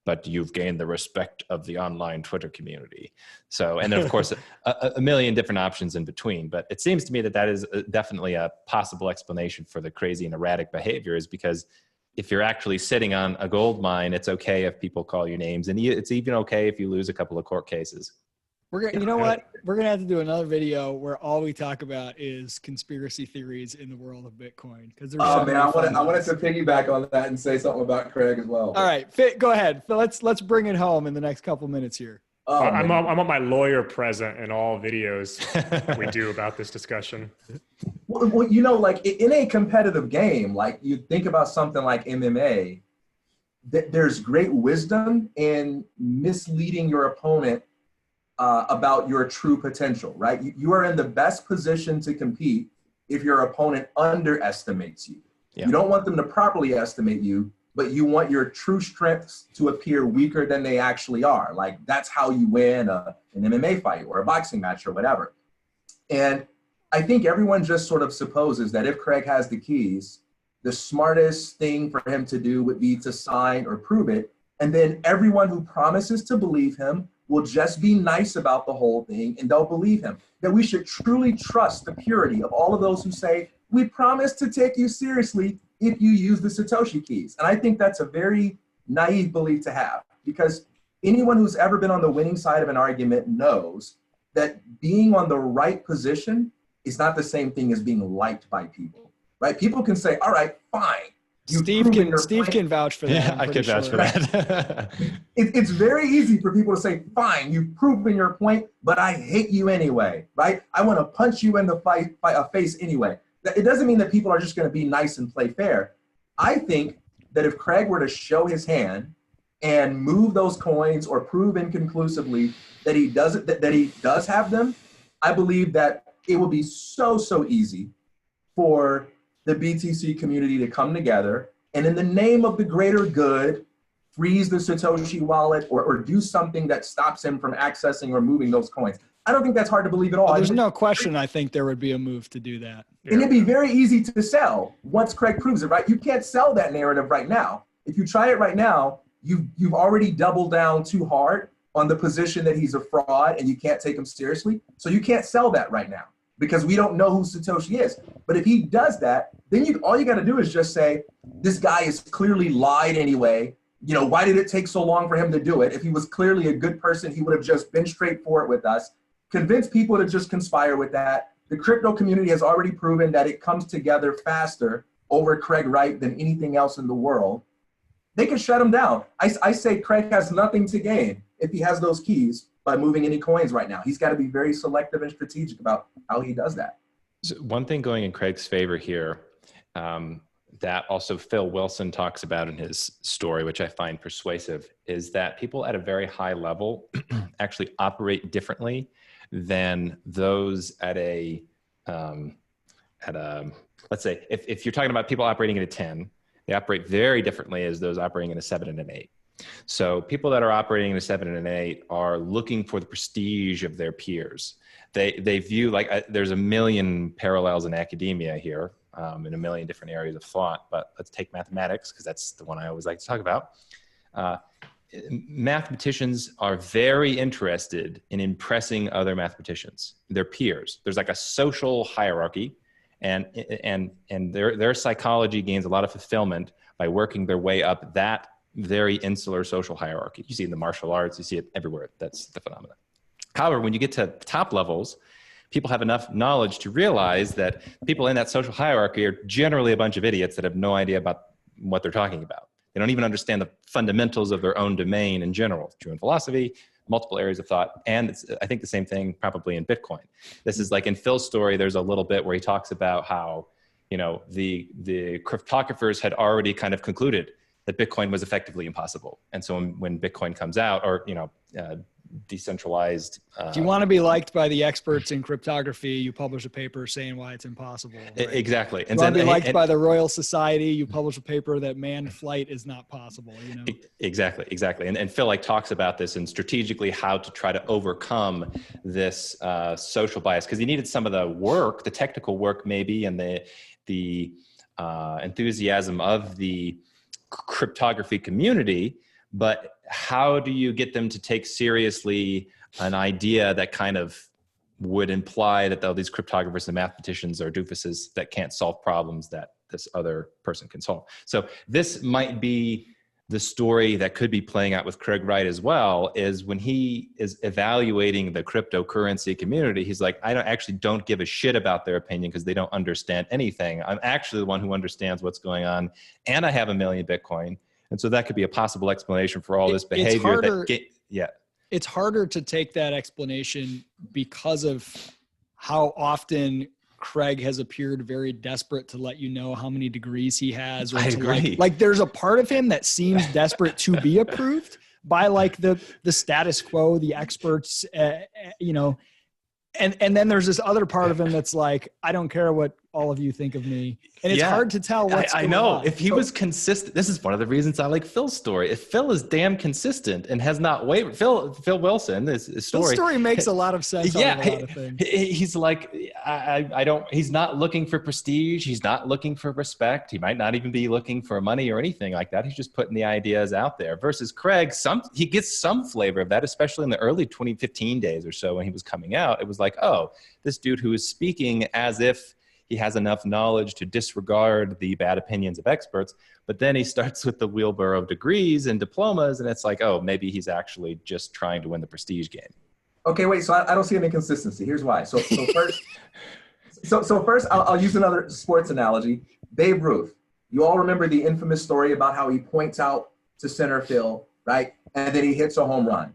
but you've gained the respect of the online Twitter community. So, and then of course, a million different options in between. But it seems to me that is definitely a possible explanation for the crazy and erratic behavior, is because if you're actually sitting on a gold mine, it's okay if people call you names, and it's even okay if you lose a couple of court cases. You know what? We're going to have to do another video where all we talk about is conspiracy theories in the world of Bitcoin. Oh man, I wanted to piggyback on that and say something about Craig as well. All right, go ahead. Let's bring it home in the next couple minutes here. Oh, I man. want my lawyer present in all videos we do about this discussion. Well, you know, like in a competitive game, like you think about something like MMA, there's great wisdom in misleading your opponent about your true potential, right? You are in the best position to compete if your opponent underestimates you. Yeah. You don't want them to properly estimate you, but you want your true strengths to appear weaker than they actually are. Like that's how you win an MMA fight or a boxing match or whatever. And I think everyone just sort of supposes that if Craig has the keys, the smartest thing for him to do would be to sign or prove it. And then everyone who promises to believe him will just be nice about the whole thing and they'll believe him. That we should truly trust the purity of all of those who say, we promise to take you seriously if you use the Satoshi keys. And I think that's a very naive belief to have, because anyone who's ever been on the winning side of an argument knows that being on the right position is not the same thing as being liked by people, right? People can say, all right, fine. Steve can vouch for that. Yeah, I can vouch for that. It's very easy for people to say, fine, you've proven your point, but I hate you anyway, right? I want to punch you in the face anyway. It doesn't mean that people are just going to be nice and play fair. I think that if Craig were to show his hand and move those coins or prove inconclusively that he does have them, I believe that it would be so easy for the BTC community to come together and in the name of the greater good, freeze the Satoshi wallet or do something that stops him from accessing or moving those coins. I don't think that's hard to believe at all. Well, there's no question. I think there would be a move to do that. And it'd be very easy to sell once Craig proves it, right? You can't sell that narrative right now. If you try it right now, you've already doubled down too hard on the position that he's a fraud and you can't take him seriously. So you can't sell that right now because we don't know who Satoshi is. But if he does that, then all you got to do is just say, this guy is clearly lied anyway. You know, why did it take so long for him to do it? If he was clearly a good person, he would have just been straightforward with us. Convince people to just conspire with that. The crypto community has already proven that it comes together faster over Craig Wright than anything else in the world. They can shut him down. I say Craig has nothing to gain if he has those keys by moving any coins right now. He's got to be very selective and strategic about how he does that. So one thing going in Craig's favor here, that also Phil Wilson talks about in his story, which I find persuasive, is that people at a very high level actually operate differently than those at a let's say, if you're talking about people operating at a 10, they operate very differently as those operating in a 7 and an 8. So people that are operating in a 7 and an 8 are looking for the prestige of their peers. They view, like, there's a million parallels in academia here, in a million different areas of thought, but let's take mathematics because that's the one I always like to talk about. Mathematicians are very interested in impressing other mathematicians, their peers. There's like a social hierarchy, and their psychology gains a lot of fulfillment by working their way up that very insular social hierarchy. You see it in the martial arts, you see it everywhere. That's the phenomenon. However, when you get to top levels, people have enough knowledge to realize that people in that social hierarchy are generally a bunch of idiots that have no idea about what they're talking about. They don't even understand the fundamentals of their own domain in general. True in philosophy, multiple areas of thought, and I think the same thing probably in Bitcoin. This is like in Phil's story, there's a little bit where he talks about how, you know, the cryptographers had already kind of concluded that Bitcoin was effectively impossible. And so when Bitcoin comes out, or, you know, decentralized. If you want to be liked by the experts in cryptography, you publish a paper saying why it's impossible. Right? Exactly. And to be liked by the Royal Society, you publish a paper that manned flight is not possible. You know. Exactly. And Phil talks about this and strategically how to try to overcome this social bias, because he needed some of the work, the technical work maybe, and the enthusiasm of the cryptography community. But how do you get them to take seriously an idea that kind of would imply that all these cryptographers and mathematicians are doofuses that can't solve problems that this other person can solve? So this might be the story that could be playing out with Craig Wright as well, is when he is evaluating the cryptocurrency community, he's like, I don't give a shit about their opinion because they don't understand anything. I'm actually the one who understands what's going on, and I have 1 million Bitcoin. And so that could be a possible explanation for all this behavior. it's harder to take that explanation because of how often Craig has appeared very desperate to let you know how many degrees he has. Or I to agree. like there's a part of him that seems desperate to be approved by like the status quo, the experts, you know, and then there's this other part of him that's like, I don't care what all of you think of me. And it's hard to tell what's I going know. on. If he was consistent, this is one of the reasons I like Phil's story. If Phil is damn consistent and has not wavered, Phil Wilson, his story. Phil's story makes a lot of sense. Yeah, on a lot of things. he's like, I don't. He's not looking for prestige. He's not looking for respect. He might not even be looking for money or anything like that. He's just putting the ideas out there. Versus Craig, he gets some flavor of that, especially in the early 2015 days or so when he was coming out. It was like, oh, this dude who is speaking as if he has enough knowledge to disregard the bad opinions of experts. But then he starts with the wheelbarrow of degrees and diplomas, and it's like, oh, maybe he's actually just trying to win the prestige game. Okay, wait. So I don't see an inconsistency. Here's why. So first, so first, I'll use another sports analogy. Babe Ruth. You all remember the infamous story about how he points out to center field, right, and then he hits a home run.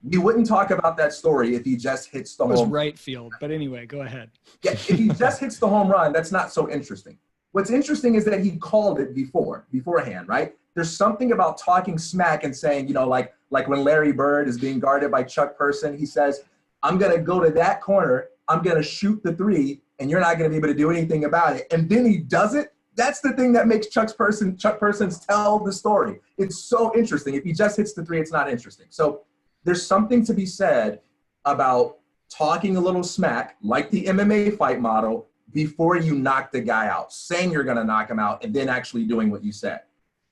We wouldn't talk about that story if he just hits the It was home. right field, but anyway, go ahead. Yeah, if he just hits the home run, that's not so interesting. What's interesting is that he called it beforehand, right? There's something about talking smack and saying, you know, like when Larry Bird is being guarded by Chuck Person, he says, I'm going to go to that corner, I'm going to shoot the three, and you're not going to be able to do anything about it. And then he does it. That's the thing that makes Chuck Person's tell the story. It's so interesting. If he just hits the three, it's not interesting. So there's something to be said about talking a little smack, like the MMA fight model, before you knock the guy out, saying you're going to knock him out, and then actually doing what you said.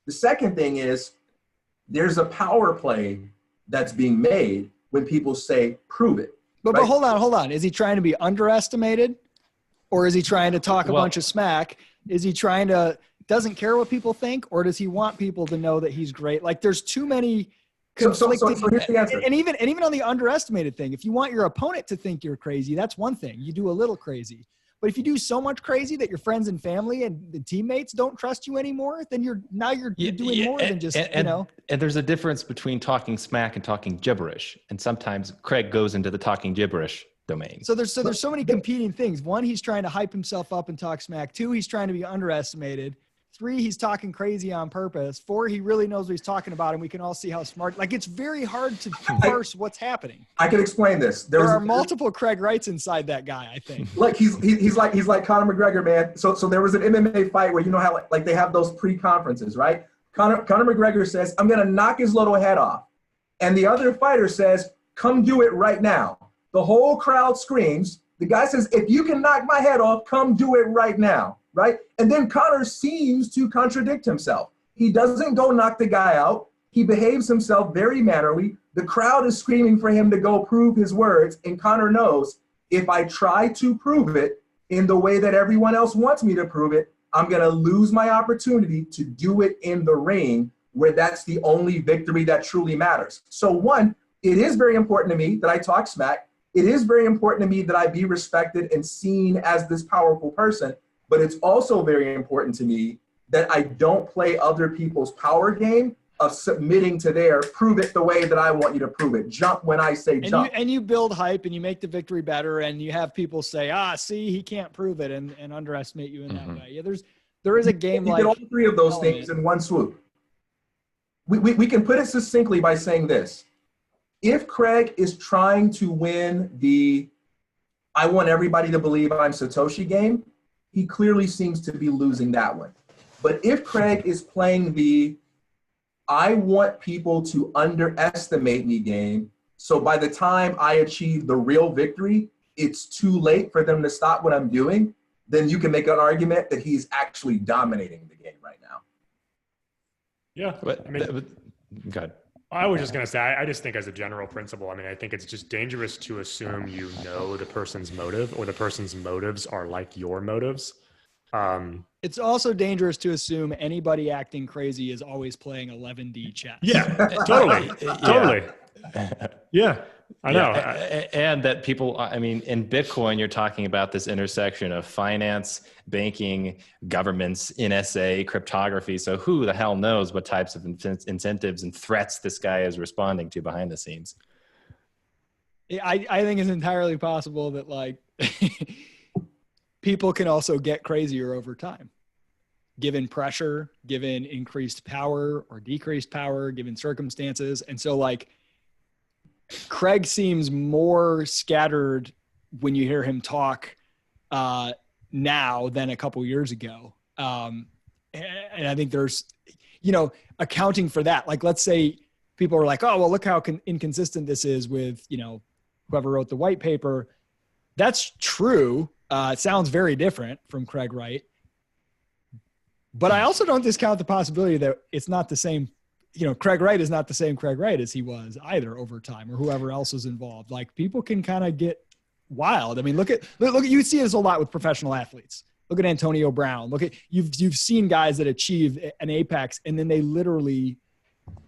The second thing is there's a power play that's being made when people say, prove it. But Right? hold on. Is he trying to be underestimated, or is he trying to talk a bunch of smack? Is he trying to doesn't care what people think, or does he want people to know that he's great? Like there's too many conflicting. So here's the answer. And even on the underestimated thing, if you want your opponent to think you're crazy, that's one thing. You do a little crazy. But if you do so much crazy that your friends and family and the teammates don't trust you anymore, then you're doing more than just, you know. And there's a difference between talking smack and talking gibberish. And sometimes Craig goes into the talking gibberish domain. So there's so many competing things. One, he's trying to hype himself up and talk smack. Two, he's trying to be underestimated. Three, he's talking crazy on purpose. Four, he really knows what he's talking about, and we can all see how smart. Like, it's very hard to parse what's happening. I can explain this. There are multiple Craig Wrights inside that guy, I think. Look, he's like Conor McGregor, man. So there was an MMA fight where, you know how like they have those pre-conferences, right? Conor McGregor says, I'm gonna knock his little head off, and the other fighter says, come do it right now. The whole crowd screams. The guy says, if you can knock my head off, come do it right now. Right? And then Conor seems to contradict himself. He doesn't go knock the guy out. He behaves himself very mannerly. The crowd is screaming for him to go prove his words. And Conor knows, if I try to prove it in the way that everyone else wants me to prove it, I'm going to lose my opportunity to do it in the ring, where that's the only victory that truly matters. So one, it is very important to me that I talk smack. It is very important to me that I be respected and seen as this powerful person. But it's also very important to me that I don't play other people's power game of submitting to their prove it the way that I want you to prove it. Jump when I say jump. And you build hype and you make the victory better, and you have people say, see, he can't prove it, and underestimate you in that way. Yeah, there is a game you like did all three of those things in one swoop. We can put it succinctly by saying this. If Craig is trying to win the I want everybody to believe I'm Satoshi game, he clearly seems to be losing that one. But if Craig is playing the I want people to underestimate me game, so by the time I achieve the real victory, it's too late for them to stop what I'm doing, then you can make an argument that he's actually dominating the game right now. Yeah. But, I mean, God. I was just going to say, I just think as a general principle, I mean, I think it's just dangerous to assume you know the person's motive or the person's motives are like your motives. It's also dangerous to assume anybody acting crazy is always playing 11D chess. Yeah, totally. Totally. Yeah, I know. And that people, I mean, in Bitcoin, you're talking about this intersection of finance, banking, governments, NSA, cryptography. So who the hell knows what types of incentives and threats this guy is responding to behind the scenes? I think it's entirely possible that like people can also get crazier over time, given pressure, given increased power or decreased power, given circumstances. And so like Craig seems more scattered when you hear him talk now than a couple years ago. And I think there's, you know, accounting for that. Like, let's say people are like, oh, well, look how inconsistent this is with, you know, whoever wrote the white paper. That's true. It sounds very different from Craig Wright. But I also don't discount the possibility that it's not the same. You know, Craig Wright is not the same Craig Wright as he was either over time, or whoever else is involved. Like, people can kind of get wild. I mean, look at you see this a lot with professional athletes. Look at Antonio Brown. Look at you've seen guys that achieve an apex and then they literally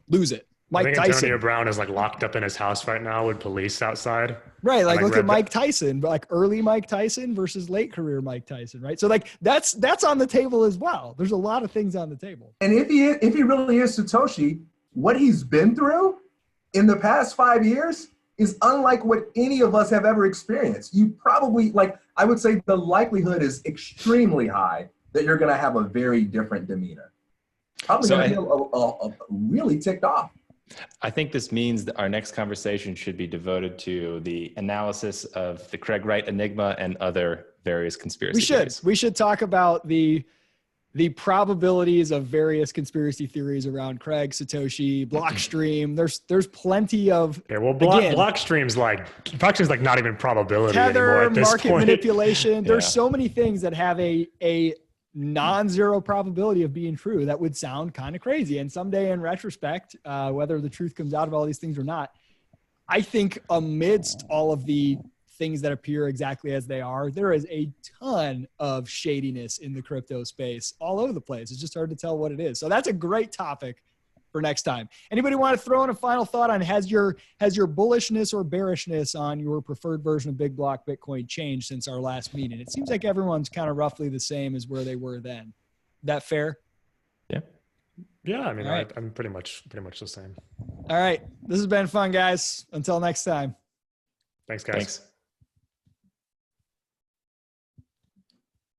lose it. Mike Tyson. Antonio Brown is like locked up in his house right now with police outside. Right. Like, look at Mike Tyson, but like early Mike Tyson versus late career Mike Tyson. Right. So like that's on the table as well. There's a lot of things on the table. And if he really is Satoshi, what he's been through in the past 5 years is unlike what any of us have ever experienced. You probably, like, I would say the likelihood is extremely high that you're going to have a very different demeanor. Probably going to feel really ticked off. I think this means that our next conversation should be devoted to the analysis of the Craig Wright enigma and other various conspiracy theories. We should talk about the probabilities of various conspiracy theories around Craig, Satoshi, Blockstream. There's plenty of Blockstream's like not even probability tether, anymore at this market point. manipulation. There's so many things that have a non-zero probability of being true that would sound kind of crazy. And someday in retrospect, whether the truth comes out of all these things or not, I think amidst all of the things that appear exactly as they are, there is a ton of shadiness in the crypto space all over the place. It's just hard to tell what it is. So that's a great topic for next time. Anybody want to throw in a final thought on has your bullishness or bearishness on your preferred version of Big Block Bitcoin changed since our last meeting? It seems like everyone's kind of roughly the same as where they were then. That fair? Yeah. Yeah, I mean, right. I'm pretty much the same. All right. This has been fun, guys. Until next time. Thanks, guys. Thanks.